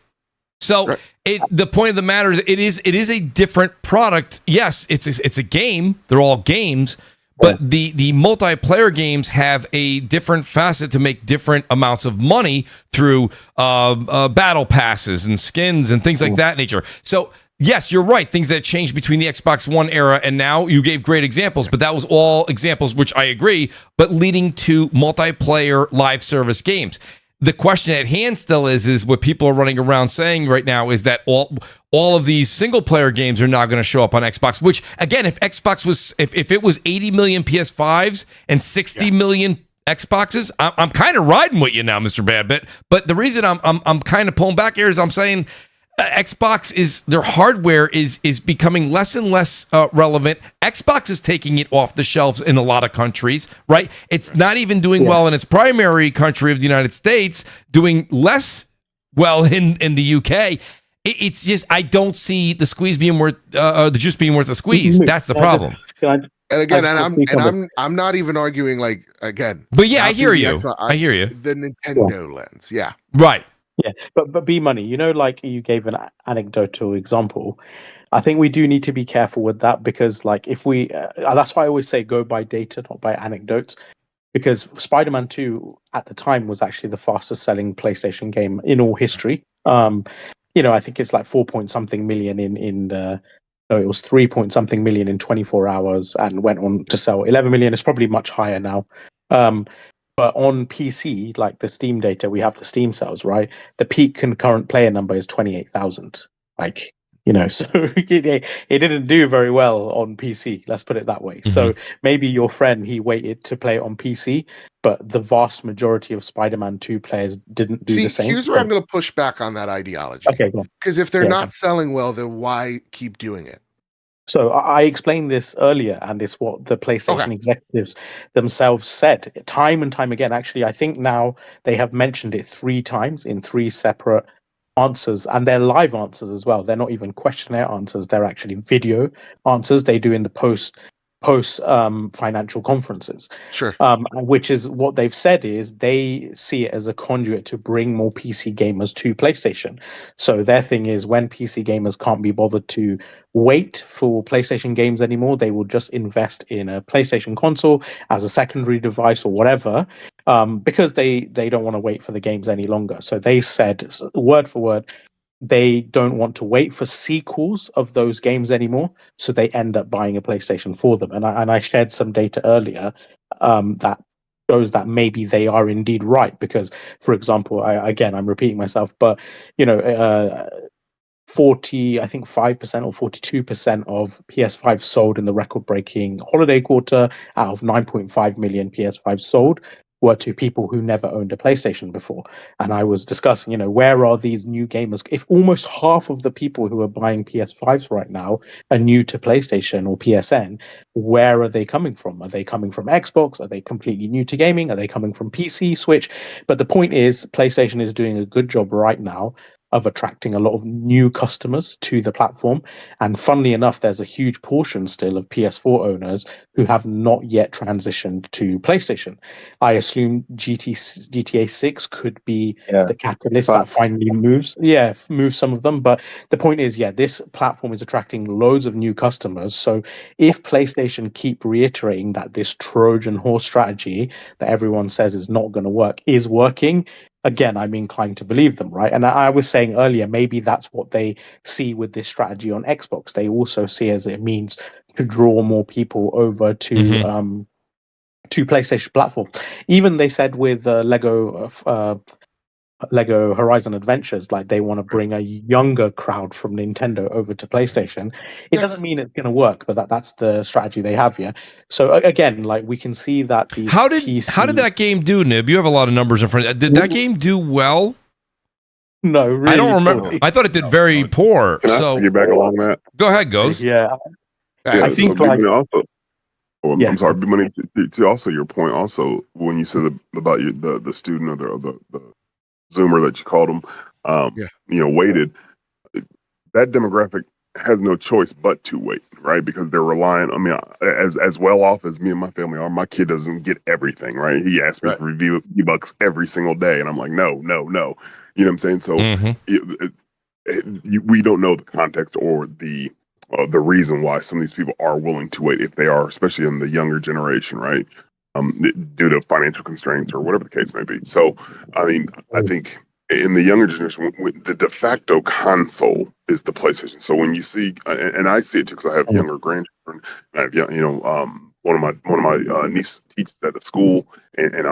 So the point of the matter is, it is a different product. Yes, it's a game. They're all games, but the multiplayer games have a different facet to make different amounts of money through battle passes and skins and things like that nature. So yes, you're right. Things that changed between the Xbox One era and now. You gave great examples, but that was all examples, which I agree, but leading to multiplayer live service games. The question at hand still is what people are running around saying right now is that all all of these single player games are now going to show up on Xbox, which again, if it was 80 million PS5s and 60 million Xboxes, I'm kind of riding with you now, Mr. Badbit. But the reason I'm kind of pulling back here is I'm saying Xbox is, their hardware is becoming less and less relevant. Xbox is taking it off the shelves in a lot of countries, right? It's not even doing well in its primary country of the United States, doing less well in the UK. It's just, I don't see the squeeze being worth the juice being worth a squeeze. That's the problem. And again, I'm not even arguing like again. But yeah, I hear you. I hear you. The Nintendo lens, yeah. Right. Yeah, but B-Money, you know, like you gave an anecdotal example. I think we do need to be careful with that because, like, if we, that's why I always say go by data, not by anecdotes. Because Spider-Man 2 at the time was actually the fastest selling PlayStation game in all history. You know, I think it's like 4-point-something million it was 3-point-something million in 24 hours and went on to sell 11 million. It's probably much higher now. But on PC, like the Steam data, we have the Steam sales, right? The peak concurrent player number is 28,000. Like, you know, so it didn't do very well on PC. Let's put it that way. Mm-hmm. So maybe your friend, he waited to play it on PC, but the vast majority of Spider-Man 2 players didn't do the same. Here's where I'm going to push back on that ideology. Okay, because if they're not selling well, then why keep doing it? So I explained this earlier, and it's what the PlayStation executives themselves said time and time again. Actually, I think now they have mentioned it 3 times in 3 separate answers, and they're live answers as well. They're not even questionnaire answers. They're actually video answers they do in the post financial conferences. Sure. Which is what they've said is they see it as a conduit to bring more PC gamers to PlayStation. So their thing is when PC gamers can't be bothered to wait for PlayStation games anymore, they will just invest in a PlayStation console as a secondary device or whatever, because they don't want to wait for the games any longer. So they said, word for word, they don't want to wait for sequels of those games anymore, so they end up buying a PlayStation for them. And I shared some data earlier that shows that maybe they are indeed right. Because, for example, I'm repeating myself, but you know, 5% or 42% of PS5 sold in the record-breaking holiday quarter out of 9.5 million PS5 sold were to people who never owned a PlayStation before. And I was discussing, you know, where are these new gamers? If almost half of the people who are buying PS5s right now are new to PlayStation or PSN, where are they coming from? Are they coming from Xbox? Are they completely new to gaming? Are they coming from PC, Switch? But the point is, PlayStation is doing a good job right now of attracting a lot of new customers to the platform. And funnily enough, there's a huge portion still of PS4 owners who have not yet transitioned to PlayStation. I assume GTA 6 could be the catalyst that finally moves some of them. But the point is, this platform is attracting loads of new customers. So if PlayStation keep reiterating that this Trojan horse strategy that everyone says is not going to work is working, again, I'm inclined to believe them, right? And I was saying earlier, maybe that's what they see with this strategy on Xbox. They also see as it means to draw more people over to PlayStation platform. Even they said with Lego Horizon Adventures, like they want to bring a younger crowd from Nintendo over to PlayStation. It doesn't mean it's going to work, but that's the strategy they have here. So again, like we can see that these how did that game do, Nib? You have a lot of numbers in front. Did that game do well? No, really. I don't remember. I thought it did very poor. Can so I get back along that? Go ahead, Ghost. Yeah, I think so also. I'm sorry, Money, to also your point. Also, when you said about the student or the Zoomer that you called them, you know, waited. That demographic has no choice but to wait, right? Because they're relying. I mean, as well off as me and my family are, my kid doesn't get everything, right? He asks me for review bucks every single day, and I'm like, no. You know what I'm saying? So we don't know the context or the reason why some of these people are willing to wait, if they are, especially in the younger generation, right? Due to financial constraints or whatever the case may be. So, I mean, I think in the younger generation, the de facto console is the PlayStation. So when you see, and I see it too, because I have younger grandchildren, and I have, you know, one of my nieces teaches at a school, and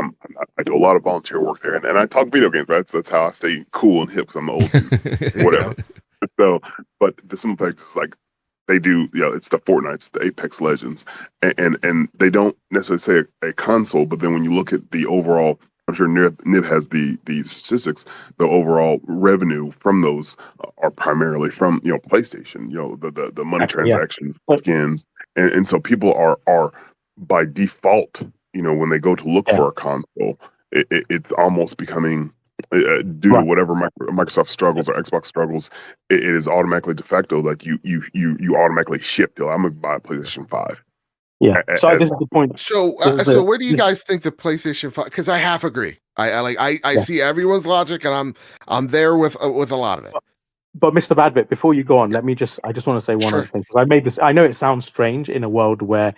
I do a lot of volunteer work there, and I talk video games. Right? That's how I stay cool and hip, because I'm old, whatever. So, but the Simplex is like they do, it's the Fortnites, the Apex Legends, and they don't necessarily say a console, but then when you look at the overall, I'm sure Nib has the statistics. The overall revenue from those are primarily from PlayStation. The money transactions, skins, and so people are by default, when they go to look for a console, it's almost becoming due to whatever Microsoft struggles or Xbox struggles, it is automatically de facto. Like you automatically ship. I'm gonna buy a PlayStation 5. Yeah. So this is the point. So where do you guys think the PlayStation 5? Because I half agree. I see everyone's logic, and I'm there with a lot of it. But Mr. Badbit, before you go on, I just want to say one other thing, because I made this. I know it sounds strange in a world where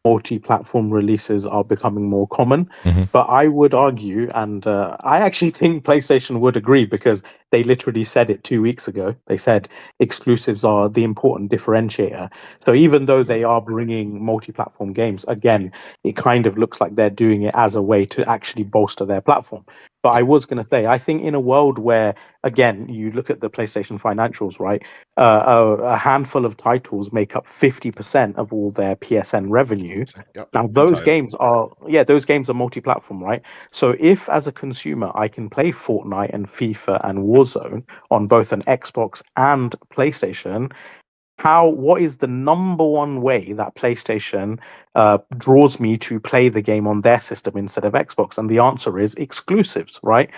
multi-platform releases are becoming more common, but I would argue, and I actually think PlayStation would agree, because they literally said it 2 weeks ago. They said exclusives are the important differentiator. So even though they are bringing multi-platform games, again, it kind of looks like they're doing it as a way to actually bolster their platform. But I was going to say, I think in a world where, again, you look at the PlayStation financials, right? A handful of titles make up 50% of all their PSN revenue. Now, those games are multi-platform, right? So if, as a consumer, I can play Fortnite and FIFA and Warzone on both an Xbox and PlayStation, what is the number one way that PlayStation draws me to play the game on their system instead of Xbox? And the answer is exclusives, right?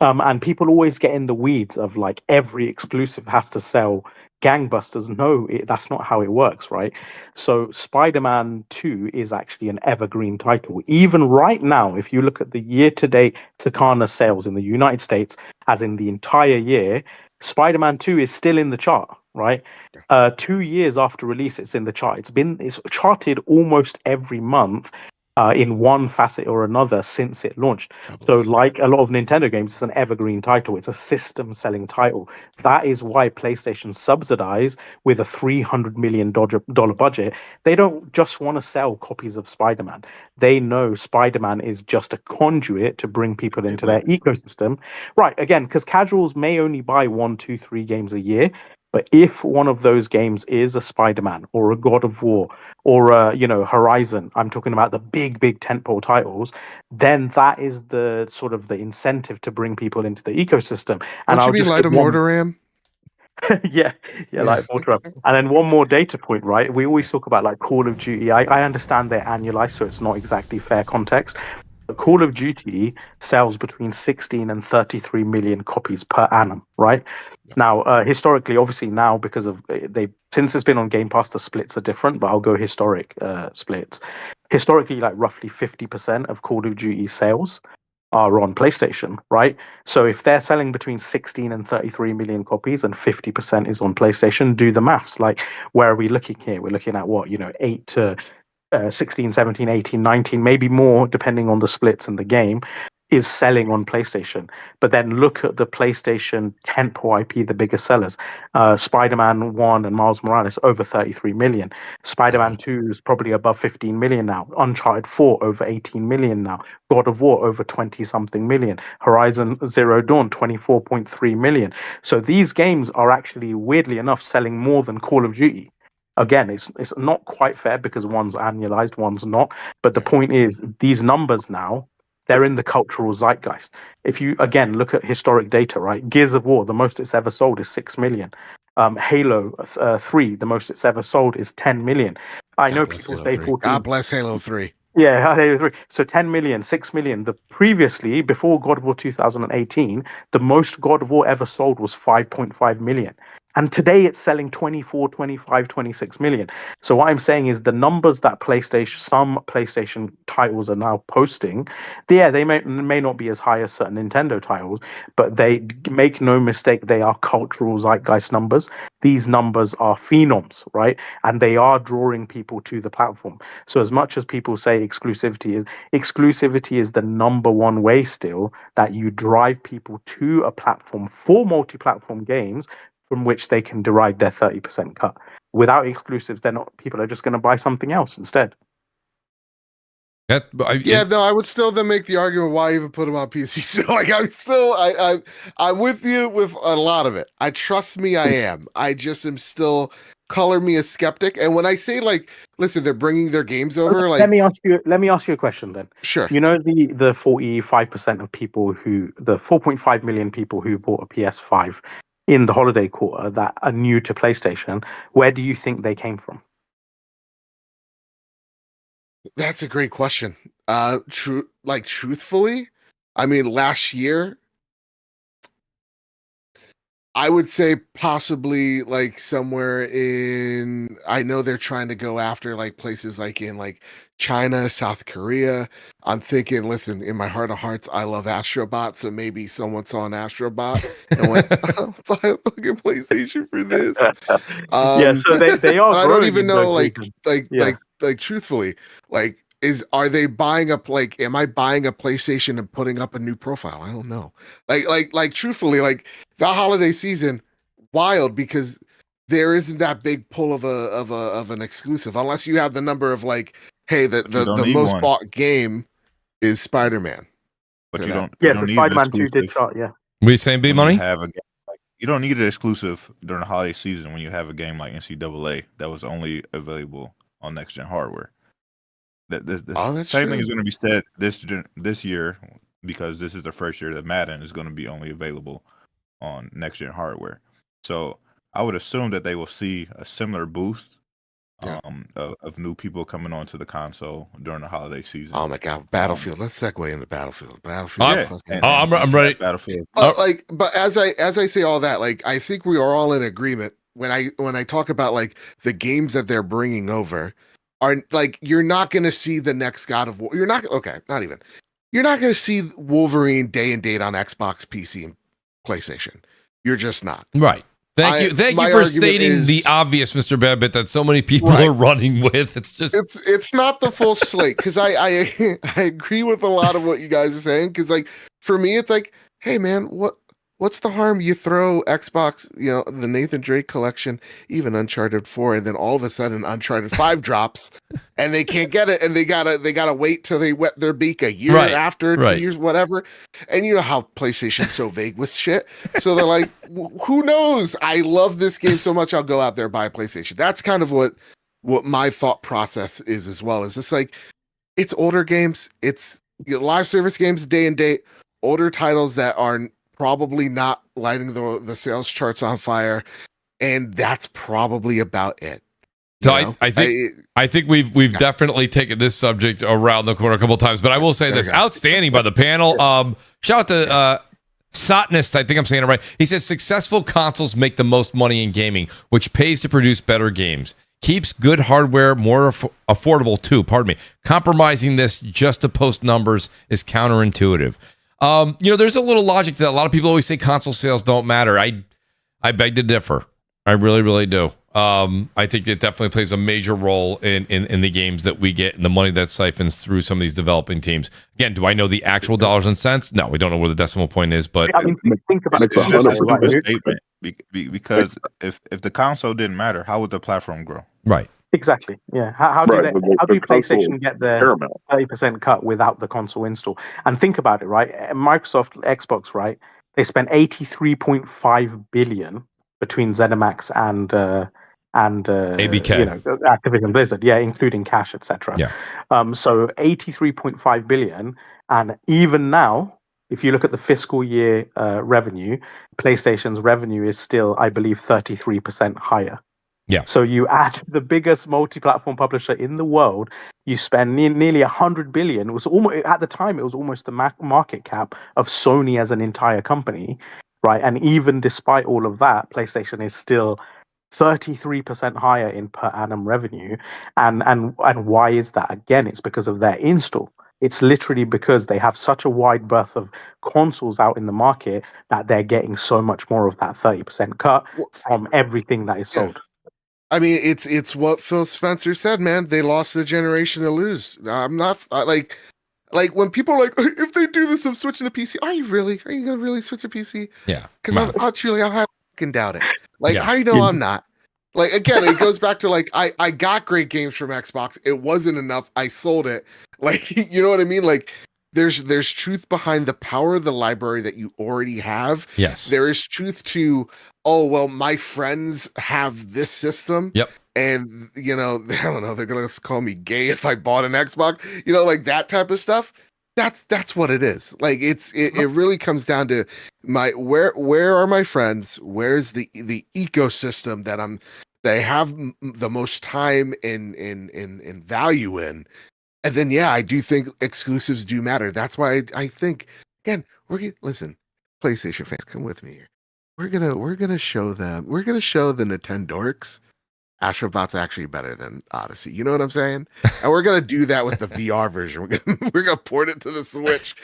And people always get in the weeds of like every exclusive has to sell gangbusters. No, that's not how it works, right? So Spider-Man 2 is actually an evergreen title. Even right now, if you look at the year-to-date Takana sales in the United States, as in the entire year, Spider-Man 2 is still in the chart, right? 2 years after release, it's in the chart. It's charted almost every month in one facet or another since it launched. So like a lot of Nintendo games, it's an evergreen title. It's a system selling title. That is why PlayStation subsidize with a $300 million budget. They don't just want to sell copies of Spider-Man. They know Spider-Man is just a conduit to bring people into their ecosystem. Right, again, because casuals may only buy 1, 2, 3 games a year. But if one of those games is a Spider-Man or a God of War or Horizon, I'm talking about the big tentpole titles, then that is the sort of the incentive to bring people into the ecosystem. And Don't you mean Light of Mortaram? yeah, Light of Mortaram. And then one more data point, right? We always talk about like Call of Duty. I understand they're annualized, so it's not exactly fair context. Call of Duty sells between 16 and 33 million copies per annum, right? Now, historically, obviously now because of since it's been on Game Pass, the splits are different, but I'll go historic splits. Historically, like roughly 50% of Call of Duty sales are on PlayStation, right? So if they're selling between 16 and 33 million copies and 50% is on PlayStation, do the maths. Like, where are we looking here? We're looking at what, 8 to 16, 17, 18, 19, maybe more, depending on the splits in the game, is selling on PlayStation. But then look at the PlayStation tentpole IP, the biggest sellers. Spider-Man 1 and Miles Morales, over 33 million. Spider-Man 2 is probably above 15 million now. Uncharted 4, over 18 million now. God of War, over 20-something million. Horizon Zero Dawn, 24.3 million. So these games are actually, weirdly enough, selling more than Call of Duty. Again, it's not quite fair because one's annualized, one's not. But the point is, these numbers now, they're in the cultural zeitgeist. If you, again, look at historic data, right? Gears of War, the most it's ever sold is 6 million. Halo 3, the most it's ever sold is 10 million. I know people say 14. God bless Halo 3. Yeah, Halo 3. So 10 million, 6 million. Previously, before God of War 2018, the most God of War ever sold was 5.5 million. And today it's selling 24, 25, 26 million. So what I'm saying is the numbers that some PlayStation titles are now posting, they may not be as high as certain Nintendo titles, but they make no mistake, they are cultural zeitgeist numbers. These numbers are phenoms, right? And they are drawing people to the platform. So as much as people say exclusivity is the number one way still that you drive people to a platform for multi-platform games from which they can derive their 30% cut. Without exclusives, people are just going to buy something else instead. I would still then make the argument why even put them on PC. So like I'm with you with a lot of it. Trust me, I am. I just am still color me a skeptic. And when I say like, listen, they're bringing their games over. Like, let me ask you a question then. Sure. You know the 45% of people the 4.5 million people who bought a PS5 in the holiday quarter that are new to PlayStation. Where do you think they came from? That's a great question. Truthfully, I mean, last year, I would say possibly like somewhere in, I know they're trying to go after like places like in like China, South Korea. I'm thinking, listen, in my heart of hearts, I love Astrobot. So maybe someone saw an Astrobot and went, I'll buy a fucking PlayStation for this. So they are. I don't even know, like truthfully, like, are they buying up, like, am I buying a PlayStation and putting up a new profile? I don't know. Like truthfully, like the holiday season, wild, because there isn't that big pull of an exclusive unless you have the number of like, hey, the most bought game is Spider-Man. But you don't. Yeah, you don't need Spider-Man 2 did start. Yeah. We saying B money? You don't need an exclusive during the holiday season when you have a game like NCAA that was only available on next gen hardware. The same thing is going to be said this year, because this is the first year that Madden is going to be only available on next gen hardware. So I would assume that they will see a similar boost of new people coming onto the console during the holiday season. Oh my god, Battlefield! Let's segue into Battlefield. I'm ready. Battlefield. But as I say all that, like, I think we are all in agreement when I talk about like the games that they're bringing over. Are like, you're not going to see the next God of War. You're not going to see Wolverine day and date on Xbox, PC, and PlayStation. You're just not. Right. Thank you for stating the obvious, Mr. Babbitt, that so many people are running with. It's not the full slate, because I agree with a lot of what you guys are saying. Because like, for me, it's like, hey man, what's the harm? You throw Xbox, the Nathan Drake collection, even Uncharted 4, and then all of a sudden Uncharted 5 drops, and they can't get it, and they gotta wait till they wet their beak a year after, 2 years, whatever. And you know how PlayStation's so vague with shit. So they're like, who knows? I love this game so much, I'll go out there and buy a PlayStation. That's kind of what my thought process is as well. Is it's like, it's older games, it's live service games, day and date, older titles that are probably not lighting the sales charts on fire, and that's probably about it. So I think we've definitely taken this subject around the corner a couple of times, but I will say this: outstanding by the panel. Shout out to Sotnist, I think I'm saying it right. He says successful consoles make the most money in gaming, which pays to produce better games. Keeps good hardware more affordable too. Pardon me. Compromising this just to post numbers is counterintuitive. There's a little logic to that. A lot of people always say console sales don't matter. I beg to differ. I really, really do. I think it definitely plays a major role in the games that we get and the money that siphons through some of these developing teams. Again, do I know the actual dollars and cents? No, we don't know where the decimal point is, but I mean, think about it. Statement, because if the console didn't matter, how would the platform grow? Right. Exactly. Yeah. How do PlayStation get their 30% cut without the console install? And think about it, right? Microsoft, Xbox, right? They spent 83.5 billion between ZeniMax and ABK, Activision Blizzard, including cash, etc. Yeah. So 83.5 billion, and even now, if you look at the fiscal year revenue, PlayStation's revenue is still, I believe, 33% higher. Yeah. So you add the biggest multi-platform publisher in the world, you spend nearly 100 billion. It was almost, at the time, it was almost the market cap of Sony as an entire company, right? And even despite all of that, PlayStation is still 33% higher in per annum revenue. And why is that? Again, it's because of their install. It's literally because they have such a wide berth of consoles out in the market that they're getting so much more of that 30% cut from everything that is sold. I mean, it's what Phil Spencer said, man. They lost the generation to lose. I'm not like when people are like, if they do this, I'm switching to PC. Are you gonna really switch to PC? Yeah. Because I fucking doubt it. Like, how do you know I'm not? Like, again, it goes back to like, I got great games from Xbox. It wasn't enough. I sold it. Like, you know what I mean? Like, there's truth behind the power of the library that you already have. Yes. There is truth to, oh well, my friends have this system. Yep. And you know, I don't know, they're gonna call me gay if I bought an Xbox, you know, like that type of stuff. That's what it is. Like it really comes down to where are my friends? Where's the ecosystem that they have the most time in value in? And then yeah, I do think exclusives do matter. That's why I think, again, listen, PlayStation fans, come with me here. We're gonna show the Nintendorks Astrobot's actually better than Odyssey. You know what I'm saying? And we're gonna do that with the VR version. We're gonna port it to the Switch.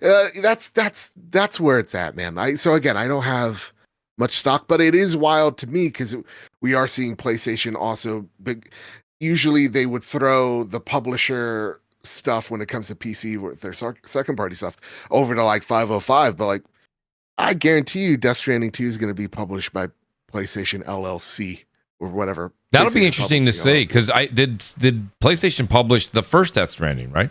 That's where it's at, man. So again, I don't have much stock, but it is wild to me because we are seeing PlayStation also big. Usually they would throw the publisher stuff when it comes to PC with their second party stuff over to like 505, but like I guarantee you, Death Stranding 2 is going to be published by PlayStation LLC or whatever. That'll be interesting to see because did PlayStation publish the first Death Stranding, right?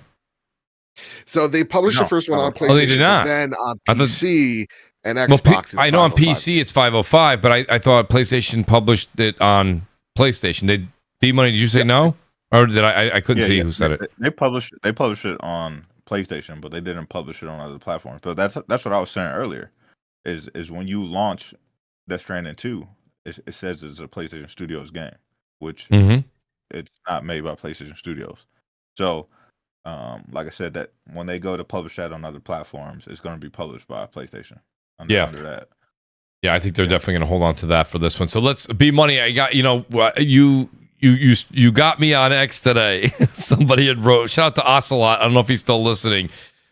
So they published the first one on PlayStation. Oh, they did not. Then on PC and Xbox. I know on PC it's 505, but I thought PlayStation published it on PlayStation. Did B-Money, did you say no? Or did I couldn't see who said it. They published it on PlayStation, but they didn't publish it on other platforms. But that's what I was saying earlier. Is when you launch Death Stranding 2, it says it's a PlayStation Studios game, which it's not made by PlayStation Studios. So, like I said, that when they go to publish that on other platforms, it's going to be published by PlayStation. Under that. Yeah, I think they're definitely going to hold on to that for this one. So let's B-Money. I got you got me on X today. Somebody had wrote. Shout out to Ocelot. I don't know if he's still listening.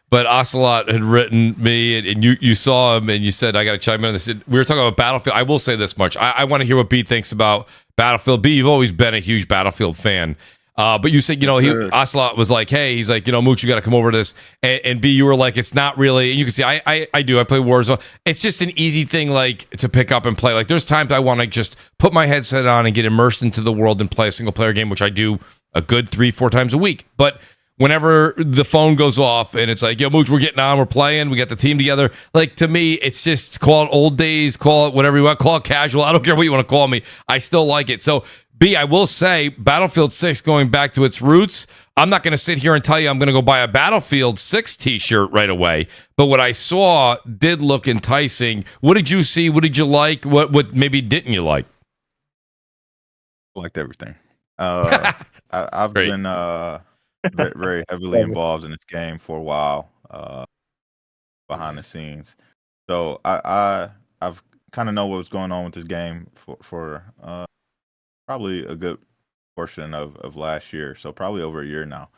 But Ocelot had written me, and you saw him, and you said, I got to chime in. We were talking about Battlefield. I will say this much. I want to hear what B thinks about Battlefield. B, you've always been a huge Battlefield fan. But you said, Ocelot was like, hey, he's like, Mooch, you got to come over to this. And B, you were like, it's not really. And you can see, I do. I play Warzone. It's just an easy thing, like, to pick up and play. Like, there's times I want to just put my headset on and get immersed into the world and play a single-player game, which I do a good 3-4 times a week. But whenever the phone goes off and it's like, yo, Mooch, we're getting on, we're playing, we got the team together. Like, to me, it's just, call it old days, call it whatever you want, call it casual. I don't care what you want to call me. I still like it. So, B, I will say, Battlefield 6 going back to its roots, I'm not going to sit here and tell you I'm going to go buy a Battlefield 6 t-shirt right away. But what I saw did look enticing. What did you see? What did you like? What maybe didn't you like? Liked everything. I've been... very, very heavily involved in this game for a while, behind the scenes. So I've kind of know what was going on with this game for probably a good portion of last year. So probably over a year now.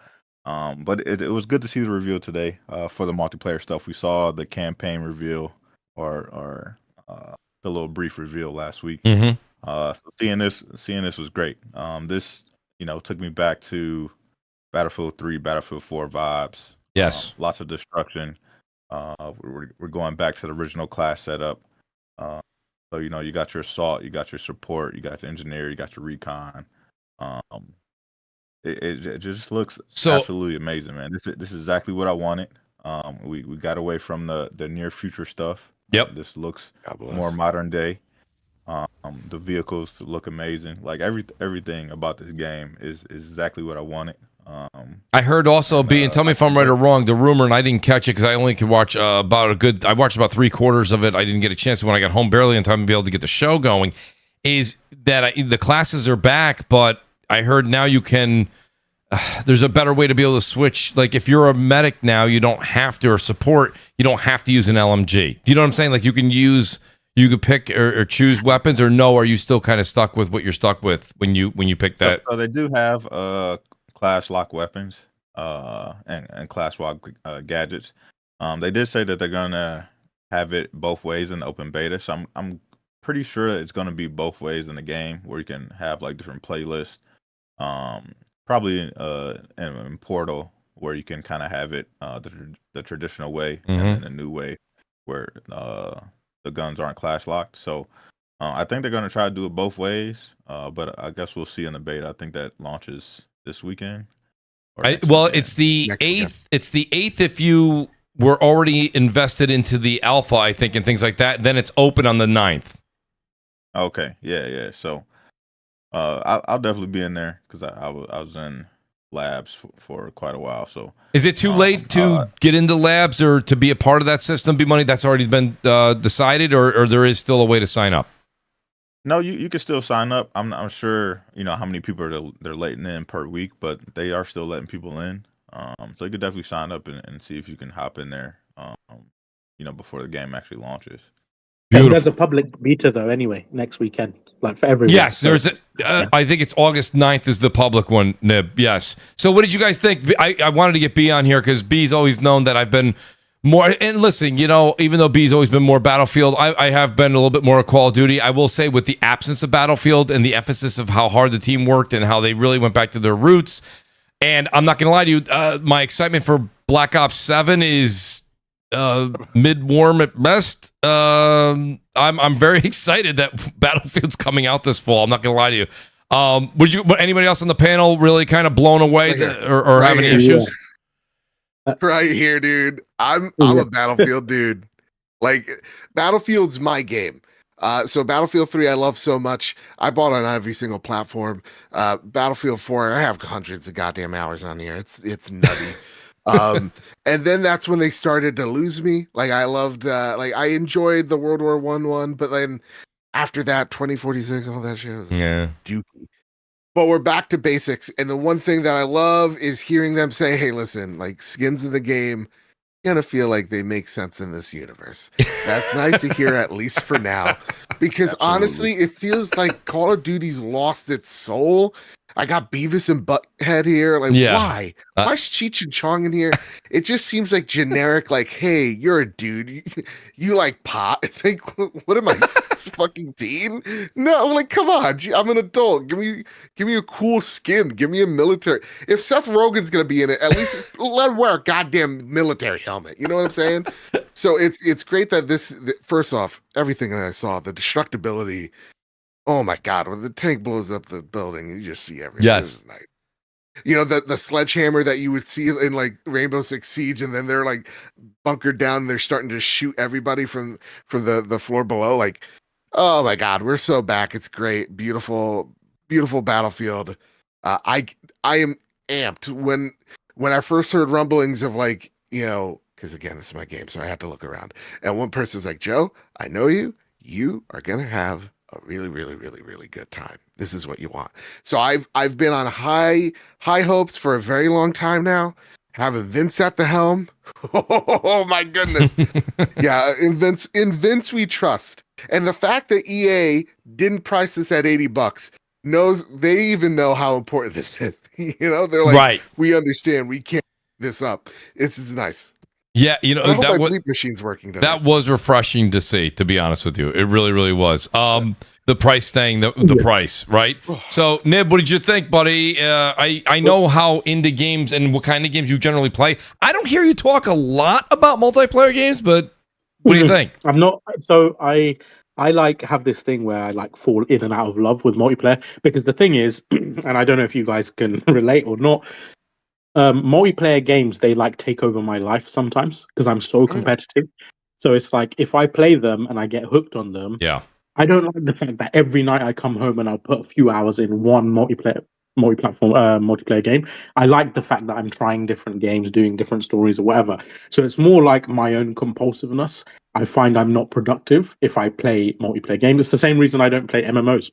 But it was good to see the reveal today for the multiplayer stuff. We saw the campaign reveal or the little brief reveal last week. So seeing this was great. This took me back to Battlefield 3, Battlefield 4 vibes. Yes. Lots of destruction. We're going back to the original class setup. So, you got your assault, you got your support, you got your engineer, you got your recon. It just looks absolutely amazing, man. This is exactly what I wanted. We got away from the near future stuff. Yep. This looks more modern day. The vehicles look amazing. Like everything about this game is exactly what I wanted. I heard also, B, and tell me if I'm right or wrong, the rumor, and I didn't catch it because I only could watch I watched about 3/4 of it. I didn't get a chance when I got home barely in time to be able to get the show going, is that the classes are back, but I heard now you can, there's a better way to be able to switch. Like if you're a medic now, you don't have to, or support, you don't have to use an LMG. Do you know what I'm saying? Like you could pick or choose weapons, or no, are you still kind of stuck with what you're stuck with when you pick that? So they do have class lock weapons and class lock gadgets. They did say that they're gonna have it both ways in the open beta, so I'm pretty sure that it's gonna be both ways in the game where you can have like different playlists. Probably in Portal where you can kind of have it the traditional way and then a new way where the guns aren't class locked. So I think they're gonna try to do it both ways. But I guess we'll see in the beta. I think that launches this weekend. Well, it's the Next weekend. 8th. It's the 8th if you were already invested into the alpha, I think, and things like that. Then it's open on the 9th. Okay, yeah. So, I'll definitely be in there because I was in labs for quite a while. So, Is it too late to get into labs or to be a part of that system? Be money that's already been decided, or there is still a way to sign up? no, you can still sign up. I'm not sure, how many people they're letting in per week, but they are still letting people in. So you could definitely sign up and see if you can hop in there. Before the game actually launches. There's a public beta though. Anyway, next weekend, like for everyone. Yes, there's. I think it's August 9th is the public one, Nib. Yes. So what did you guys think? I wanted to get B on here because B's always known that I've been more. And listen, even though B's always been more Battlefield, I have been a little bit more Call of Duty. I will say with the absence of Battlefield and the emphasis of how hard the team worked and how they really went back to their roots. And I'm not going to lie to you, my excitement for Black Ops 7 is mid-warm at best. I'm very excited that Battlefield's coming out this fall. I'm not gonna lie to you. Anybody else on the panel really kind of blown away or have any issues? Right here, dude. I'm a Battlefield dude. Like, Battlefield's my game. So Battlefield 3 I love so much. I bought on every single platform. Battlefield 4, I have hundreds of goddamn hours on here. It's nutty. And then that's when they started to lose me. Like, I loved I enjoyed the World War one, but then after that 2046, all that shit was dookie. But we're back to basics, and the one thing that I love is hearing them say, hey, listen, like, skins in the game gonna feel like they make sense in this universe. That's nice to hear, at least for now, because honestly it feels like Call of Duty's lost its soul. I got Beavis and Butthead here. Like, why? Why is Cheech and Chong in here? It just seems like generic, like, hey, you're a dude. You like pot. It's like, what am I, fucking teen? No, like, come on. I'm an adult. Give me a cool skin. Give me a military. If Seth Rogen's going to be in it, at least let him wear a goddamn military helmet. You know what I'm saying? So it's great that first off, everything that I saw, the destructibility. Oh my God, when the tank blows up the building, you just see everything. Yes. This is nice. The sledgehammer that you would see in like Rainbow Six Siege, and then they're like bunkered down and they're starting to shoot everybody from the floor below. Like, oh my God, we're so back. It's great. Beautiful, beautiful Battlefield. I am amped when I first heard rumblings of like, because again, this is my game, so I had to look around. And one person's like, Joe, I know you. You are gonna have a really, really, really, really good time. This is what you want. So I've been on high hopes for a very long time now. Having Vince at the helm. Oh my goodness. Yeah, in Vince we trust. And the fact that EA didn't price this at $80 they even know how important this is. They're like, right. We understand. We can't this up. This is nice. Yeah, I hope my bleep machine's working today. That was refreshing to see, to be honest with you. It really, really was. The price staying the price, right? So, Nib, what did you think, buddy? I know how into games and what kind of games you generally play. I don't hear you talk a lot about multiplayer games, but what do you think? I'm not. So I like have this thing where I like fall in and out of love with multiplayer, because the thing is, and I don't know if you guys can relate or not, multiplayer games, they like take over my life sometimes because I'm so competitive. So it's like if I play them and I get hooked on them, I don't like the fact that every night I come home and I'll put a few hours in one multiplatform multiplayer game. I like the fact that I'm trying different games, doing different stories or whatever. So it's more like my own compulsiveness. I find I'm not productive if I play multiplayer games. It's the same reason I don't play MMOs,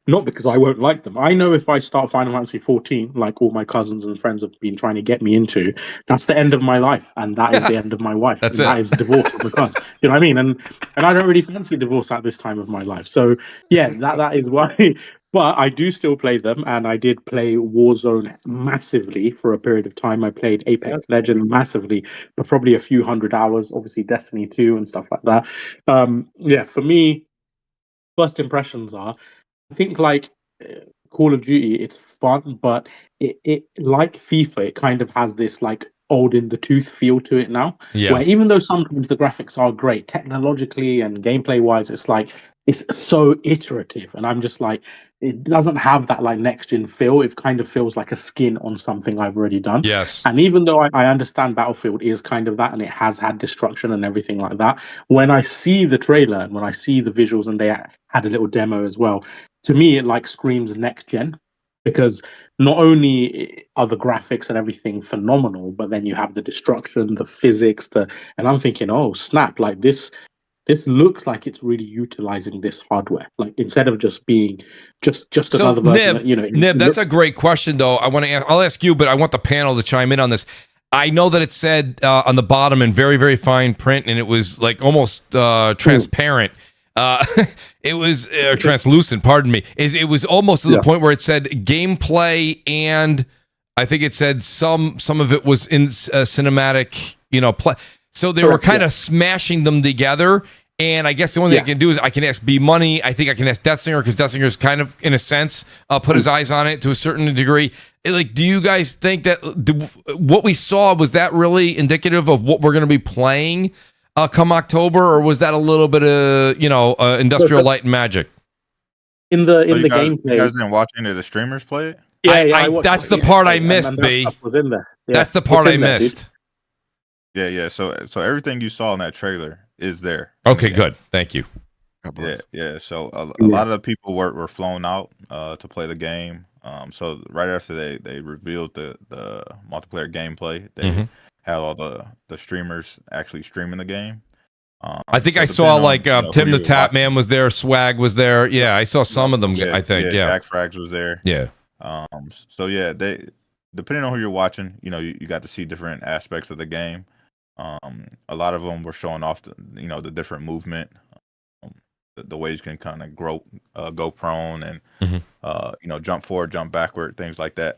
not because I won't like them. I know if I start Final Fantasy 14, like all my cousins and friends have been trying to get me into, that's the end of my life, and that is the end of my wife. That is divorce because you know what I mean. And I don't really fancy divorce at this time of my life. So yeah, that is why. But I do still play them, and I did play Warzone massively for a period of time. I played Apex Legends massively, but probably a few hundred hours, obviously Destiny 2 and stuff like that. For me, first impressions are, I think like Call of Duty, it's fun, but it like FIFA, it kind of has this like old in the tooth feel to it now. Where even though sometimes the graphics are great, technologically and gameplay wise, it's like it's so iterative, and I'm just like, it doesn't have that like next gen feel. It kind of feels like a skin on something I've already done. Yes. And even though I understand Battlefield is kind of that, and it has had destruction and everything like that, when I see the trailer and when I see the visuals, and they had a little demo as well, to me it like screams next gen, because not only are the graphics and everything phenomenal, but then you have the destruction, the physics, and I'm thinking, oh snap, like this looks like it's really utilizing this hardware, like instead of just being just So, another version. Nib, that's a great question, though. I'll ask you, but I want the panel to chime in on this. I know that it said on the bottom in very, very fine print, and it was like almost transparent. It was translucent. Pardon me. It was almost to the point where it said gameplay, and I think it said some of it was in cinematic. Play. So they were kind of smashing them together. And I guess the only thing I can do is I can ask B Money. I think I can ask Deathsinger, because Deathsinger's kind of, in a sense, put his eyes on it to a certain degree. Like, do you guys think that what we saw, was that really indicative of what we're going to be playing come October, or was that a little bit of Industrial Light and Magic? In the gameplay, you guys didn't watch any of the streamers play it? That's the part I missed, B. Was in there. That's the part I missed. Yeah. So everything you saw in that trailer is there. Okay, good. Thank you. Yeah. So a lot of the people were flown out to play the game. So right after they revealed the multiplayer gameplay, they had all the streamers actually streaming the game. I think I saw Tim the Tap Man was there, Swag was there. Yeah, I saw some of them. I think Jack Frags was there. Yeah. So yeah, they, depending on who you're watching, you got to see different aspects of the game. A lot of them were showing off the different movement, the ways you can kind of go prone and jump forward, jump backward, things like that.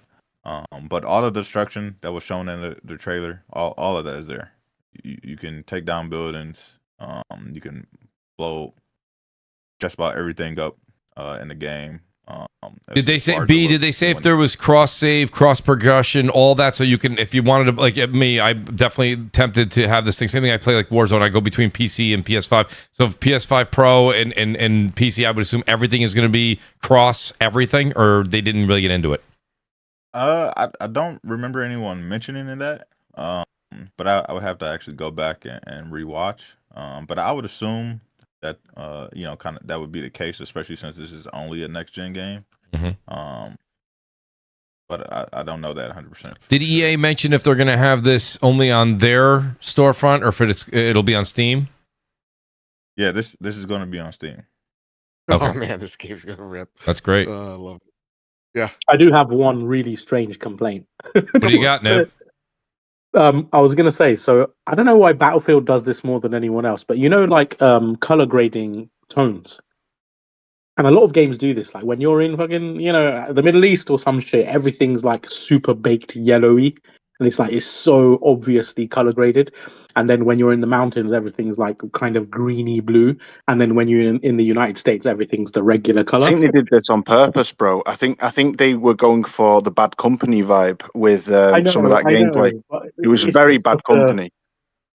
But all the destruction that was shown in the trailer, all of that is there. You can take down buildings. You can blow just about everything up in the game. Did they say Did they say if there was cross save, cross progression, all that? So you can, if you wanted to, like me, I'm definitely tempted to have this thing. Same thing. I play like Warzone. I go between PC and PS5. So if PS5 Pro and PC, I would assume everything is going to be cross everything, or they didn't really get into it. I don't remember anyone mentioning that. But I would have to actually go back and rewatch. But I would assume that kind of that would be the case, especially since this is only a next gen game. But I don't know that 100%. Did EA mention if they're going to have this only on their storefront, or if it'll be on Steam? Yeah, this is going to be on Steam. Okay. Oh man, this game's gonna rip. That's great. I love it. Yeah, I do have one really strange complaint. What do you got, Nib? I was gonna say, so I don't know why Battlefield does this more than anyone else, but color grading tones, and a lot of games do this. Like when you're in fucking the Middle East or some shit, everything's like super baked yellowy, and it's so obviously color graded. And then when you're in the mountains, everything's like kind of greeny blue, and then when you're in the United States, everything's the regular color. I think they did this on purpose, bro. I think they were going for the Bad Company vibe with some of that gameplay. It was very Bad Company.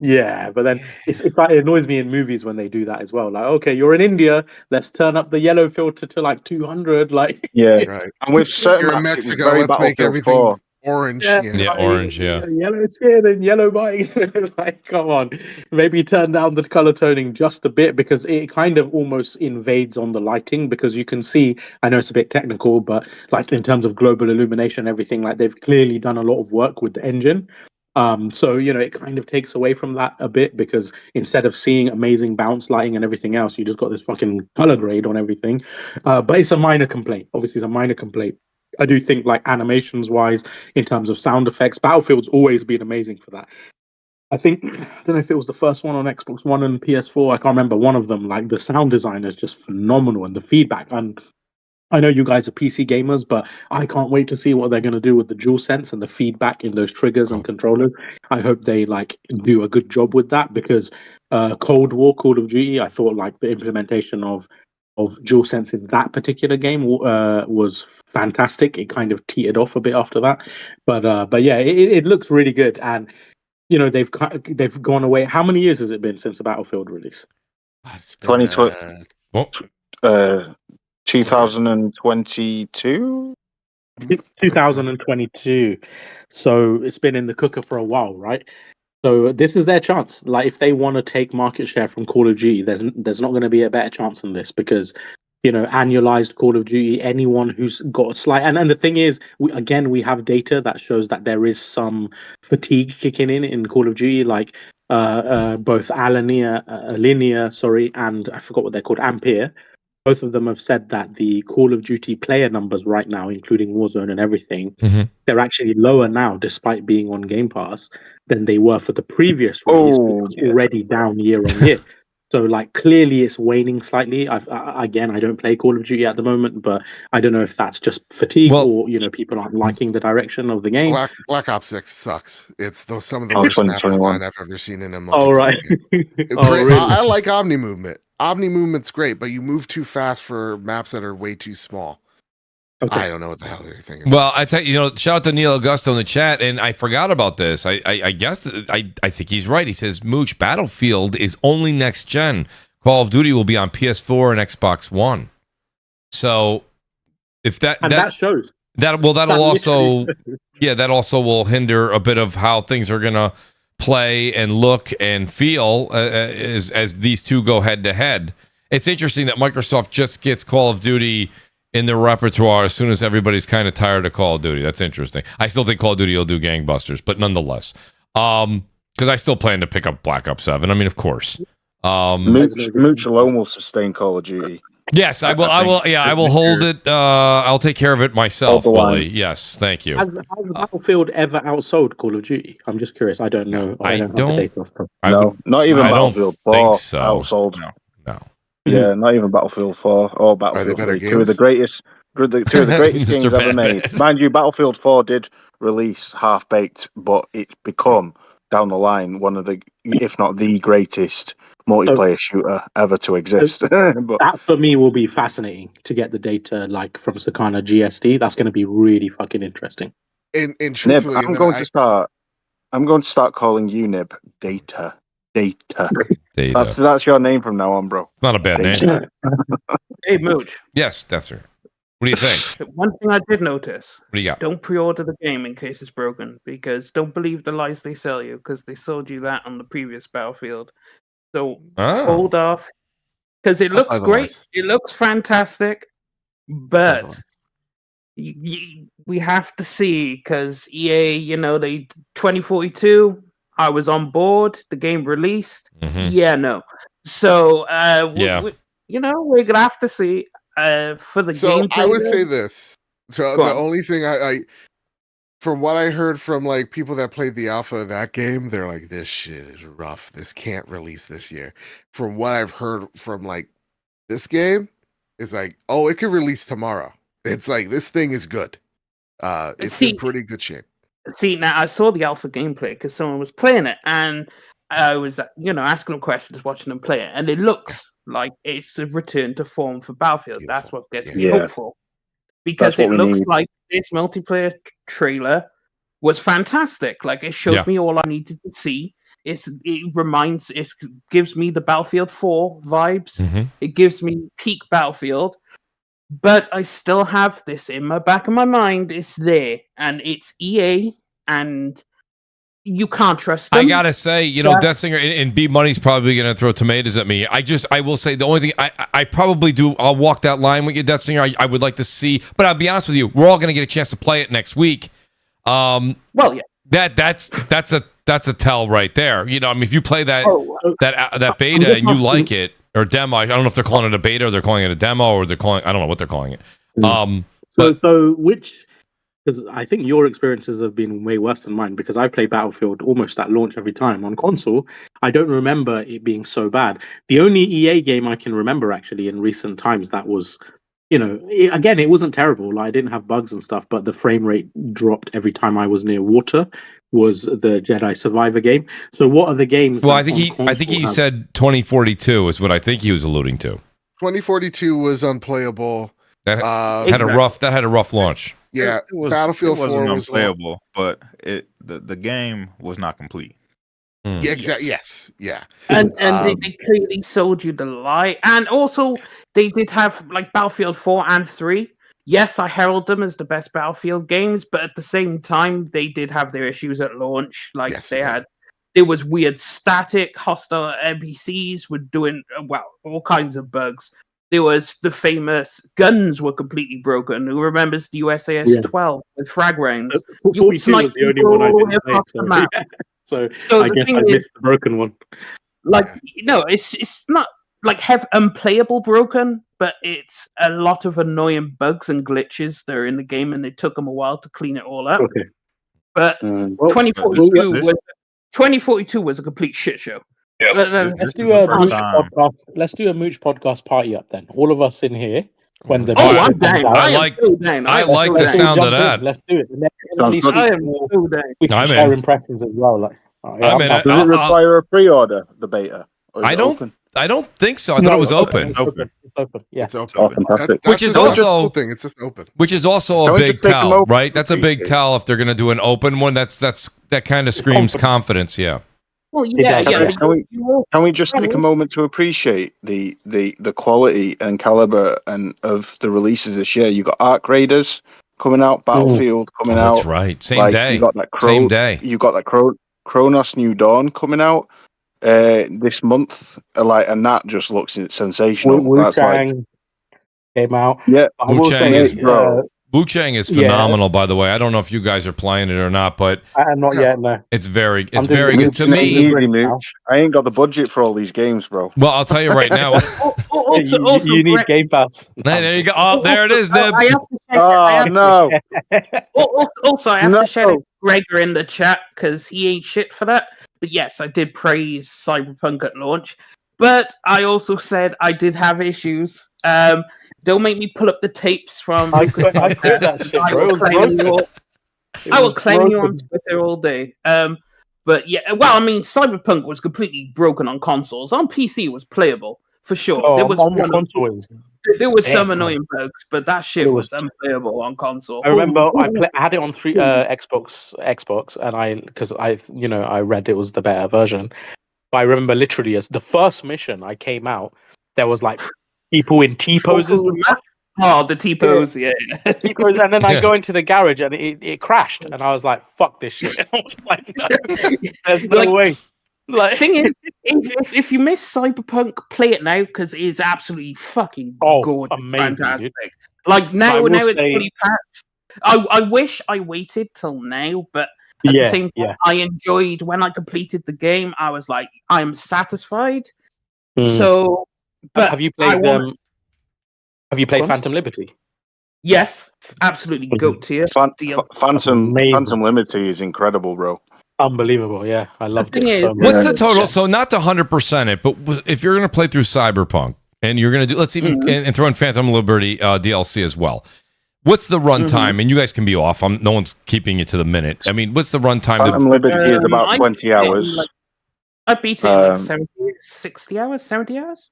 Yeah, but then it's like, it annoys me in movies when they do that as well. Like, okay, you're in India, let's turn up the yellow filter to like 200. Like, yeah, right. And with certain you're in maps, Mexico, let's make everything 4. orange. Yeah, orange. Yeah, yellow skin and yellow bike. Like, come on, maybe turn down the color toning just a bit, because it kind of almost invades on the lighting. Because you can see, I know it's a bit technical, but like in terms of global illumination, everything, like they've clearly done a lot of work with the engine. So it kind of takes away from that a bit, because instead of seeing amazing bounce lighting and everything else, you just got this fucking color grade on everything. But it's a minor complaint. Obviously, it's a minor complaint. I do think, like, animations wise, in terms of sound effects, Battlefield's always been amazing for that. I don't know if it was the first one on Xbox One and PS4. I can't remember. One of them, like, the sound design is just phenomenal, and the feedback. And I know you guys are PC gamers, but I can't wait to see what they're going to do with the DualSense and the feedback in those triggers and controllers. I hope they do a good job with that, because Cold War, Call of Duty, I thought like the implementation of DualSense in that particular game was fantastic. It kind of teetered off a bit after that, but yeah, it looks really good. And they've gone away. How many years has it been since the Battlefield release? 2020. 2022. 2022. So it's been in the cooker for a while, right? So this is their chance. Like, if they want to take market share from Call of Duty, there's not going to be a better chance than this, because annualized Call of Duty, anyone who's got a slight, and the thing is, we have data that shows that there is some fatigue kicking in Call of Duty, like both Alinea, sorry, and I forgot what they're called, Ampere. Both of them have said that the Call of Duty player numbers right now, including Warzone and everything, they're actually lower now, despite being on Game Pass, than they were for the previous release, which was already down year on year. So, like, clearly it's waning slightly. I don't play Call of Duty at the moment, but I don't know if that's just fatigue or people aren't liking the direction of the game. Black Ops 6 sucks. It's some of the worst map design I've ever seen in a multiplayer Oh, right. game. Really? I like Omni Movement. Omni Movement's great, but you move too fast for maps that are way too small. Okay. I don't know what the hell the thing is. Well, I tell you, shout out to Neil Augusto in the chat, and I forgot about this. I guess I think he's right. He says, Mooch, Battlefield is only next gen. Call of Duty will be on PS4 and Xbox One. So if that shows that'll also that also will hinder a bit of how things are gonna play and look and feel as these two go head to head. It's interesting that Microsoft just gets Call of Duty in their repertoire as soon as everybody's kind of tired of Call of Duty. That's interesting. I still think Call of Duty will do gangbusters, but nonetheless, because I still plan to pick up Black Ops 7. I mean, of course. Mooch alone will sustain Call of Duty. Yes, I will. I will hold it. I'll take care of it myself, Willie. Yes, thank you. Has Battlefield ever outsold Call of Duty? I'm just curious. I don't know. Not even Battlefield 4 outsold. No. Yeah, not even Battlefield 4 or Battlefield 3. Two of the greatest games ever made. Mind you, Battlefield 4 did release half-baked, but it's become, down the line, one of the, if not the greatest multiplayer shooter ever to exist. But that, for me, will be fascinating to get the data, like, from Sakana GSD. That's going to be really fucking interesting. And Nib, I'm going to start calling you, Nib, Data. That's your name from now on, bro. It's not a bad name. Hey, Mooch. Yes, that's her. What do you think? One thing I did notice. What do you got? Don't pre-order the game in case it's broken, because don't believe the lies they sell you, because they sold you that on the previous Battlefield. So hold off, because it looks great. It looks fantastic, but we have to see, because EA, they 2042. I was on board. The game released. So we're gonna have to see for the game. So I would say this. So the only thing I from what I heard from like people that played the alpha of that game, they're like, this shit is rough. This can't release this year. From what I've heard from like this game, it's like, oh, it could release tomorrow. It's like, this thing is good. It's in pretty good shape. See, now I saw the alpha gameplay because someone was playing it, and I was, asking them questions, watching them play it, and it looks like it's a return to form for Battlefield. Beautiful. That's what gets me hopeful, because it looks like this multiplayer trailer was fantastic. Like, it showed me all I needed to see. It gives me the Battlefield 4 vibes. It gives me peak Battlefield. But I still have this in my back of my mind. It's there, and it's EA, and you can't trust them. I gotta say, Death Singer and B Money's probably gonna throw tomatoes at me. I will say the only thing I probably do. I'll walk that line with you, Death Singer. I would like to see, but I'll be honest with you, we're all gonna get a chance to play it next week. That's a tell right there. If you play that beta and you like it. Or demo. I don't know if they're calling it a beta or they're calling it a demo or I don't know what they're calling it. Because I think your experiences have been way worse than mine, because I play Battlefield almost at launch every time. On console, I don't remember it being so bad. The only EA game I can remember actually in recent times that was, it wasn't terrible. Like, I didn't have bugs and stuff, but the frame rate dropped every time I was near water, was the Jedi Survivor game. So what are the games? Well, I think he said 2042 is what I think he was alluding to. 2042 was unplayable. That had a rough launch. Yeah, Battlefield 4 wasn't was unplayable, but the game was not complete. Yeah, exactly. Yes. Yeah. And they clearly sold you the lie. And also, they did have like Battlefield 4 and 3. Yes, I herald them as the best Battlefield games, but at the same time, they did have their issues at launch. Like Yes, there was weird static, hostile NPCs were doing all kinds of bugs. There was the famous guns were completely broken. Who remembers the USAS 12 with frag rounds? 42 was the only one I didn't play, so I guess I missed the broken one. Like, no, it's not like have unplayable broken, but it's a lot of annoying bugs and glitches that are in the game, and it took them a while to clean it all up. Okay. But 2042 was a complete shit show. Yeah, Let's do a Mooch podcast. Let's do a Mooch podcast party up then. All of us in here. When the I'm down. I like the sound of that. Let's do it. I am so down. We can share impressions as well. Like, I'm in. Does it require a pre-order, the beta? I don't think so. I thought it was open. It's open. Yeah, it's open. Oh, fantastic. Which is also thing. It's just open. Which is also a big tell, right? That's a big tell if they're going to do an open one. That kind of screams confidence. Yeah. Well, yeah. Can we just take a moment to appreciate the quality and caliber and of the releases this year? You got Arc Raiders coming out, Battlefield coming out. That's right. Same day. You got that Same day. You got that Kronos New Dawn coming out this month. And that just looks sensational. Wu-Chang came out. Yeah, Wu-Chang is phenomenal, by the way. I don't know if you guys are playing it or not, but not yet. No, it's very good to me. I ain't got the budget for all these games, bro. Well, I'll tell you right now. you need Game Pass. There you go. Oh, there it is. No. Also, I have to shout out Gregor in the chat because he ain't shit for that. But yes, I did praise Cyberpunk at launch, but I also said I did have issues. Don't make me pull up the tapes from. I quit that shit, bro. I will claim you on Twitter all day. But yeah, well, I mean, Cyberpunk was completely broken on consoles. On PC, it was playable for sure. There was some annoying bugs, but that shit was unplayable on console. I remember I had it on Xbox, and because I read it was the better version. But I remember literally as the first mission I came out, there was like people in T poses. Oh, the T pose, yeah. T-pose, and then I go into the garage and it crashed, and I was like, "Fuck this shit!" I was like, "No, there's no way." Like, thing is, if you miss Cyberpunk, play it now because it is absolutely fucking gorgeous, amazing, fantastic. Dude. Like now it's fully patched. I wish I waited till now, but at the same time, I enjoyed when I completed the game. I was like, I'm satisfied. So, but have you played Have you played Phantom Liberty? Yes, absolutely. Goat tier. Phantom Liberty is incredible, bro. Unbelievable, yeah. I loved it so much. What's the total? So not to 100% it, but if you're going to play through Cyberpunk and you're going to do, let's even and throw in Phantom Liberty DLC as well. What's the runtime? And you guys can be off. No one's keeping you to the minute. I mean, what's the runtime? Phantom Liberty is about 20 hours. I beat it in like 60 hours, 70 hours.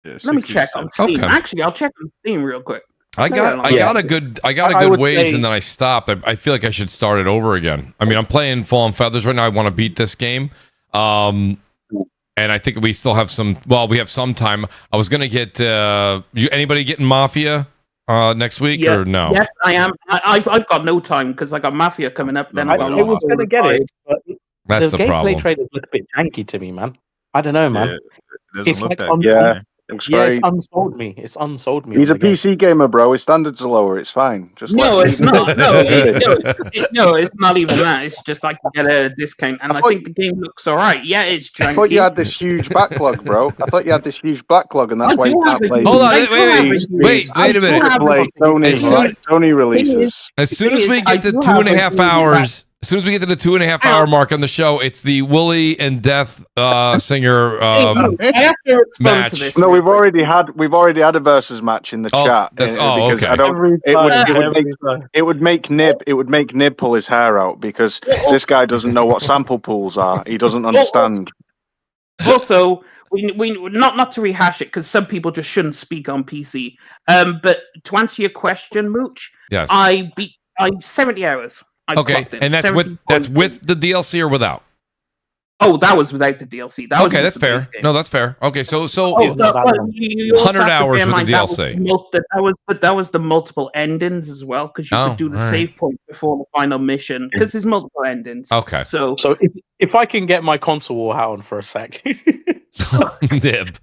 Yeah, Let me check on Steam. Okay. Actually, I'll check on Steam real quick. I got a good ways, and then I stopped. I feel like I should start it over again. I mean, I'm playing Fallen Feathers right now. I want to beat this game, and I think we still have some. Well, we have some time. I was gonna get anybody getting Mafia next week or no? Yes, I am. I've got no time because I got Mafia coming up. Then I was gonna get it, but that's the gameplay problem. trailers look a bit janky to me, man. I don't know, man. Yeah, It's like it's unsold me. It's unsold me. He's a PC gamer, bro. His standards are lower. It's fine. Just it's not. No, it's not even that. It's just like you get a discount, and I think the game looks all right. Yeah, it's janky. I thought you had this huge backlog, bro. I thought you had this huge backlog, and that's why you can't play. Hold on, wait a minute. Play Sony releases. As soon as we get to 2.5 hours. As soon as we get to the 2.5 hour mark on the show, it's the Wooly and Death singer match. No, we've already had a versus match in the chat. Because okay. I don't. It would make Nib pull his hair out because this guy doesn't know what sample pools are. He doesn't understand. Also, we not to rehash it because some people just shouldn't speak on PC. But to answer your question, Mooch, yes, I 70 hours. Okay, and that's with the DLC or without? Oh, that was without the DLC. That was Okay, just that's the fair. base game. No, that's fair. Okay, so Oh, you also 100 have to hours bear in with the mind DLC. that was the multiple endings as well, because you Oh, could do the all right. save point before the final mission, because there's multiple endings. Okay. So So if I can get my console war hat on for a sec. So, Dib.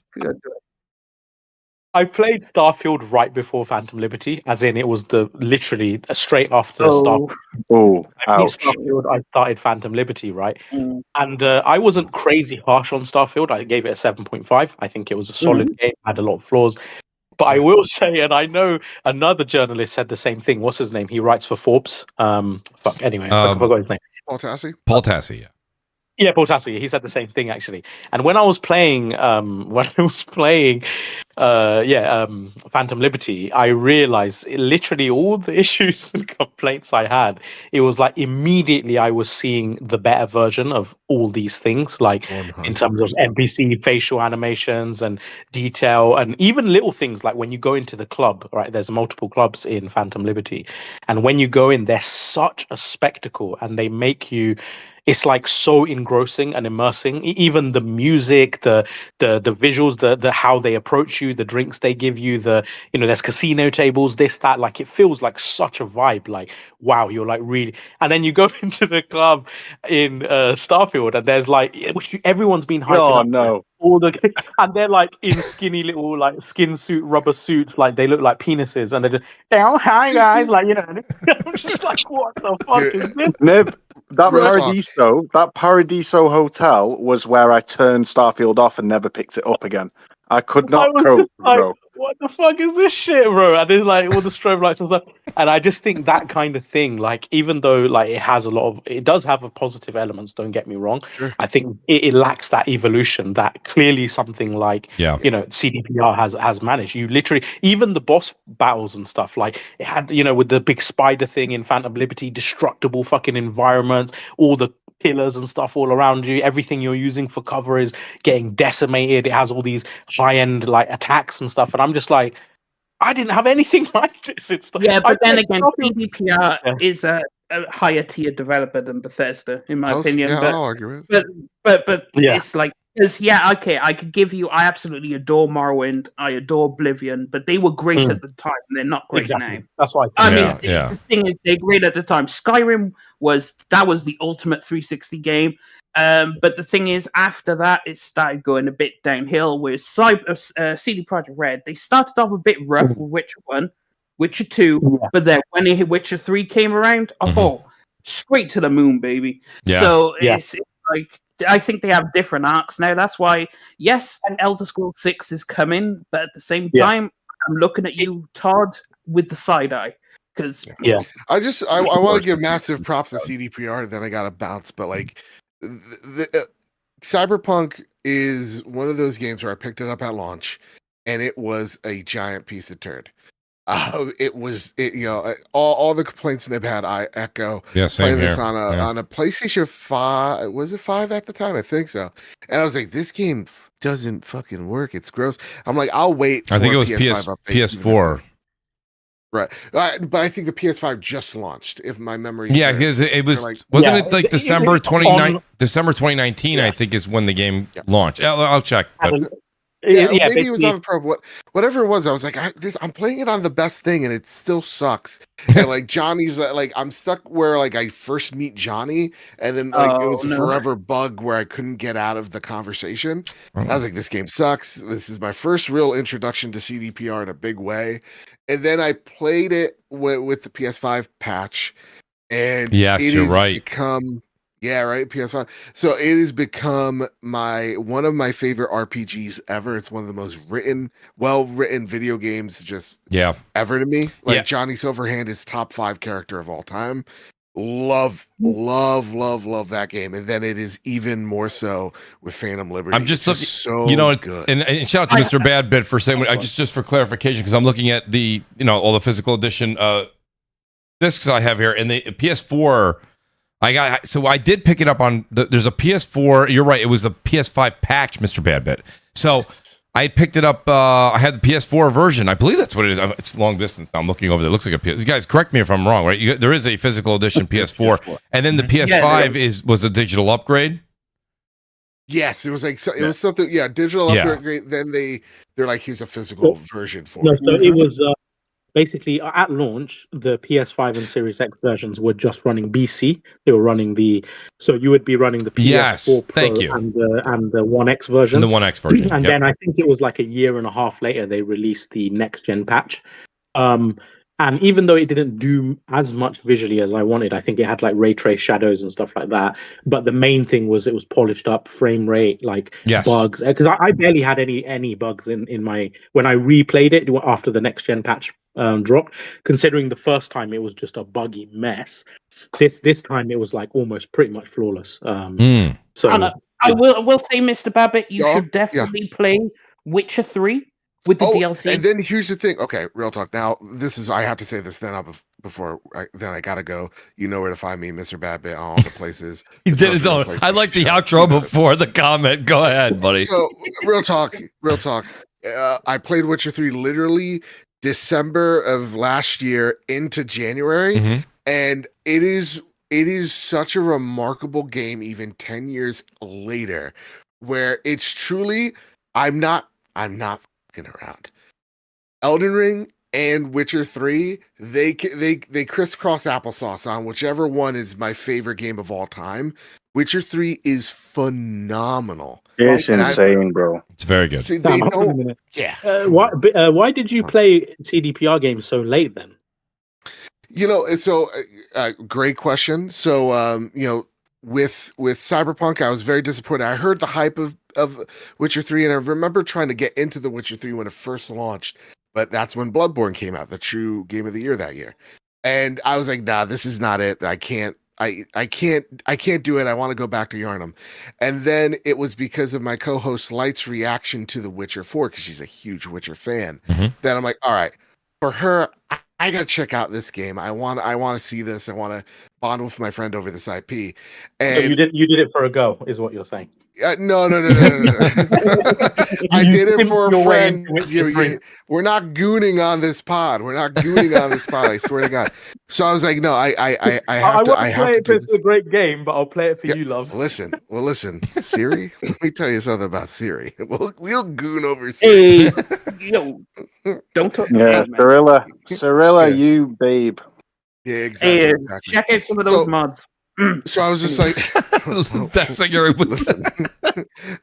I played Starfield right before Phantom Liberty, as in it was literally straight after Oh. Starfield. Oh, I beat ouch. Starfield, I started Phantom Liberty, right? Mm. And I wasn't crazy harsh on Starfield. I gave it a 7.5. I think it was a solid game, had a lot of flaws. But I will say, and I know another journalist said the same thing. What's his name? He writes for Forbes. Anyway, I forgot his name. Paul Tassi. Paul Tassi, yeah. Yeah, Paul Tassi. He said the same thing actually. And when I was playing, Phantom Liberty, I realized literally all the issues and complaints I had. It was like immediately I was seeing the better version of all these things, like in terms of 100%. NPC facial animations and detail, and even little things like when you go into the club. Right, there's multiple clubs in Phantom Liberty, and when you go in, they're such a spectacle, and they make you. It's like so engrossing and immersing. Even the music, the visuals, the how they approach you, the drinks they give you, there's casino tables, this, that, like it feels like such a vibe. Like, wow, you're like really. And then you go into the club in Starfield, and there's like everyone's been hyping Oh up. no. All the and they're like in skinny little like skin suit, rubber suits, like they look like penises, and they're just, oh hi guys, like I'm just like, what the fuck is this? Nib, that Real talk. Paradiso Hotel was where I turned Starfield off and never picked it up again. I could not I was cope, just like, bro. what the fuck is this shit, bro? And there's like all the strobe lights and stuff. And I just think that kind of thing, like, even though like it does have a positive elements, don't get me wrong. Sure. I think it lacks that evolution that clearly something like, Yeah. CDPR has managed. You literally, even the boss battles and stuff, like it had, with the big spider thing in Phantom Liberty, destructible fucking environments, all the pillars and stuff all around you, everything you're using for cover is getting decimated. It has all these high-end like attacks and stuff, and I'm just like, I didn't have anything like this. yeah, but then again, Starfield- CDPR Yeah. is a higher tier developer than Bethesda, in my opinion. Yeah, But I'll argue it. but Yeah. it's like, because okay, I could give you, I absolutely adore Morrowind, I adore Oblivion, but they were great at the time, and they're not great exactly. now. That's why I Yeah, mean, yeah. the thing is, they're great at the time. Skyrim was the ultimate 360 game. But the thing is, after that, it started going a bit downhill. With CD Projekt Red, they started off a bit rough with Witcher 1, Witcher 2, but then when Witcher 3 came around, straight to the moon, baby. Yeah. So Yeah. it's like, I think they have different arcs now. That's why, yes, Elder Scrolls 6 is coming, but at the same Yeah. time, I'm looking at you, Todd, with the side eye. Because I want to give massive props to CDPR. Then I got to bounce, but like, Cyberpunk is one of those games where I picked it up at launch, and it was a giant piece of turd. All the complaints Nib had, I echo. Yeah, same Playing here. this on a PlayStation 5. Was it 5 at the time? I think so. And I was like, this game doesn't fucking work. It's gross. I'm like, I'll wait. I think for it was a PS5 update, PS4. Right. But I think the PS5 just launched, if my memory Yeah, serves. because it was, They're like- wasn't Yeah. it like December 2019, I think, is when the game launched. I'll check. But maybe it was basically- on the Pro. Whatever it was, I was like, I'm playing it on the best thing, and it still sucks. And like Johnny's like, I'm stuck where like I first meet Johnny, and then like it was a forever bug where I couldn't get out of the conversation. I was like, this game sucks. This is my first real introduction to CDPR in a big way. And then I played it with the PS5 patch, and Yes, it you're has right. become PS5. So it has become one of my favorite RPGs ever. It's one of the most well-written video games just yeah. ever to me. Like Yeah. Johnny Silverhand is top 5 character of all time. Love that game, and then it is even more so with Phantom Liberty. I'm just It's looking, so good. and shout out to Mr. Badbit for saying, just for clarification, because I'm looking at the, all the physical edition discs I have here, and the PS4, I did pick it up on, there's a PS4, you're right, it was the PS5 patch, Mr. Badbit. So I picked it up, I had the PS4 version, I believe that's what it is. It's long distance now, I'm looking over there, it looks like a PS, you guys correct me if I'm wrong, right? There is a physical edition PS4, and then the PS5 was a digital upgrade. Yes, it was like it was something. Yeah, digital Yeah. upgrade. Then they're like, here's a physical version for No, it. so it was basically at launch, the PS5 and Series X versions were just running BC. They were running so you would be running the PS4 Yes, Pro thank you. and the One X version. And the One X version. And Yep. then I think it was like a year and a half later they released the next gen patch. And even though it didn't do as much visually as I wanted, I think it had like ray trace shadows and stuff like that. But the main thing was it was polished up, frame rate, like Yes. bugs. Because I barely had any bugs in my when I replayed it after the next gen patch dropped. Considering the first time it was just a buggy mess, this time it was like almost pretty much flawless. So And I will say, Mr. Babbitt, you Yeah, should definitely play Witcher 3 with the DLC. And then here's the thing. Okay, real talk. Now, I have to say this then before I gotta go. You know where to find me, Mr. Babbitt, on all the places. He The did his Trophy own. and I like the PlayStation outro show. before the comment. Go ahead, buddy. So, real talk. I played Witcher 3 literally December of last year into January, Mhm. and it is such a remarkable game even 10 years later, where it's truly I'm not fucking around. Elden Ring and Witcher 3, they crisscross applesauce on whichever one is my favorite game of all time. Witcher 3 is phenomenal. It's And insane, bro. It's very good. See, Sam, they hold on a don't. minute. Yeah. Why did you play CDPR games so late then? So great question. So with Cyberpunk, I was very disappointed. I heard the hype of Witcher 3, and I remember trying to get into the Witcher 3 when it first launched, but that's when Bloodborne came out, the true game of the year that year. And I was like, nah, this is not it. I can't do it. I want to go back to Yarnum. And then it was because of my co-host Light's reaction to The Witcher 4, because she's a huge Witcher fan, that I'm like, all right, for her, I gotta check out this game. I want to see this. I want to bond with my friend over this IP. And So you did it for a go, is what you're saying. no. I did it for a friend. We're not gooning on this pod. I swear to God. So I was like, no, I have to. I have to do It's a great game, but I'll play it for you, love. Listen, Siri. Let me tell you something about Siri. We'll goon over Siri. Hey, yo, don't talk. Yeah, to me, man. Cirilla, Yeah. you babe. Yeah, exactly. Hey, exactly. check out some of those mods. So I was just like, That's like your listen,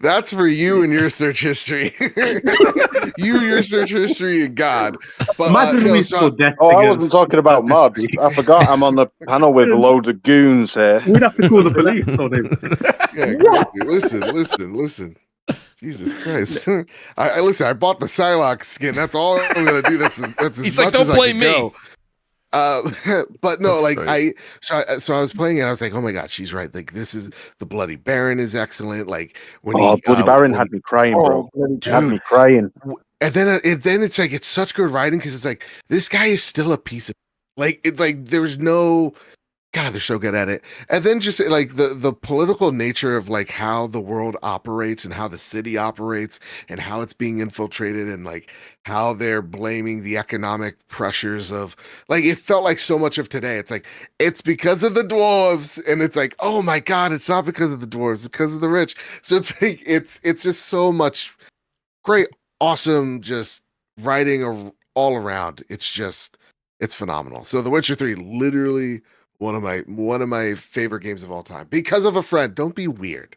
that's for you and your search history. your search history, and God. But Imagine we so saw Death Oh, I against- wasn't talking about mods. I forgot I'm on the panel with loads of goons here. We'd have to call the police on him. yeah, exactly. Listen. Jesus Christ! I listen. I bought the Psylocke skin. That's all I'm gonna do. That's as He's much like, "Don't as I blame can me." go. But no, That's like great. so I was playing it. I was like, oh my God, she's right. Like this is the Bloody Baron is excellent. Like when Bloody Baron had me crying, bro. Had me crying. and then it's like it's such good writing because it's like this guy is still a piece of it's like there's no. God, they're so good at it. And then just like the political nature of like how the world operates and how the city operates and how it's being infiltrated and like how they're blaming the economic pressures of like it felt like so much of today. It's like it's because of the dwarves, and it's like, oh my God, it's not because of the dwarves, it's because of the rich. So it's like it's just so much great, awesome, just writing all around. It's phenomenal. So The Witcher 3, literally one of my favorite games of all time because of a friend. Don't be weird.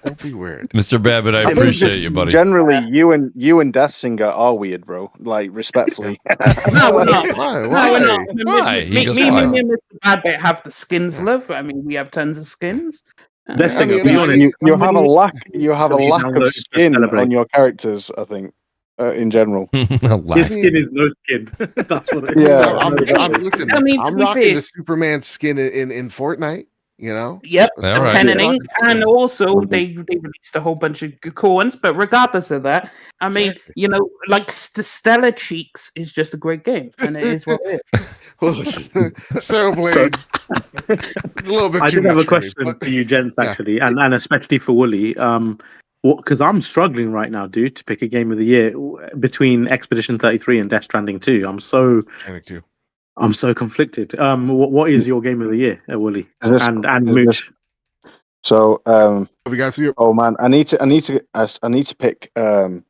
Don't be weird. Mr. Babbitt, I think appreciate just you, buddy. Generally, you and Death Singer are weird, bro. Like, respectfully. No, we're not. Why? No, we're not. Why? He Me goes, me why? and Mr. Babbitt have the skins, love. I mean, we have tons of skins. Let's I mean, be honest. You have a lack. You have a Somebody lack download of it to skin celebrate. on your characters. I think, in general. His skin is no skin. That's what it is. Yeah. Listen, I mean, to I'm be rocking fair- the Superman skin in Fortnite. You know. Yep, All the right. pen and ink, and also Mhm. they released a whole bunch of good cool ones. But regardless of that, I mean, you know, like the Stellar Cheeks is just a great game, and it is what it is. Well, listen, Sarah Blade. A little bit I too did have a much for me, question but- for you, gents, Yeah. actually, and especially for Wooly. Because I'm struggling right now, dude, to pick a game of the year between Expedition 33 and Death Stranding 2. I'm so conflicted. What is your game of the year, Wooly? Is this- And is Mooch? So, We got to see. oh man, I need to pick Claire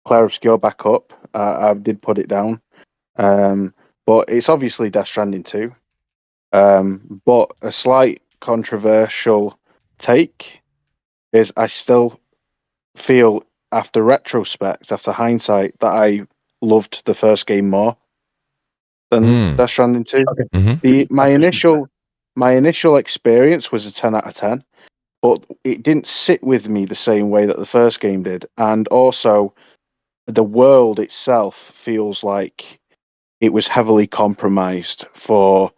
Obscure back up. I did put it down, but it's obviously Death Stranding 2. But a slight controversial take is I still feel, after retrospect, after hindsight, that I loved the first game more than Death Stranding 2. Okay. My initial experience was a 10 out of 10, but it didn't sit with me the same way that the first game did. And also, the world itself feels like it was heavily compromised for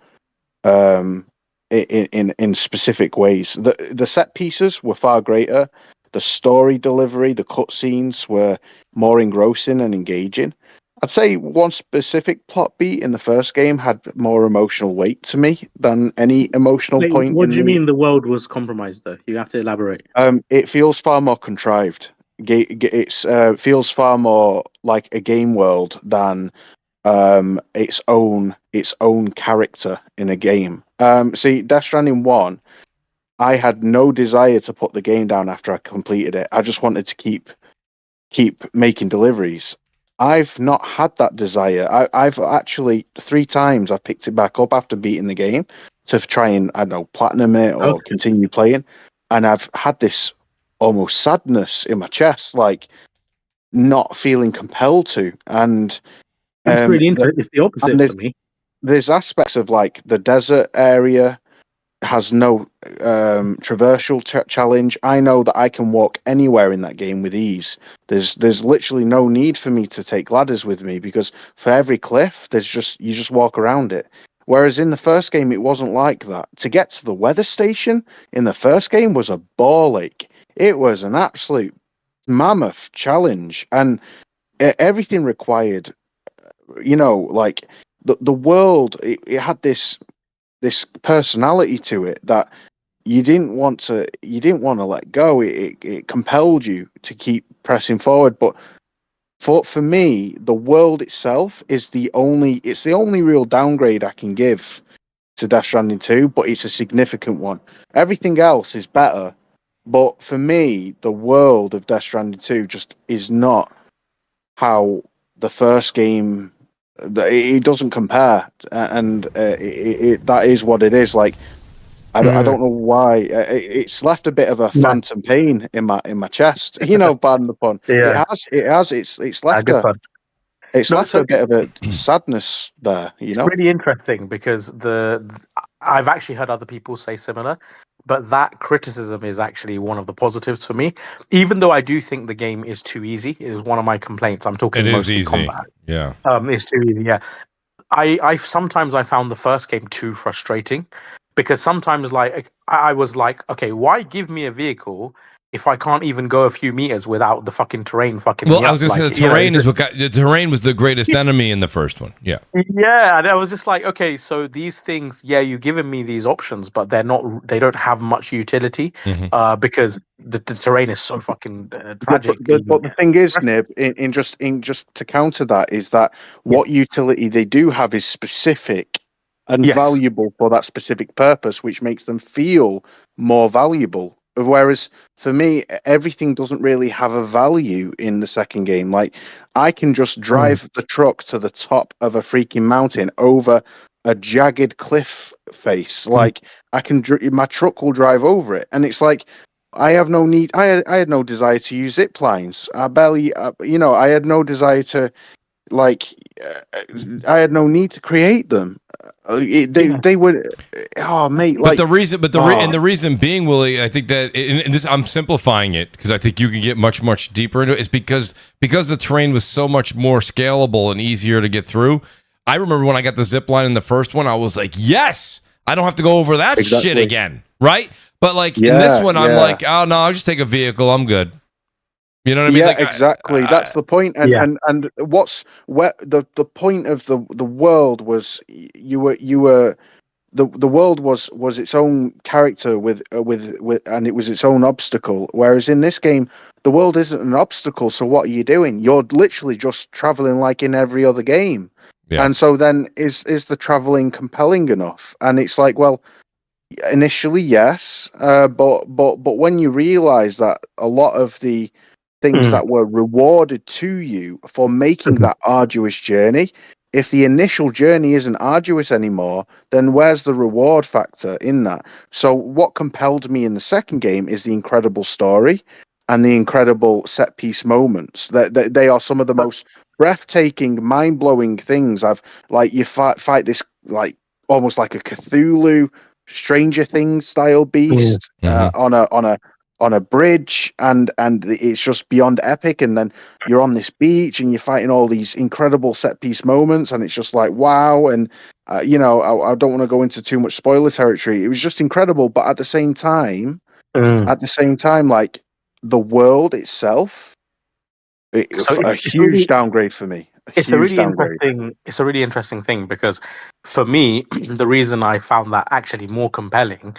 in specific ways. The set pieces were far greater. The story delivery, the cutscenes were more engrossing and engaging. I'd say one specific plot beat in the first game had more emotional weight to me than any emotional Wait, point. what do you mean the world was compromised, though? You have to elaborate. It feels far more contrived. It feels far more like a game world than its own character in a game. See, Death Stranding 1, I had no desire to put the game down after I completed it. I just wanted to keep making deliveries. I've not had that desire. I've actually 3 times I've picked it back up after beating the game to try and, I don't know, platinum it or continue playing, and I've had this almost sadness in my chest, like not feeling compelled to. And It's really interesting. It's the opposite for me. There's aspects of, like, the desert area has no traversal challenge. I know that I can walk anywhere in that game with ease. There's literally no need for me to take ladders with me, because for every cliff, you just walk around it. Whereas in the first game, it wasn't like that. To get to the weather station in the first game was a ball ache. It was an absolute mammoth challenge, and everything required, like the world. It had this personality to it that you didn't want to let go. It compelled you to keep pressing forward. But for me, the world itself is the only real downgrade I can give to Death Stranding 2, but it's a significant one. Everything else is better, but for me, the world of Death Stranding 2 just is not how the first game. It doesn't compare, and that is what it is. Like, I don't know why it's left a bit of a phantom pain in my chest. Pardon the pun. Yeah. It has. It's left a bit of a sadness there. It's really interesting because I've actually heard other people say similar, but that criticism is actually one of the positives for me. Even though I do think the game is too easy, it is one of my complaints. I'm talking mostly combat. Yeah. It's too easy. Yeah. I sometimes I found the first game too frustrating, because sometimes, like, I was like, okay, why give me a vehicle if I can't even go a few meters without the fucking terrain fucking Well, me I was up? going to say the terrain is the terrain was the greatest enemy in the first one. Yeah. Yeah, and I was just like, okay, so these things, you've given me these options, but they don't have much utility, because the terrain is so fucking tragic. But the thing is, Nib, in just to counter that, is that what utility they do have is specific and valuable for that specific purpose, which makes them feel more valuable. Whereas for me, everything doesn't really have a value in the second game. Like, I can just drive the truck to the top of a freaking mountain over a jagged cliff face. Like, my truck will drive over it, and it's like, I have no need. I had no desire to use zip lines. I barely, I had no desire to, like, I had no need to create them. They would, oh mate. Like, the reason being, Willie, I think that, and this, I'm simplifying it because I think you can get much deeper into it, is because the terrain was so much more scalable and easier to get through. I remember when I got the zip line in the first one, I was like, yes, I don't have to go over that shit again, right? But like in this one, I'm like, oh no, I'll just take a vehicle, I'm good. You know what I mean? Yeah, like, exactly. That's the point. And what's the point of the world was, you were the world was its own character with and it was its own obstacle. Whereas in this game, the world isn't an obstacle. So what are you doing? You're literally just traveling like in every other game. Yeah. And so then is the traveling compelling enough? And it's like, well, Initially, yes, but when you realize that a lot of the things that were rewarded to you for making that arduous journey, if the initial journey isn't arduous anymore, then where's the reward factor in that? So what compelled me in the second game is the incredible story and the incredible set piece moments. That they are some of the most breathtaking, mind blowing things. You fight this like almost like a Cthulhu, Stranger Things style beast on a bridge, and it's just beyond epic. And then you're on this beach and you're fighting all these incredible set piece moments, and it's just like wow. And I don't want to go into too much spoiler territory. It was just incredible, but at the same time, like the world itself, a huge downgrade for me. It's a really interesting thing because for me, the reason I found that actually more compelling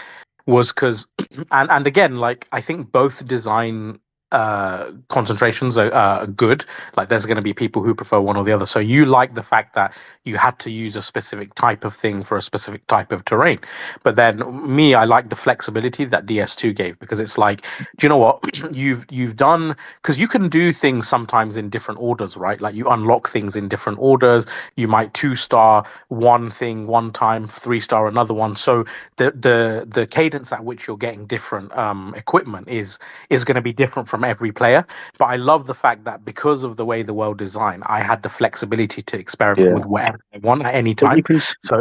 was because, and again, like I think both design concentrations are good. Like there's going to be people who prefer one or the other. So you like the fact that you had to use a specific type of thing for a specific type of terrain. But then me, I like the flexibility that DS2 gave, because it's like, do you know what you've done? Because you can do things sometimes in different orders, right? Like you unlock things in different orders. You might 2-star one thing one time, 3-star another one. So the cadence at which you're getting different equipment is going to be different from every player. But I love the fact that because of the way the world designed, I had the flexibility to experiment with whatever I want at any time.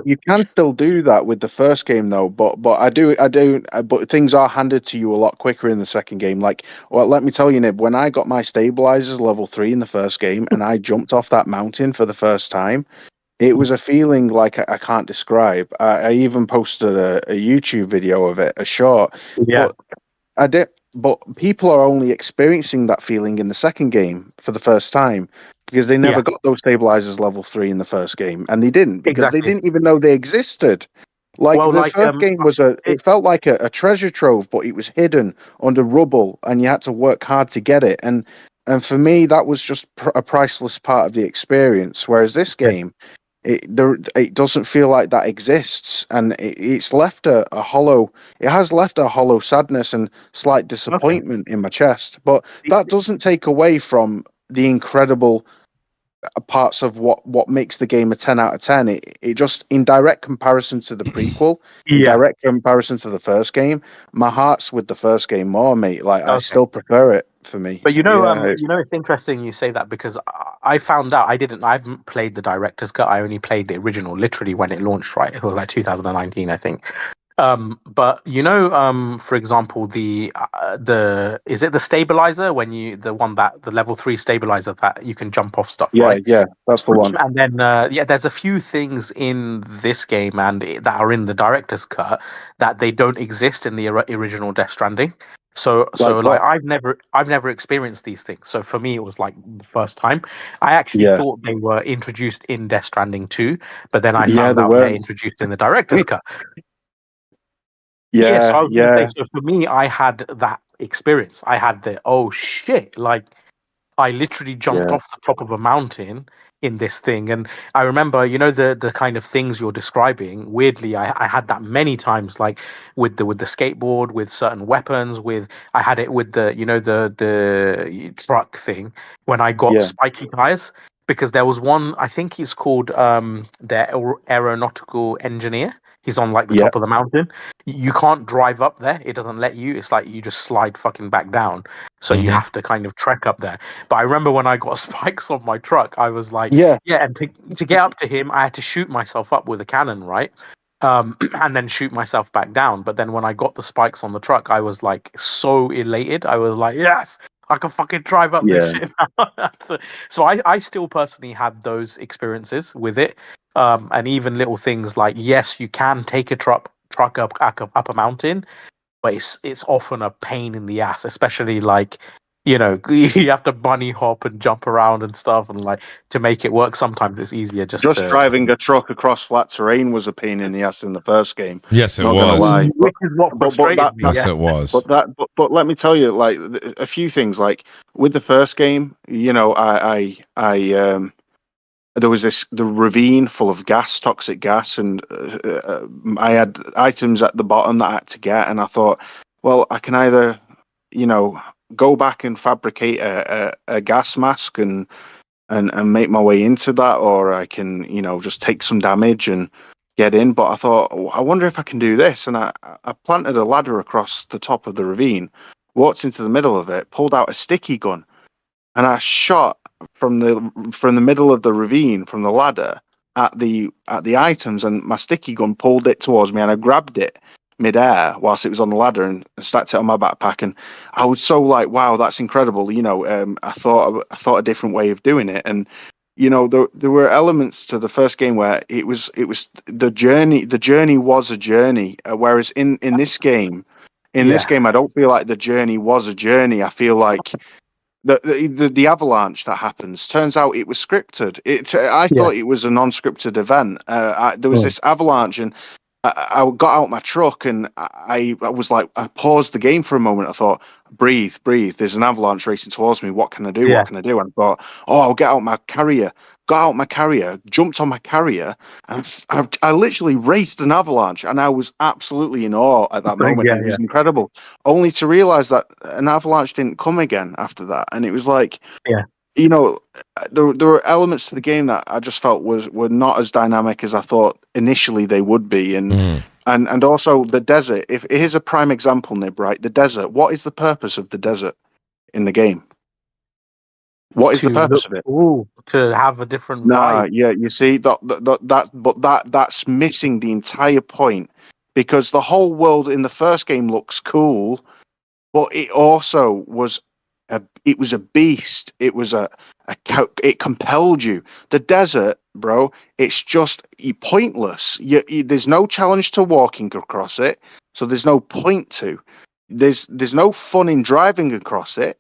You can still do that with the first game though, but but things are handed to you a lot quicker in the second game. Like, well, let me tell you, Nib, when I got my stabilizers level 3 in the first game and I jumped off that mountain for the first time, it was a feeling like I can't describe. I even posted a YouTube video of it, a short. Yeah. But people are only experiencing that feeling in the second game for the first time because they never got those stabilizers level 3 in the first game, and they didn't because they didn't even know they existed. Like the first game was it felt like a treasure trove, but it was hidden under rubble, and you had to work hard to get it. And for me, that was just a priceless part of the experience. Whereas this game, it doesn't feel like that exists, and it's left a hollow. It has left a hollow sadness and slight disappointment in my chest. But that doesn't take away from the incredible parts of what makes the game a 10 out of 10. It just, in direct comparison to the prequel, in direct comparison to the first game, my heart's with the first game more, mate. Like I still prefer it for me. But it's interesting you say that, because I found out I haven't played the director's cut. I only played the original literally when it launched, right? It was like 2019, I think. But for example, the is it the stabilizer the level 3 stabilizer that you can jump off stuff, right? Yeah, that's the one. And then there's a few things in this game and that are in the director's cut that they don't exist in the original Death Stranding. So I've never experienced these things. So for me, it was like the first time. I actually thought they were introduced in Death Stranding 2, but then I found out they're introduced in the director's cut. So for me, I had that experience. I had the oh shit, like I literally jumped off the top of a mountain in this thing. And I remember, the kind of things you're describing, weirdly, I had that many times, like with the skateboard, with certain weapons, I had it with the truck thing when I got spiky tires, because there was one, I think he's called the aeronautical engineer. He's on like the top of the mountain. You can't drive up there. It doesn't let you. It's like you just slide fucking back down. So you have to kind of trek up there. But I remember when I got spikes on my truck, I was like, and to get up to him, I had to shoot myself up with a cannon, right? And then shoot myself back down. But then when I got the spikes on the truck, I was like so elated. I was like, yes, I can fucking drive up this shit now. So I still personally had those experiences with it. And even little things like, yes, you can take a truck up a mountain, but it's often a pain in the ass, especially like, you have to bunny hop and jump around and stuff, and like to make it work. Sometimes it's easier just driving a truck across flat terrain was a pain in the ass in the first game. Yes, it Not was. gonna lie. Which is what frustrated me. Yes, it was. But let me tell you, like a few things. Like with the first game, there was the ravine full of gas, toxic gas, and I had items at the bottom that I had to get, and I thought, well, I can either, go back and fabricate a gas mask and make my way into that, or I can, just take some damage and get in. But I thought, I wonder if I can do this, and I planted a ladder across the top of the ravine, walked into the middle of it, pulled out a sticky gun, and I shot from the middle of the ravine, from the ladder, at the items, and my sticky gun pulled it towards me, and I grabbed it midair whilst it was on the ladder and stacked it on my backpack. And I was so like, wow, that's incredible. I thought a different way of doing it. And there were elements to the first game where it was the journey was a journey, whereas in this game I don't feel like the journey was a journey. I feel like the avalanche that happens, turns out it was scripted. I thought it was a non-scripted event. There was this avalanche, and I got out my truck, and I was like, I paused the game for a moment. I thought, breathe. There's an avalanche racing towards me. What can I do? What can I do? And I thought, I'll get out my carrier. Got out my carrier, jumped on my carrier, and I literally raced an avalanche, and I was absolutely in awe at that moment. It was incredible, only to realize that an avalanche didn't come again after that. And it was like, there were elements to the game that I just felt were not as dynamic as I thought initially they would be. And also the desert. If here's a prime example, Nib, right? The desert. What is the purpose of the desert in the game? What is the purpose of it? To have a different vibe. Yeah, you see that's missing the entire point, because the whole world in the first game looks cool, but it also was a beast. It was it compelled you. The desert, bro, it's just pointless. There's no challenge to walking across it, so there's no point to. There's no fun in driving across it,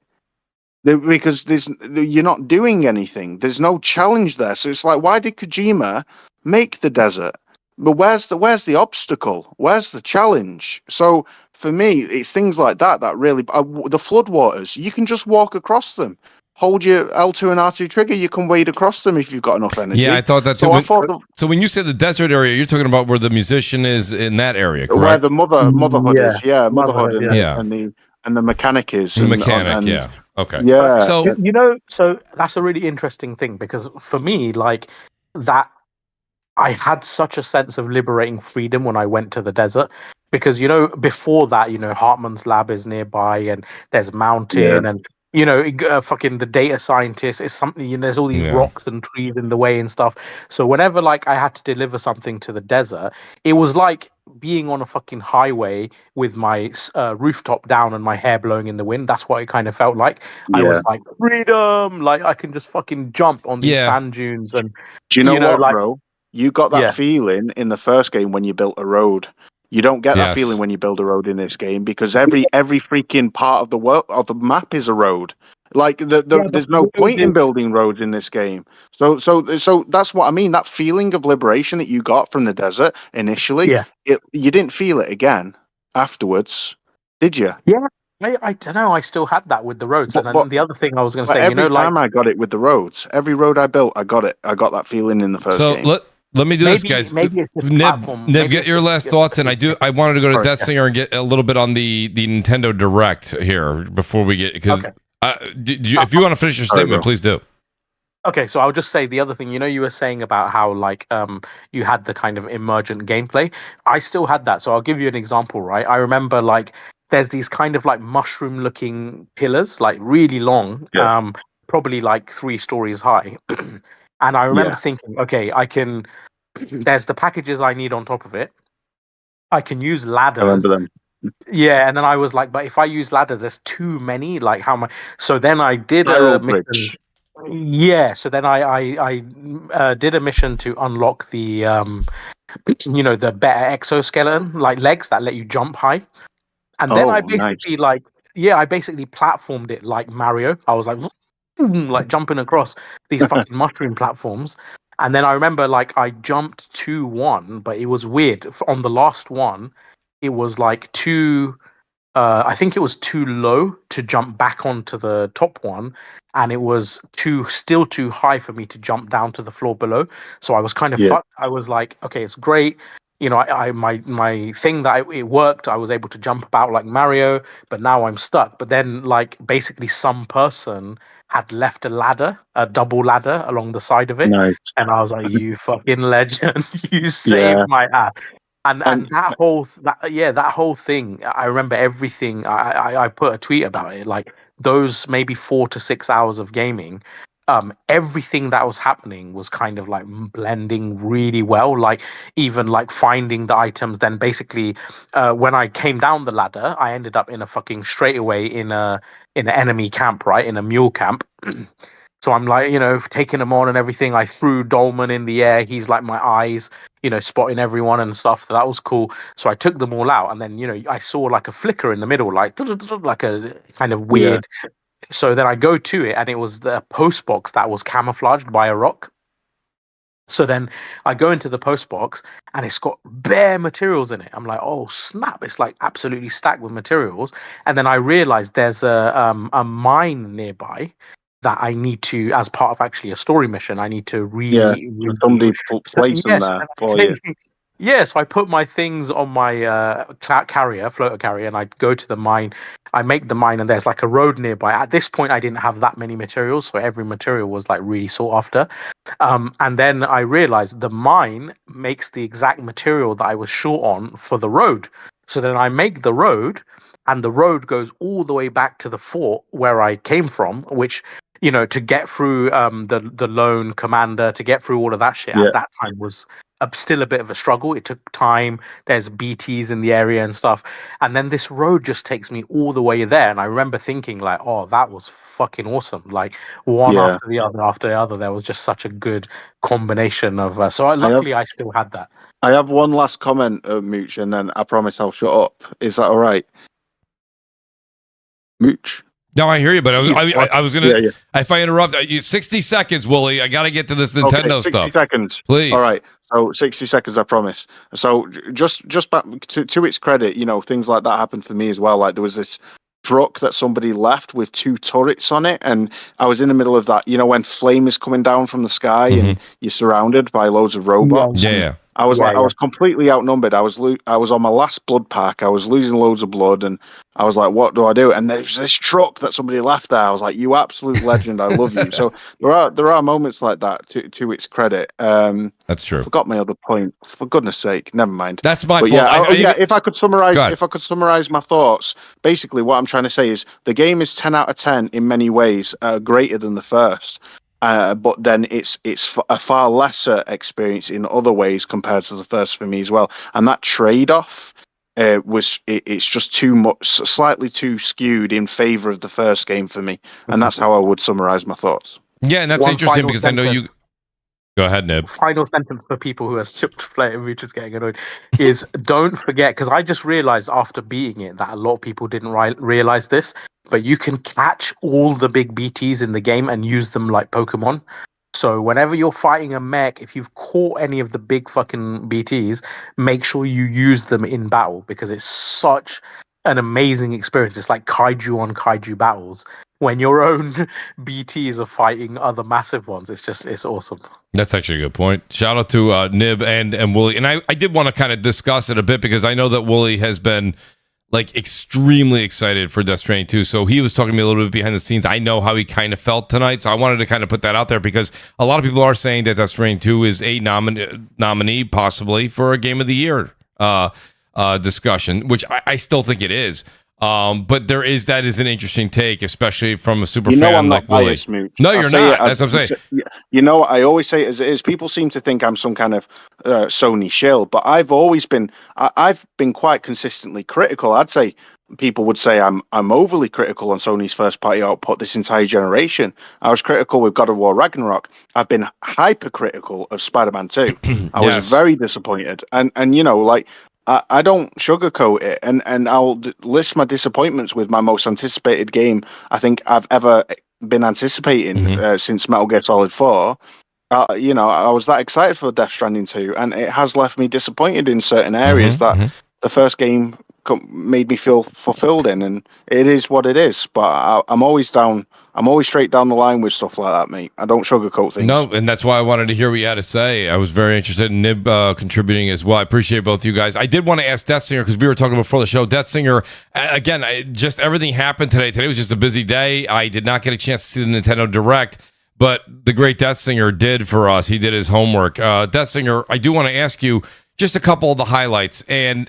because you're not doing anything. There's no challenge there. So it's like, why did Kojima make the desert? But where's the obstacle? Where's the challenge? So for me, it's things like that really. The floodwaters, you can just walk across them. Hold your L2 and R2 trigger, you can wade across them if you've got enough energy. Yeah, I thought that too. So when you say the desert area, you're talking about where the musician is in that area, correct? Where the motherhood is, motherhood, and the mechanic is. The mechanic, okay. Yeah. So so that's a really interesting thing, because for me, like that, I had such a sense of liberating freedom when I went to the desert, because before that, Hartman's lab is nearby, and there's mountain, and fucking the data scientist is something. There's all these rocks and trees in the way and stuff. So whenever like I had to deliver something to the desert, it was like being on a fucking highway with my rooftop down and my hair blowing in the wind. That's what it kind of felt like. I was like, freedom! Like I can just fucking jump on these sand dunes. And do you know what, like, bro? You got that feeling in the first game when you built a road. You don't get that feeling when you build a road in this game, because every freaking part of the world of the map is a road. Like there's no point in building roads in this game. So that's what I mean. That feeling of liberation that you got from the desert initially, you didn't feel it again afterwards, did you? Yeah. I don't know. I still had that with the roads. And then the other thing I was going to say, every time I got it with the roads, every road I built, I got it. I got that feeling in the first game. Let me do this, guys. Nib, get your last thoughts, and I wanted to go to Death Singer and get a little bit on the Nintendo Direct here before we get, because if you want to finish your statement, please do. Okay, so I'll just say the other thing. You were saying about how like you had the kind of emergent gameplay. I still had that, so I'll give you an example. Right, I remember like there's these kind of like mushroom-looking pillars, like really long, probably like 3 stories high. And I remember thinking, okay, I can. There's the packages I need on top of it. I can use ladders. I remember them. Yeah, and then I was like, but if I use ladders, there's too many. Like, how much? So then I did a mission. Yeah, so then I did a mission to unlock the the better exoskeleton like legs that let you jump high. And then I basically I basically platformed it like Mario. I was like jumping across these fucking mushroom platforms. And then I remember like I jumped to one, but it was weird. On the last one, it was like 2 I think it was too low to jump back onto the top one, and it was still too high for me to jump down to the floor below. So I was kind of fucked. I was like, okay, it's great. You know, my thing it worked. I was able to jump about like Mario, but now I'm stuck. But then, like, basically, some person had left a double ladder along the side of it, and I was like, "You fucking legend! You saved my ass." And that whole thing, I remember everything. I put a tweet about it. Like those maybe 4 to 6 hours of gaming, everything that was happening was kind of like blending really well. Like even like finding the items. Then basically, when I came down the ladder, I ended up in a fucking straightaway in an enemy camp, right, in a mule camp. So I'm like, you know, taking them on and everything. I threw Dolman in the air. He's like my eyes, you know, spotting everyone and stuff. That was cool. So I took them all out, and then, you know, I saw like a flicker in the middle, like a kind of weird. Yeah. So then I go to it, and it was the post box that was camouflaged by a rock. So then I go into the post box, and it's got bare materials in it. I'm like, oh snap! It's like absolutely stacked with materials. And then I realized there's a mine nearby that I need to, as part of actually a story mission, I need to somebody place them there for you. Yeah, so I put my things on my floater carrier, and I go to the mine. I make the mine, and there's like a road nearby. At this point, I didn't have that many materials, so every material was like really sought after. And then I realized the mine makes the exact material that I was short on for the road. So then I make the road, and the road goes all the way back to the fort where I came from, which, you know, to get through the lone commander, to get through all of that shit at that time was still a bit of a struggle. It took time. There's BTs in the area and stuff. And then this road just takes me all the way there. And I remember thinking like, oh, that was fucking awesome. Like one after the other. There was just such a good combination of... So luckily I still had that. I have one last comment, Mooch, and then I promise I'll shut up. Is that all right? Mooch? No, I hear you, but I was gonna. Yeah. If I interrupt, 60 seconds, Wooly. I got to get to this Nintendo 60 stuff. 60 seconds, please. All right. So 60 seconds, I promise. So just back to its credit, you know, things like that happened for me as well. Like there was this truck that somebody left with 2 turrets on it, and I was in the middle of that. You know, when flame is coming down from the sky and you're surrounded by loads of robots. Yeah. I was I was completely outnumbered. I was on my last blood pack. I was losing loads of blood, and I was like, "What do I do?" And there's this truck that somebody left there. I was like, "You absolute legend! I love you." So there are moments like that to its credit. That's true. Forgot my other point. For goodness sake, never mind. That's my fault. Yeah, if I could summarize my thoughts, basically what I'm trying to say is the game is 10 out of 10 in many ways, greater than the first. But then it's a far lesser experience in other ways compared to the first for me as well, and that trade-off it's just too much, slightly too skewed in favor of the first game for me, and that's how I would summarize my thoughts. Yeah, and that's interesting because I know you. Go ahead, Nib. Final sentence for people who are still playing, which is getting annoyed, is don't forget, because I just realized after beating it that a lot of people didn't realize this, but you can catch all the big BTs in the game and use them like Pokemon. So whenever you're fighting a mech, if you've caught any of the big fucking BTs, make sure you use them in battle, because it's such an amazing experience. It's like kaiju on kaiju battles. When your own BTs are fighting other massive ones, it's awesome. That's actually a good point. Shout out to Nib and Wooly. And I did want to kind of discuss it a bit because I know that Wooly has been like extremely excited for Death Stranding 2. So he was talking to me a little bit behind the scenes. I know how he kind of felt tonight. So I wanted to kind of put that out there because a lot of people are saying that Death Stranding 2 is a nominee possibly for a Game of the Year discussion, which I still think it is. But that is an interesting take, especially from a super fan I'm like not Wooly. Biased, Mooch. No, you're not. That's what I'm saying. You know, I always say it as it is. People seem to think I'm some kind of Sony shill, but I've been quite consistently critical. I'd say people would say I'm overly critical on Sony's first party output this entire generation. I was critical with God of War Ragnarok. I've been hypercritical of Spider-Man 2. I was very disappointed, and you know, like. I don't sugarcoat it, and I'll list my disappointments with my most anticipated game I think I've ever been anticipating since Metal Gear Solid 4. You know, I was that excited for Death Stranding 2, and it has left me disappointed in certain areas that the first game made me feel fulfilled in, and it is what it is. But I'm always down. I'm always straight down the line with stuff like that, mate. I don't sugarcoat things. No, and that's why I wanted to hear what you had to say. I was very interested in Nib contributing as well. I appreciate both you guys. I did want to ask Death Singer, because we were talking before the show. Death Singer, again, just everything happened today. Today was just a busy day. I did not get a chance to see the Nintendo Direct, but the great Death Singer did for us. He did his homework. Death Singer, I do want to ask you just a couple of the highlights, and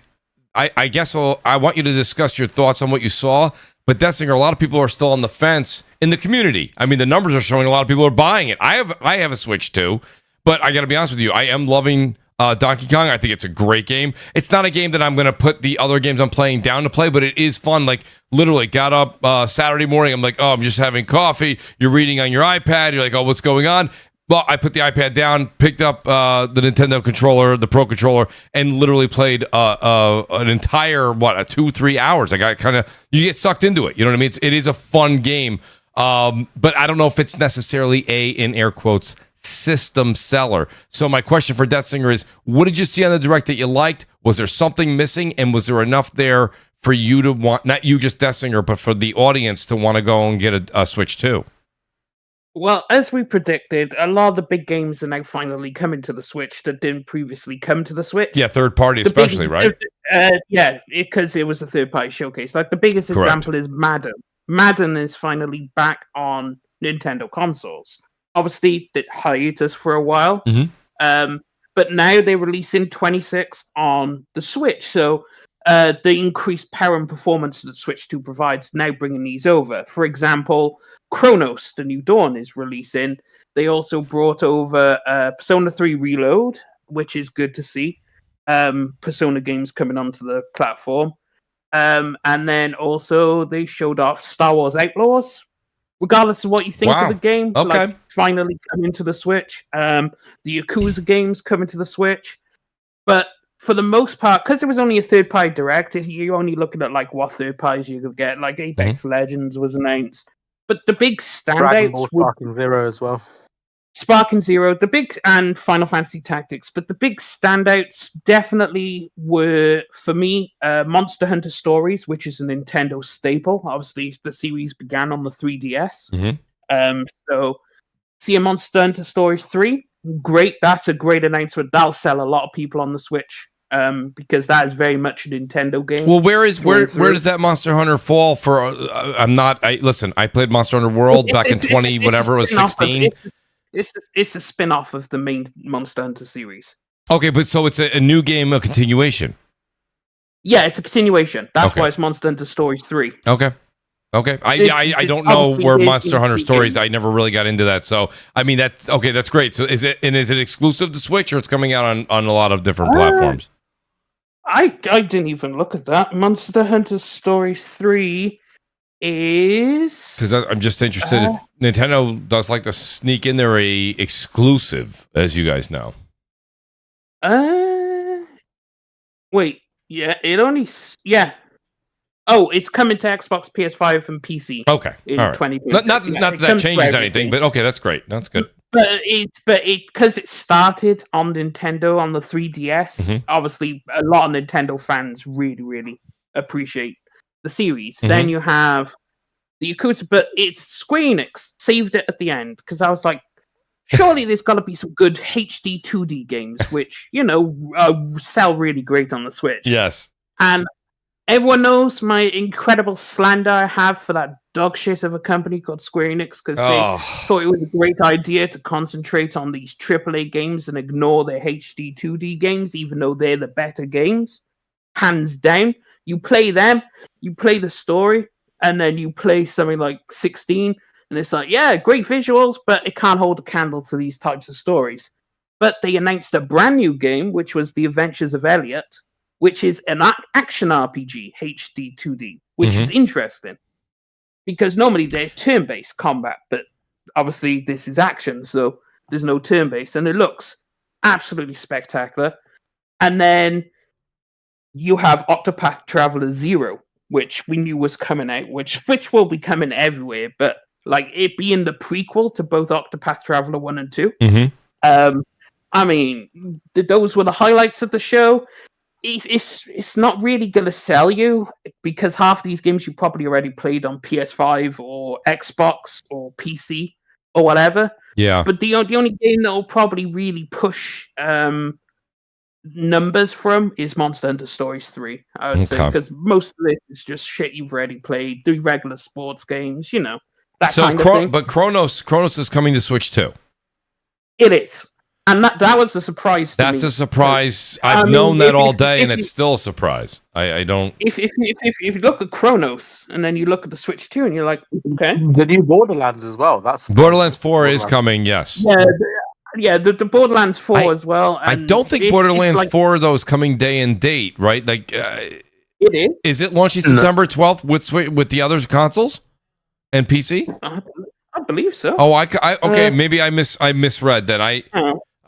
I guess I want you to discuss your thoughts on what you saw. But Death Singer, a lot of people are still on the fence in the community. I mean, the numbers are showing a lot of people are buying it. I have a Switch too, but I got to be honest with you, I am loving Donkey Kong. I think it's a great game. It's not a game that I'm going to put the other games I'm playing down to play, but it is fun. Like, literally got up Saturday morning. I'm like, oh, I'm just having coffee. You're reading on your iPad. You're like, oh, what's going on? Well, I put the iPad down, picked up the Nintendo controller, the Pro controller, and literally played an entire 2-3 hours. Like, you get sucked into it. You know what I mean? It is a fun game, but I don't know if it's necessarily in air quotes, system seller. So my question for Death Singer is, what did you see on the Direct that you liked? Was there something missing, and was there enough there for you to want, not you just Death Singer, but for the audience to want to go and get a Switch too? Well, as we predicted, a lot of the big games are now finally coming to the Switch that didn't previously come to the Switch. Yeah, third party especially, right? Yeah, because it was a third party showcase. Like, the biggest example is Madden. Madden is finally back on Nintendo consoles. Obviously, it hiatus for a while, but now they're releasing 26 on the Switch. So the increased power and performance that the Switch 2 provides now bringing these over. For example, Chronos, the New Dawn, is releasing. They also brought over Persona 3 Reload, which is good to see. Persona games coming onto the platform. And then also they showed off Star Wars Outlaws. Regardless of what you think of the game, like, finally coming to the Switch. The Yakuza games coming to the Switch. But for the most part, because there was only a third-party Direct, you're only looking at like what third parties you could get. Like Apex Legends was announced. But the big Dragon Ball standouts were Sparking Zero as well. Sparking Zero, and Final Fantasy Tactics. But the big standouts definitely were, for me, Monster Hunter Stories, which is a Nintendo staple. Obviously, the series began on the 3DS. So, see a Monster Hunter Stories 3, great. That's a great announcement. That'll sell a lot of people on the Switch. Because that is very much a Nintendo game. Well, where does that Monster Hunter fall for? Listen, I played Monster Hunter World back in 20 whatever it was 16. It's a spin-off of the main Monster Hunter series. Okay, but so it's a new game, a continuation. Yeah, it's a continuation. That's why it's Monster Hunter Stories 3. Okay. I don't know where Monster Hunter Stories. I never really got into that. So I mean, that's okay. That's great. So is it exclusive to Switch, or it's coming out on a lot of different platforms? I didn't even look at that. Monster Hunter Stories 3 is... Because I'm just interested if Nintendo does like to sneak in there a exclusive, as you guys know. Wait. Yeah, it only... Yeah. Oh, it's coming to Xbox, PS5, and PC. Okay. In all right. 2026. Not that changes anything, but okay, that's great. That's good. But because it started on Nintendo on the 3DS, obviously a lot of Nintendo fans really, really appreciate the series. Then you have the Yakuza, but it's Square Enix saved it at the end, because I was like, surely there's got to be some good HD 2D games, which, sell really great on the Switch. Yes. And everyone knows my incredible slander I have for that dog shit of a company called Square Enix, because they thought it was a great idea to concentrate on these AAA games and ignore their HD 2D games, even though they're the better games. Hands down. You play them, you play the story, and then you play something like 16, and it's like, yeah, great visuals, but it can't hold a candle to these types of stories. But they announced a brand new game, which was The Adventures of Elliot, which is an action RPG, HD 2D, which is interesting. Because normally they're turn-based combat, but obviously this is action, so there's no turn-based, and it looks absolutely spectacular. And then you have Octopath Traveler 0, which we knew was coming out, which will be coming everywhere, but like it being the prequel to both Octopath Traveler 1 and 2. I mean, those were the highlights of the show. it's not really going to sell you because half these games you probably already played on PS5 or Xbox or PC or whatever. Yeah. But the only game that will probably really push numbers from is Monster Hunter Stories 3, I would say, because most of it is just shit you've already played, the regular sports games, you know, that kind of thing. But Chronos is coming to Switch too. It is. And that was a surprise to me. That's a surprise. I've known that all day, and it's still a surprise. I don't... If you look at Chronos, and then you look at the Switch 2, and you're like, okay. The new Borderlands as well. Borderlands 4 is coming, yes. Yeah, the Borderlands 4 as well. I don't think Borderlands 4, though, is coming day and date, right? Like, it is. Is it launching September 12th with the other consoles and PC? I believe so. Oh, okay. Maybe I misread that.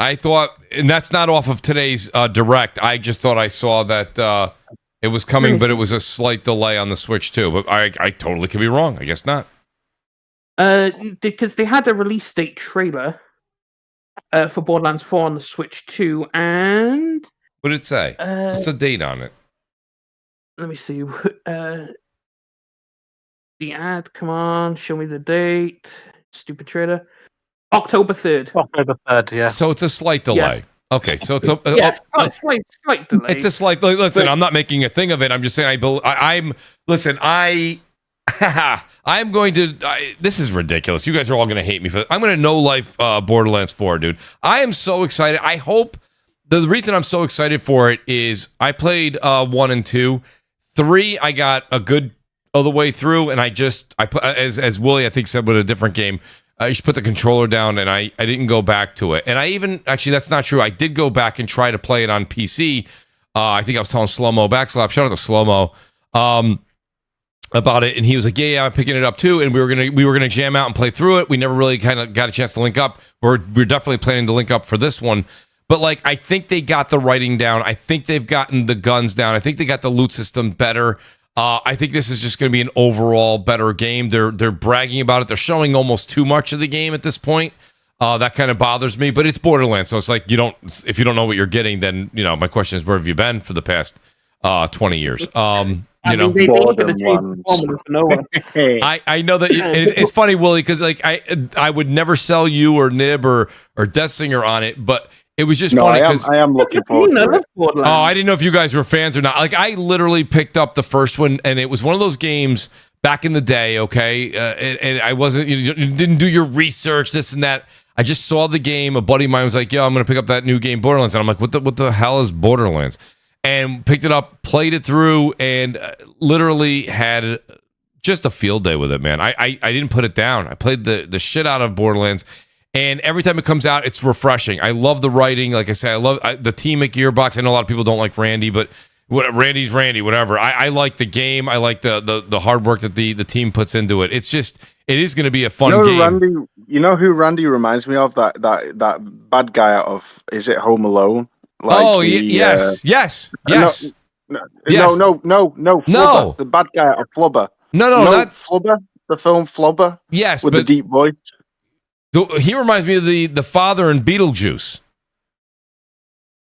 I thought, and that's not off of today's direct. I just thought I saw that it was coming, but it was a slight delay on the Switch too. But I totally could be wrong. I guess not. Because they had a release date trailer for Borderlands 4 on the Switch 2, and what did it say? What's the date on it? Let me see. The ad. Come on, show me the date. Stupid trailer. October 3rd. October 3rd, yeah. So it's a slight delay. Yeah. Okay, so it's a slight delay. It's a slight. Listen, I'm not making a thing of it. I'm just saying. I'm going to. This is ridiculous. You guys are all going to hate me for. I'm going to no life Borderlands 4, dude. I am so excited. I hope the reason I'm so excited for it is I played 1 and 2, 3. I got a good all the way through, and I put as Wooly I think said with a different game. I just put the controller down, and I didn't go back to it. And I even, actually, that's not true. I did go back and try to play it on PC. I think I was telling Slow-Mo Backslap, shout out to Slow-Mo, about it. And he was like, yeah, I'm picking it up too. And we were gonna jam out and play through it. We never really kind of got a chance to link up. We're definitely planning to link up for this one. But like, I think they got the writing down. I think they've gotten the guns down. I think they got the loot system better. I think this is just going to be an overall better game. They're bragging about it. They're showing almost too much of the game at this point. That kind of bothers me. But it's Borderlands, so it's like if you don't know what you're getting, then my question is, where have you been for the past 20 years? I know that it's funny, Willie, because like I would never sell you or Nib or Death Singer on it, but it was just funny because I am looking forward to it. Oh, I didn't know if you guys were fans or not. Like, I literally picked up the first one, and it was one of those games back in the day, okay? And I wasn't, you didn't do your research, this and that. I just saw the game. A buddy of mine was like, yo, I'm going to pick up that new game, Borderlands. And I'm like, what the hell is Borderlands? And picked it up, played it through, and literally had just a field day with it, man. I didn't put it down. I played the shit out of Borderlands. And every time it comes out, it's refreshing. I love the writing. Like I say, I love the team at Gearbox. I know a lot of people don't like Randy, but Randy's Randy, whatever. I like the game. I like the hard work that the team puts into it. It is going to be a fun game. You know who Randy reminds me of? That bad guy out of, is it Home Alone? Like yes. No. Flubber, the bad guy out of Flubber. No, not Flubber. The film Flubber. Yes, with the deep voice. He reminds me of the father in Beetlejuice.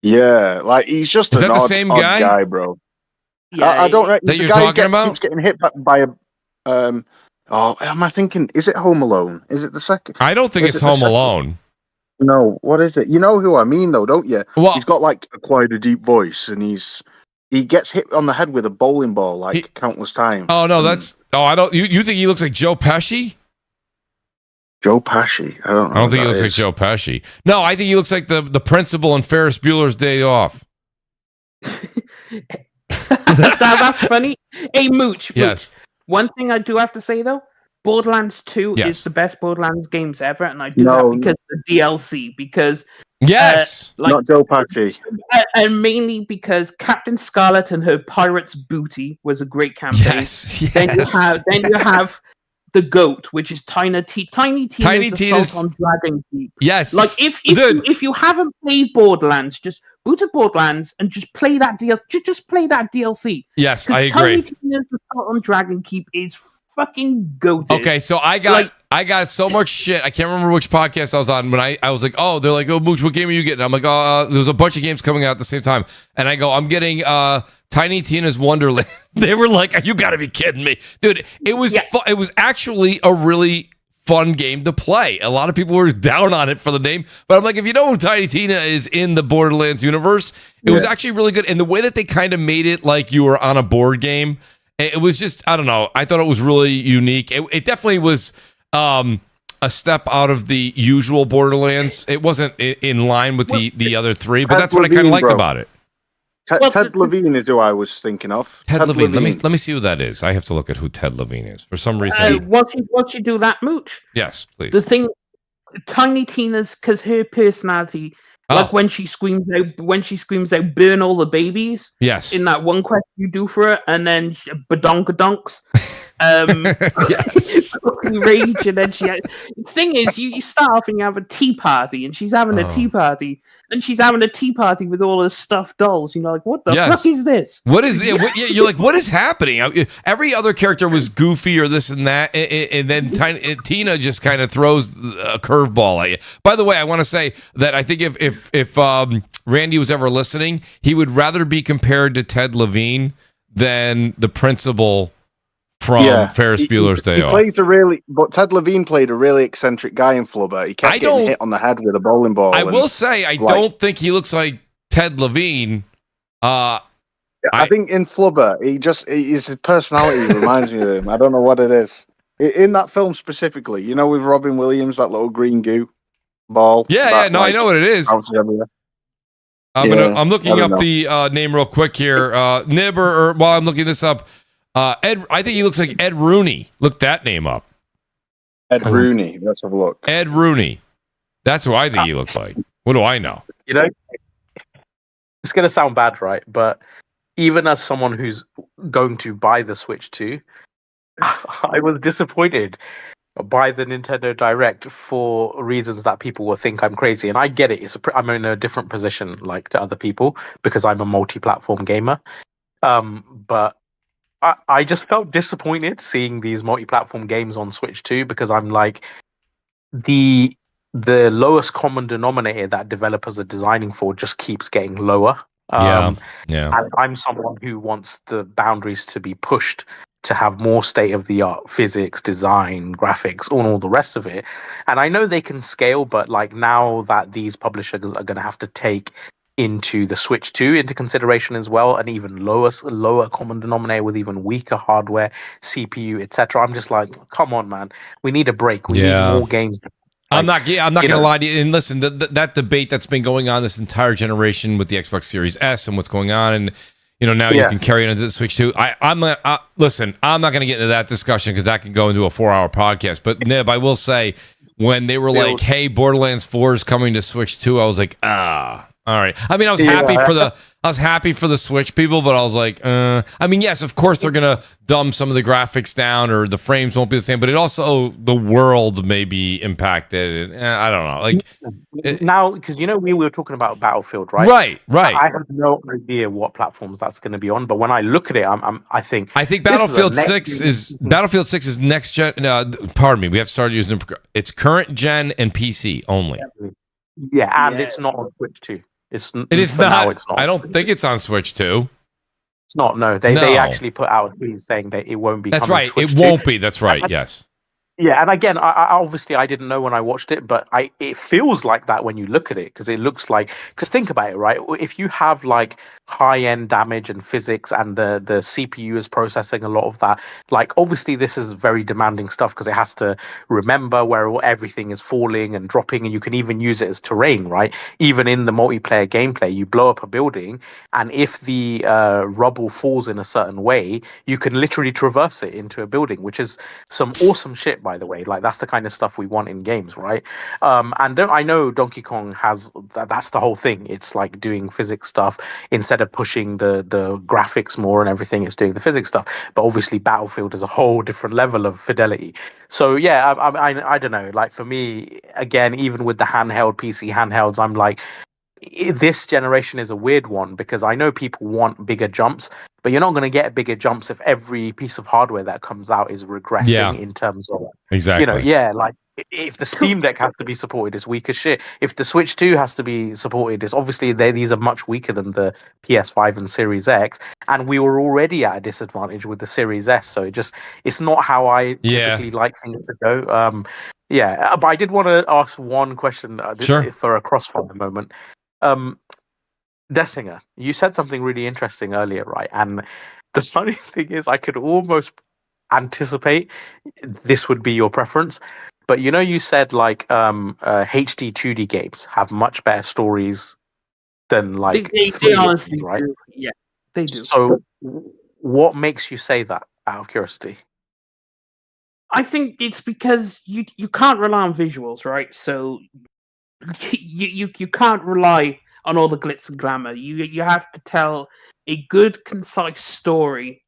Yeah, like he's just is that the same guy, bro. Yeah, I don't know. That you're talking about? Keeps getting hit by a. Oh, am I thinking? Is it Home Alone? Is it the second? I don't think it's Home Alone. No, what is it? You know who I mean, though, don't you? Well, he's got like quite a deep voice, and he gets hit on the head with a bowling ball countless times. Oh no, I don't. You think he looks like Joe Pesci? Joe Pesci. I don't think he looks like Joe Pesci. No, I think he looks like the principal in Ferris Bueller's Day Off. That's funny. Hey, Mooch. Yes. One thing I do have to say though, Borderlands 2 is the best Borderlands games ever, and I do that because of the DLC. Because not Joe Pesci, and mainly because Captain Scarlet and her pirate's booty was a great campaign. Yes. Then you have the goat, which is Tiny Tina's Assault on Dragon Keep. Yes. Like if you haven't played Borderlands, just boot up Borderlands and just play that DLC. Just play that DLC. Yes, I agree. Tiny Tina's Assault on Dragon Keep is fucking goated. Okay, so I got I got so much shit. I can't remember which podcast I was on when I was like, oh, they're like, oh, Mooch, what game are you getting? I'm like, oh, there's a bunch of games coming out at the same time. And I go, I'm getting Tiny Tina's Wonderland. They were like, you got to be kidding me. Dude, it was it was actually a really fun game to play. A lot of people were down on it for the name, but I'm like, if you know who Tiny Tina is in the Borderlands universe, it was actually really good. And the way that they kind of made it like you were on a board game, it was just, I don't know. I thought it was really unique. It definitely was a step out of the usual Borderlands. It wasn't in line with the other three, but that's what I kind of liked about it. Ted Levine is who I was thinking of. Ted Levine. Let me see who that is. I have to look at who Ted Levine is. For some reason. Once you do that, Mooch. Yes, please. The thing, Tiny Tina's, because her personality, like when she screams out, burn all the babies. Yes. In that one quest you do for her, and then badonkadonks. Yes. Rage, and then the thing is, you start off and you have a tea party, and she's having a tea party, and she's having a tea party with all her stuffed dolls. You're like, what the fuck is this? What is you're like, what is happening? Every other character was goofy or this and that, and then Tina just kind of throws a curveball at you. By the way, I want to say that I think if Randy was ever listening, he would rather be compared to Ted Levine than the principal from Ferris Bueller's Day Off. But Ted Levine played a really eccentric guy in Flubber. He kept getting hit on the head with a bowling ball. I will say, I don't think he looks like Ted Levine. I think in Flubber, his personality reminds me of him. I don't know what it is. In that film specifically, you know, with Robin Williams, that little green goo ball. I know what it is. I'm looking up the name real quick here. Nib, or while I'm looking this up, Ed. I think he looks like Ed Rooney. Look that name up. Ed Rooney. Let's have a look. Ed Rooney. That's who I think he looks like. What do I know? You know, it's going to sound bad, right? But even as someone who's going to buy the Switch 2, I was disappointed by the Nintendo Direct for reasons that people will think I'm crazy. And I get it. I'm in a different position like to other people because I'm a multi-platform gamer. But I just felt disappointed seeing these multi-platform games on Switch 2 because I'm like, the lowest common denominator that developers are designing for just keeps getting lower. And I'm someone who wants the boundaries to be pushed to have more state-of-the-art physics, design, graphics, all the rest of it. And I know they can scale, but like now that these publishers are going to have to take into the Switch 2 into consideration as well, and even lower common denominator with even weaker hardware, CPU, etc. I'm just like, come on, man, we need a break. We need more games. I'm not gonna lie to you. And listen, that debate that's been going on this entire generation with the Xbox Series S and what's going on, and now you can carry it into the Switch 2. Listen, I'm not gonna get into that discussion because that could go into a 4-hour podcast. But Nib, I will say, when they were like, "Hey, Borderlands 4 is coming to Switch 2," I was like, all right. I mean, I was happy for the Switch people, but I was like, I mean, yes, of course they're gonna dumb some of the graphics down, or the frames won't be the same, but it also the world may be impacted. And, I don't know, like now because we were talking about Battlefield, right? Right. I have no idea what platforms that's going to be on, but when I look at it, I think Battlefield 6 is next gen. Pardon me, we have started using it's current gen and PC only. Yeah, and it's not on Switch 2. It is not. Now it's not. I don't think it's on Switch 2. It's not. No, they actually put out a tweet saying that it won't be. That's right. It won't be. That's right. Yes. Yeah, and again, I obviously I didn't know when I watched it, but it feels like that when you look at it, because it looks like, because think about it, right? If you have like high-end damage and physics, and the CPU is processing a lot of that, like obviously this is very demanding stuff because it has to remember where everything is falling and dropping, and you can even use it as terrain, right? Even in the multiplayer gameplay, you blow up a building, and if the rubble falls in a certain way, you can literally traverse it into a building, which is some awesome shit. By the way, like that's the kind of stuff we want in games, right? And I know Donkey Kong has that's the whole thing. It's like doing physics stuff instead of pushing the graphics more and everything. It's doing the physics stuff. But obviously, Battlefield is a whole different level of fidelity. So yeah, I don't know. Like for me, again, even with the handheld PC handhelds, I'm like, this generation is a weird one because I know people want bigger jumps, but you're not going to get bigger jumps if every piece of hardware that comes out is regressing in terms of, exactly. like if the Steam Deck has to be supported, it's weak as shit. If the Switch 2 has to be supported, it's obviously these are much weaker than the PS5 and Series X, and we were already at a disadvantage with the Series S. So it's not how I typically like things to go. But I did want to ask one question for a Crossfire moment. Dessinger, you said something really interesting earlier, right? And the funny thing is, I could almost anticipate this would be your preference. But you said like HD 2D games have much better stories than like they honestly right? do. Yeah, they do. So, what makes you say that? Out of curiosity. I think it's because you can't rely on visuals, right? So you can't rely on all the glitz and glamour. You have to tell a good, concise story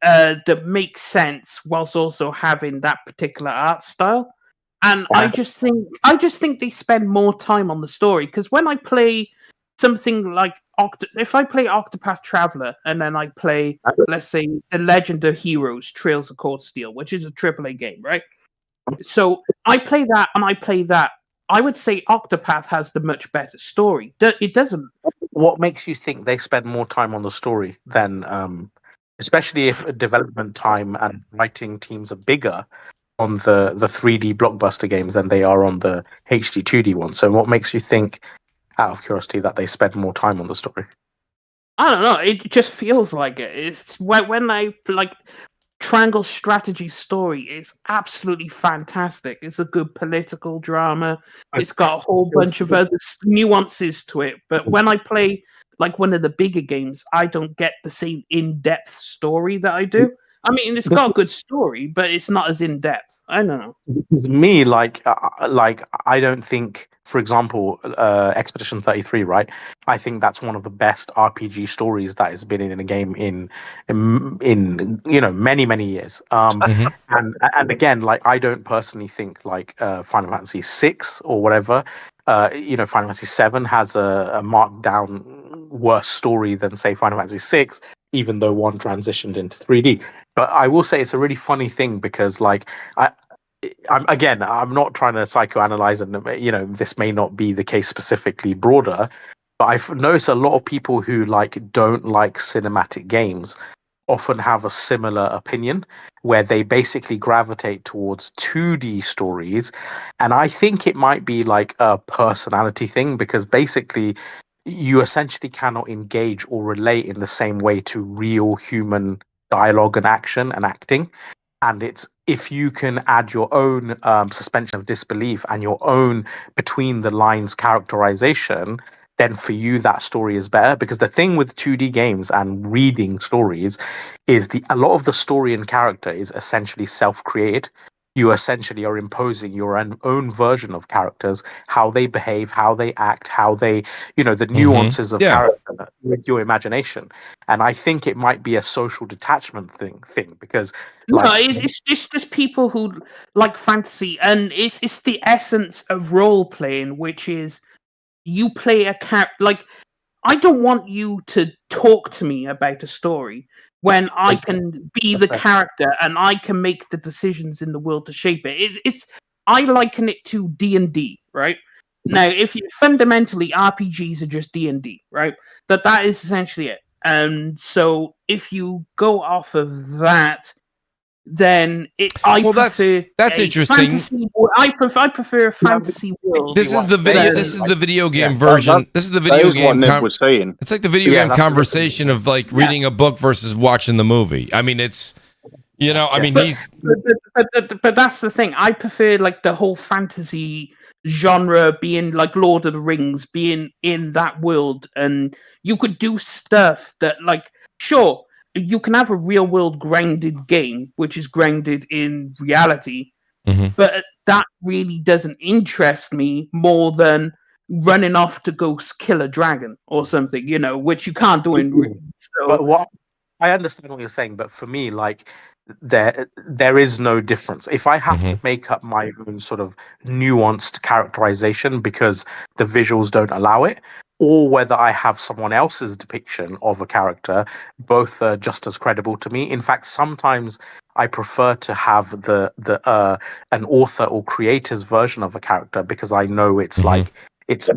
that makes sense whilst also having that particular art style. And I just think they spend more time on the story, because when I play something like if I play Octopath Traveler and then I play, let's say, The Legend of Heroes: Trails of Cold Steel, which is a AAA game, right? So I play that and I play that. I would say Octopath has the much better story. It doesn't. What makes you think they spend more time on the story than, especially if development time and writing teams are bigger on the 3D blockbuster games than they are on the HD 2D ones? So what makes you think, out of curiosity, that they spend more time on the story? I don't know. It just feels like it. It's when I like Triangle Strategy story is absolutely fantastic. It's a good political drama. It's got a whole bunch of other nuances to it. But when I play like one of the bigger games, I don't get the same in-depth story that I do. I mean, it's got a good story, but it's not as in-depth. I don't know. Because me, like I don't think, for example, Expedition 33, right? I think that's one of the best RPG stories that has been in a game in many years. And again, like I don't personally think like Final Fantasy 6 or whatever. Final Fantasy 7 has a marked down worse story than say Final Fantasy 6, even though one transitioned into 3D. But I will say it's a really funny thing because like I'm not trying to psychoanalyze, and this may not be the case specifically broader, but I've noticed a lot of people who like don't like cinematic games often have a similar opinion, where they basically gravitate towards 2D stories. And I think it might be like a personality thing, because basically you essentially cannot engage or relate in the same way to real human dialogue and action and acting. And it's if you can add your own suspension of disbelief and your own between the lines characterization, then for you that story is better. Because the thing with 2D games and reading stories is a lot of the story and character is essentially self-created. You essentially are imposing your own version of characters, how they behave, how they act, how they, the nuances of character with your imagination. And I think it might be a social detachment thing because it's just people who like fantasy, and it's the essence of role playing, which is you play a character. Like, I don't want you to talk to me about a story when I can be the character and I can make the decisions in the world to shape it. I liken it to D&D, right? Now, if you fundamentally RPGs are just D&D, right? That is essentially it. And so if you go off of that, then that's interesting. I prefer a fantasy world. This is the video. This is the video game version. This is the video game. What Nick was saying. It's like the video game conversation of like reading a book versus watching the movie. I mean, it's But that's the thing. I prefer like the whole fantasy genre being like Lord of the Rings, being in that world, and you could do stuff that like sure. You can have a real world grounded game, which is grounded in reality, but that really doesn't interest me more than running off to go kill a dragon or something, which you can't do in real. So, but I understand what you're saying, but for me, like there is no difference. If I have to make up my own sort of nuanced characterization because the visuals don't allow it, or whether I have someone else's depiction of a character, both are just as credible to me. In fact, sometimes I prefer to have an author or creator's version of a character because I know it's like it's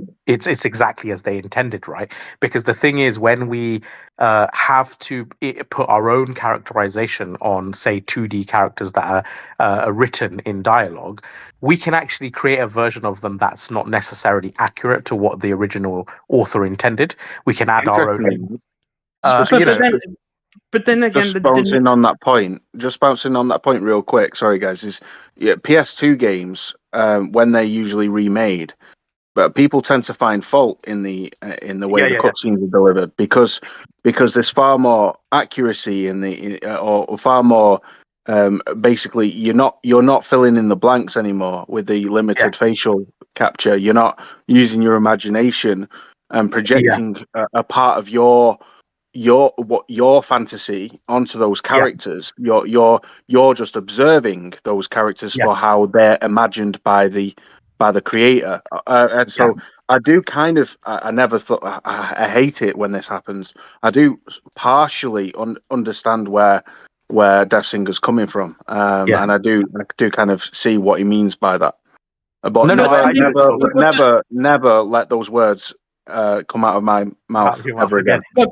exactly as they intended, right? Because the thing is, when we have to put our own characterization on, say, 2D characters that are written in dialogue, we can actually create a version of them that's not necessarily accurate to what the original author intended. We can add our own. But then again, Just bouncing on that point real quick. Sorry, guys. PS2 games when they're usually remade, but people tend to find fault in the way the cutscenes are delivered because there's far more accuracy or far more. Basically, you're not filling in the blanks anymore with the limited facial capture. You're not using your imagination and projecting a part of your fantasy onto those characters. You're just observing those characters for how they're imagined by the creator. And so I do kind of I never thought I hate it when this happens. I do partially understand where Death Singer's coming from, and I do kind of see what he means by that. But never let those words come out of my mouth ever again. I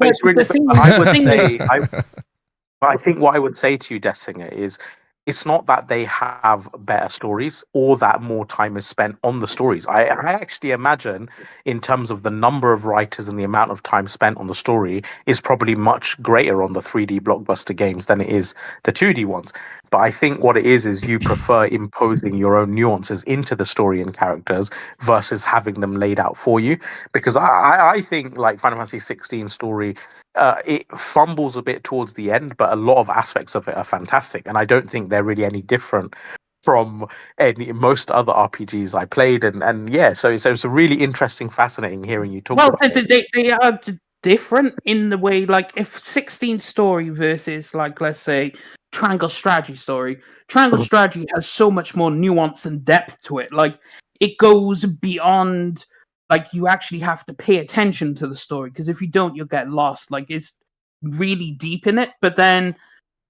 think what I would say to you, Death Singer, is it's not that they have better stories or that more time is spent on the stories. I actually imagine, in terms of the number of writers and the amount of time spent on the story, is probably much greater on the 3D blockbuster games than it is the 2D ones. But I think what it is you prefer imposing your own nuances into the story and characters versus having them laid out for you. Because I think, like, Final Fantasy 16 story, it fumbles a bit towards the end, but a lot of aspects of it are fantastic, and I don't think they're really any different from most other RPGs I played. And so it's a really interesting, fascinating hearing you talk about it. They are different in the way, like, if 16 story versus, like, let's say, Triangle Strategy story. Triangle Strategy has so much more nuance and depth to it. Like, it goes beyond. Like, you actually have to pay attention to the story, because if you don't, you'll get lost. Like, it's really deep in it. But then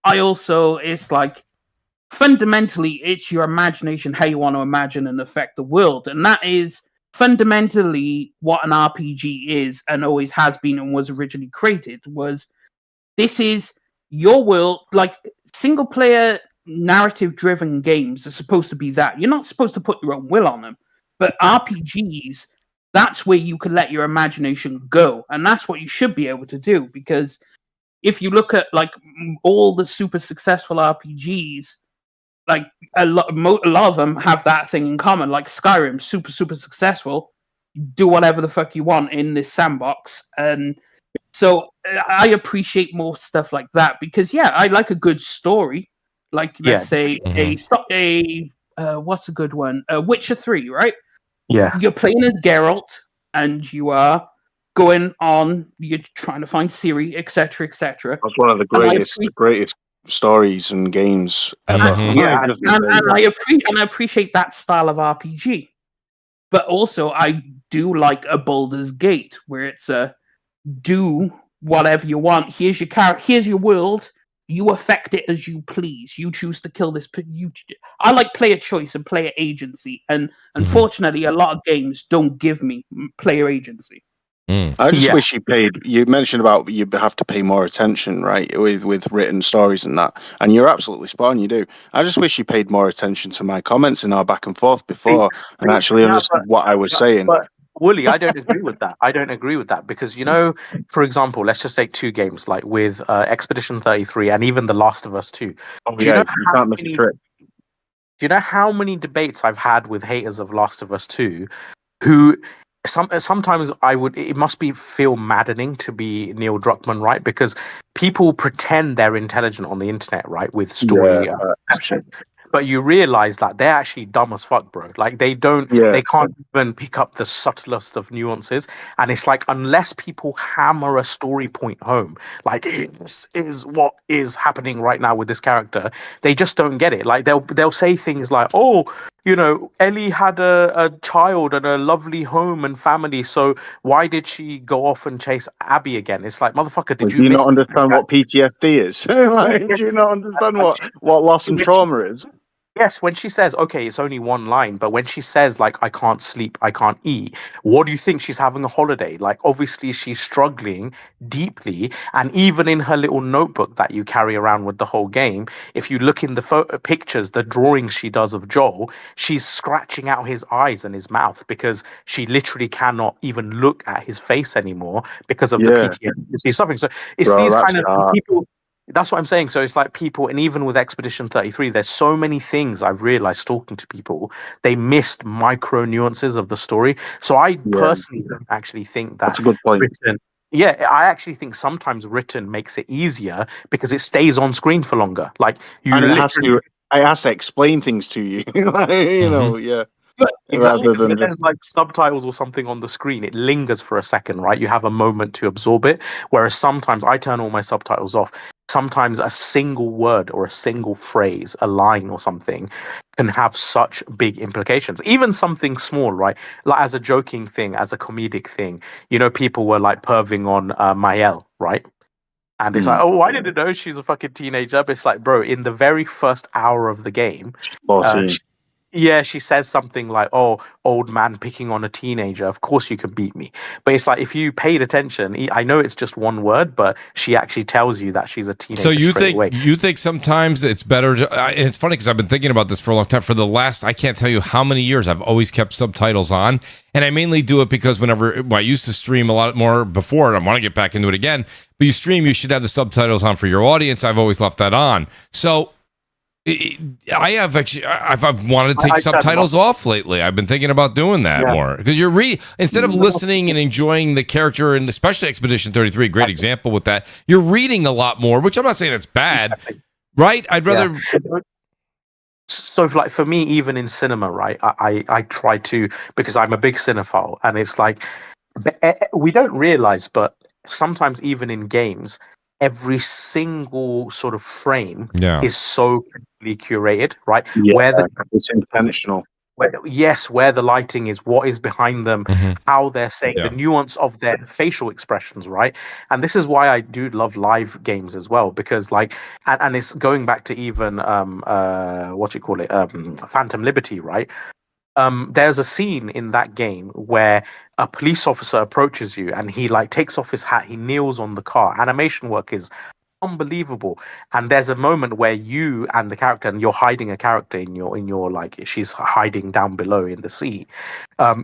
it's like, fundamentally, it's your imagination, how you want to imagine and affect the world. And that is fundamentally what an RPG is, and always has been, and was originally created. This is your world. Like, single player narrative driven games are supposed to be that. You're not supposed to put your own will on them. But RPGs, that's where you can let your imagination go. And that's what you should be able to do. Because if you look at, like, all the super successful RPGs, like, a lot of them have that thing in common. Like Skyrim, super, super successful. You do whatever the fuck you want in this sandbox. And so I appreciate more stuff like that. Because, I like a good story. Like, let's say what's a good one? Witcher 3, right? Yeah. You're playing as Geralt, and you are going on, you're trying to find Ciri, etc., etc. That's one of the greatest stories and games ever. And I appreciate that style of RPG. But also, I do like a Baldur's Gate, where it's do whatever you want. Here's your character, here's your world. You affect it as you please. You choose to kill this. I like player choice and player agency, and unfortunately, a lot of games don't give me player agency. I just wish you paid. You mentioned about you have to pay more attention, right, with written stories and that, and you're absolutely spot on. You do. I just wish you paid more attention to my comments in our back and forth before and actually understood what I was saying. But Wooly, I don't agree with that. I don't agree with that because, for example, let's just take two games, like with Expedition 33 and even The Last of Us 2. You can't miss a trick. Do you know how many debates I've had with haters of Last of Us 2 who sometimes it must feel maddening to be Neil Druckmann, right? Because people pretend they're intelligent on the internet, right, with story perception. But you realize that they're actually dumb as fuck, bro. Like, they can't even pick up the subtlest of nuances. And it's like, unless people hammer a story point home, like, this is what is happening right now with this character, they just don't get it. Like, they'll say things like, oh, Ellie had a child and a lovely home and family, so why did she go off and chase Abby again? It's like, motherfucker, did Do you you miss not understand what PTSD is? Like, do you not understand what loss and trauma is? Yes, when she says, okay, it's only one line, but when she says, like, I can't sleep, I can't eat, what do you think? She's having a holiday. Like, obviously, she's struggling deeply. And even in her little notebook that you carry around with the whole game, if you look in the pictures, the drawings she does of Joel, she's scratching out his eyes and his mouth because she literally cannot even look at his face anymore because of the PTSD suffering. So it's Bro, these that's kind of hard. people. That's what I'm saying. So it's like people, and even with Expedition 33, there's so many things I've realized talking to people, they missed micro nuances of the story. So I personally don't actually think that That's a good point. written. Yeah, I actually think sometimes written makes it easier because it stays on screen for longer. Like you And literally. it has to explain things to you. Like, you know, yeah. Exactly. Rather than If there's just like subtitles or something on the screen, it lingers for a second, right? You have a moment to absorb it. Whereas sometimes I turn all my subtitles off. Sometimes a single word or a single phrase, a line or something, can have such big implications. Even something small, right? Like as a joking thing, as a comedic thing. People were like perving on Mael, right? And it's like, oh, I didn't know she's a fucking teenager. But it's like, bro, in the very first hour of the game, she says something like, "Oh, old man picking on a teenager. Of course you can beat me." But it's like if you paid attention, I know it's just one word, but she actually tells you that she's a teenager. So you straight away. think sometimes it's better to, and it's funny because I've been thinking about this for a long time. For the last, I can't tell you how many years, I've always kept subtitles on, and I mainly do it because I used to stream a lot more before, and I want to get back into it again. But you stream, you should have the subtitles on for your audience. I've always left that on. So I've wanted to take subtitles off lately. I've been thinking about doing that more because you're instead of listening and enjoying the character, and especially Expedition 33, great example with that. You're reading a lot more, which I'm not saying it's bad, right? I'd rather. So, like for me, even in cinema, right, I try to, because I'm a big cinephile, and it's like we don't realize, but sometimes even in games, every single sort of frame is so carefully curated, right? Yeah, it's intentional. Where the lighting is, what is behind them, how they're saying, the nuance of their facial expressions, right? And this is why I do love live games as well, because like, and it's going back to even Phantom Liberty, right? There's a scene in that game where a police officer approaches you and he like takes off his hat, he kneels on the car. Animation work is unbelievable, and there's a moment where you and the character, and you're hiding a character in your like, she's hiding down below in the sea.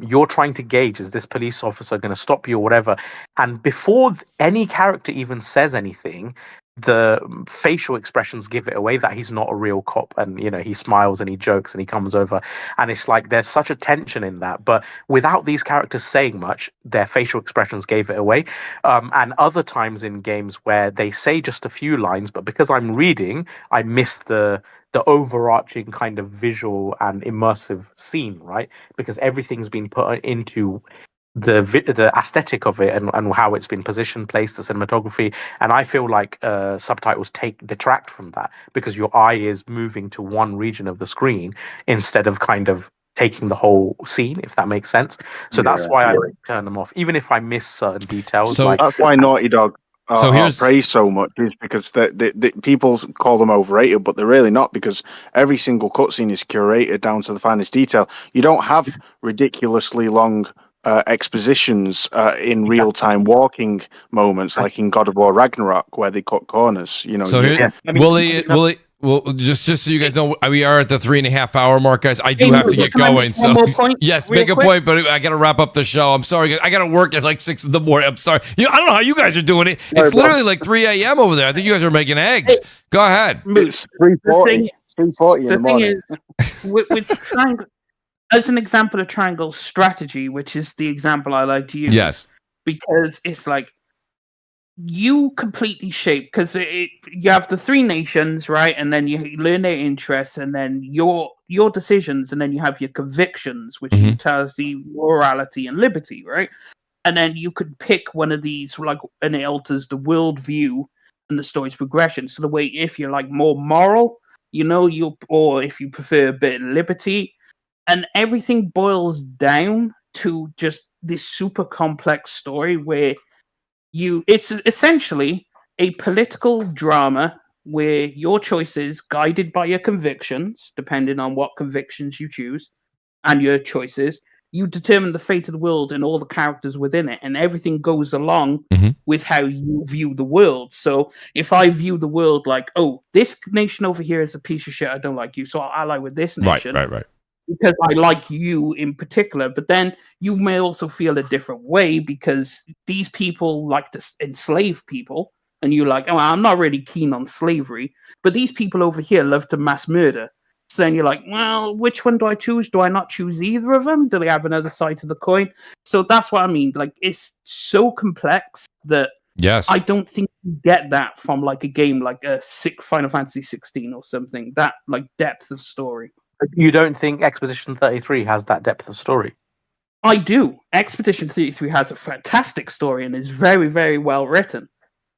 You're trying to gauge, is this police officer going to stop you or whatever, and before any character even says anything, the facial expressions give it away that he's not a real cop, and he smiles and he jokes and he comes over, and it's like there's such a tension in that, but without these characters saying much, their facial expressions gave it away. And other times in games where they say just a few lines, but because I'm reading, I miss the overarching kind of visual and immersive scene, right? Because everything's been put into the aesthetic of it, and how it's been positioned, placed, the cinematography, and I feel like subtitles detract from that, because your eye is moving to one region of the screen instead of kind of taking the whole scene, if that makes sense. So that's why I turn them off, even if I miss certain details. So that's why Naughty Dog are praised so much, is because the people call them overrated, but they're really not, because every single cutscene is curated down to the finest detail. You don't have ridiculously long expositions in real-time walking moments like in God of War Ragnarok, where they cut corners. So here, Woolley, well, just so you guys know, we are at the 3.5 hour mark, guys. I do have to get going. So one more point, yes, make a point, but I got to wrap up the show. I'm sorry, guys. I got to work at like 6 in the morning. I'm sorry. I don't know how you guys are doing it. It's literally like 3 a.m. over there. I think you guys are making eggs. Go ahead. It's 3:40. 3:40 in the morning. The thing is, with triangle, as an example of triangle strategy, which is the example I like to use. Yes. Because it's like you completely shape, because you have the three nations, right? And then you learn their interests, and then your decisions, and then you have your convictions, which tells the morality and liberty, right? And then you could pick one of these, like, and it alters the world view and the story's progression. So the way, if you're like more moral, or if you prefer a bit of liberty, and everything boils down to just this super complex story where it's essentially a political drama where your choices, guided by your convictions, depending on what convictions you choose, and your choices, you determine the fate of the world and all the characters within it, and everything goes along with how you view the world. So if I view the world like, oh, this nation over here is a piece of shit, I don't like you, so I'll ally with this nation. Right. Because I like you in particular, but then you may also feel a different way because these people like to enslave people, and you're like, oh, I'm not really keen on slavery, but these people over here love to mass murder. So then you're like, well, which one do I choose? Do I not choose either of them? Do they have another side to the coin? So that's what I mean. Like, it's so complex that I don't think you get that from like a game like a Final Fantasy 16 or something. That like depth of story. You don't think Expedition 33 has that depth of story? I do. Expedition 33 has a fantastic story and is very, very well written.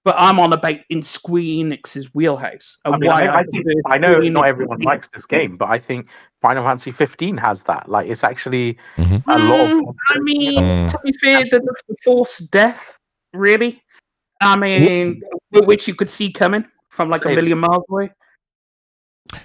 But I'm on about in Square Enix's wheelhouse. I mean, I know not everyone likes this game, but I think Final Fantasy 15 has that. Like, it's actually a lot of... I mean, to be fair, the forced death, really. I mean, which you could see coming from like a million miles away.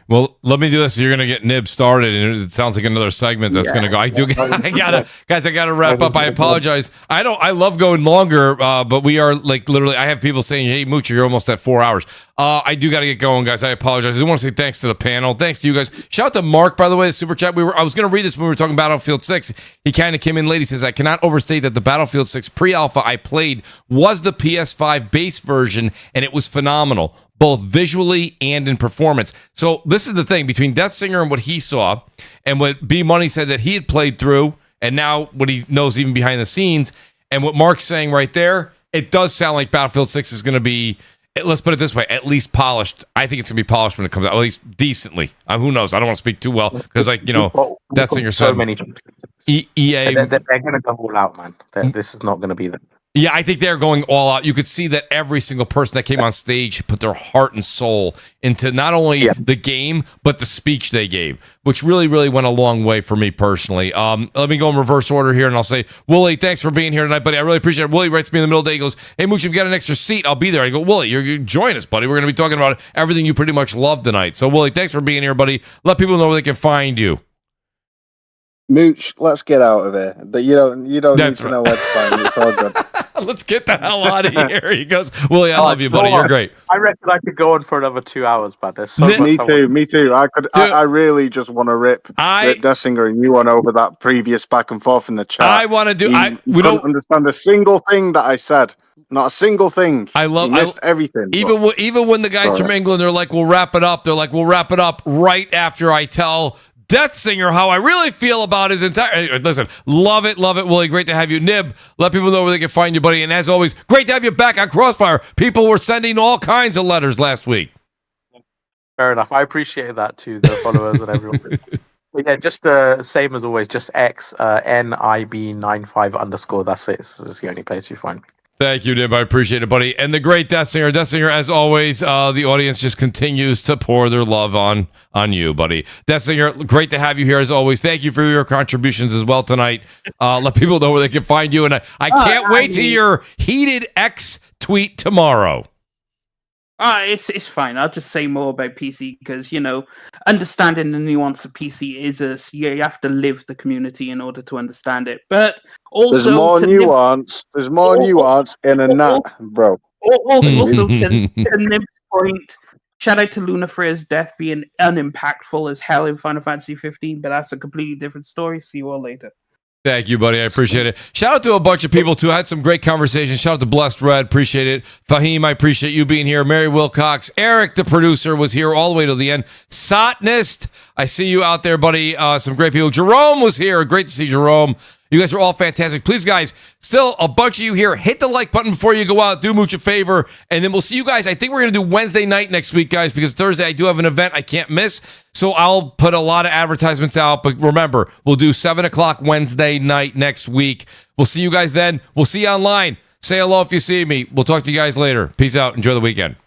Well, let me do this. You're going to get Nib started, and it sounds like another segment that's going to go. I gotta wrap up. I apologize. I love going longer, but we are like literally. I have people saying, "Hey, Mooch, you're almost at 4 hours." I do got to get going, guys. I apologize. I do want to say thanks to the panel. Thanks to you guys. Shout out to Mark, by the way, the super chat. I was going to read this when we were talking Battlefield 6. He kind of came in late. He says, "I cannot overstate that the Battlefield 6 pre-alpha I played was the PS5 base version, and it was phenomenal, both visually and in performance." So this is the thing between Death Singer and what he saw and what B Money said that he had played through, and now what he knows even behind the scenes, and what Mark's saying right there, it does sound like Battlefield 6 is going to be, let's put it this way, at least polished. I think it's going to be polished when it comes out, at least decently. Who knows? I don't want to speak too well because, like, you know, Death Singer said, so many EA, they're going to go all out, man. This is not going to be them. Yeah, I think they're going all out. You could see that every single person that came on stage put their heart and soul into not only the game, but the speech they gave, which really, really went a long way for me personally. Let me go in reverse order here, and I'll say, Wooly, thanks for being here tonight, buddy. I really appreciate it. Wooly writes me in the middle of the day. He goes, hey, Mooch, you've got an extra seat. I'll be there. I go, Wooly, you join us, buddy. We're going to be talking about everything you pretty much love tonight. So, Wooly, thanks for being here, buddy. Let people know where they can find you. Mooch, let's get out of here. You don't need to know where to find me. It's all good. Let's get the hell out of here. He goes, Willie, I love you, buddy. You're great. I reckon I could go on for another 2 hours, but there's so much. Me too. I really just want to rip Death Singer and you on over that previous back and forth in the chat. I want to do. We don't understand a single thing that I said. Not a single thing. I missed everything. Even when the guys from England, they're like, we'll wrap it up. They're like, we'll wrap it up right after I tell Death Singer how I really feel about his entire. Listen, love it, Willie. Great to have you, Nib. Let people know where they can find you, buddy. And as always, great to have you back on CrossFire. People were sending all kinds of letters last week. Fair enough. I appreciate that to the followers and everyone. Yeah, just same as always. Just X NIB95_. That's it. This is the only place you find me. Thank you, Nib. I appreciate it, buddy. And the great Death Singer. Death Singer, as always, the audience just continues to pour their love on you, buddy. Death Singer, great to have you here, as always. Thank you for your contributions as well tonight. Let people know where they can find you. And I can't wait to your heated X tweet tomorrow. It's fine. I'll just say more about PC because, you know, understanding the nuance of PC is you have to live the community in order to understand it. But also, there's more nuance. There's more nuance in a nut, bro. Also, to Nib's point, shout out to Lunafre's death being unimpactful as hell in Final Fantasy 15, but that's a completely different story. See you all later. Thank you, buddy. I appreciate it. Shout out to a bunch of people, too. I had some great conversations. Shout out to Blessed Red. Appreciate it. Fahim, I appreciate you being here. Mary Wilcox. Eric, the producer, was here all the way to the end. Sotnist, I see you out there, buddy. Some great people. Jerome was here. Great to see Jerome. You guys are all fantastic. Please, guys, still a bunch of you here. Hit the like button before you go out. Do Mooch a favor. And then we'll see you guys. I think we're going to do Wednesday night next week, guys, because Thursday I do have an event I can't miss. So I'll put a lot of advertisements out. But remember, we'll do 7 o'clock Wednesday night next week. We'll see you guys then. We'll see you online. Say hello if you see me. We'll talk to you guys later. Peace out. Enjoy the weekend.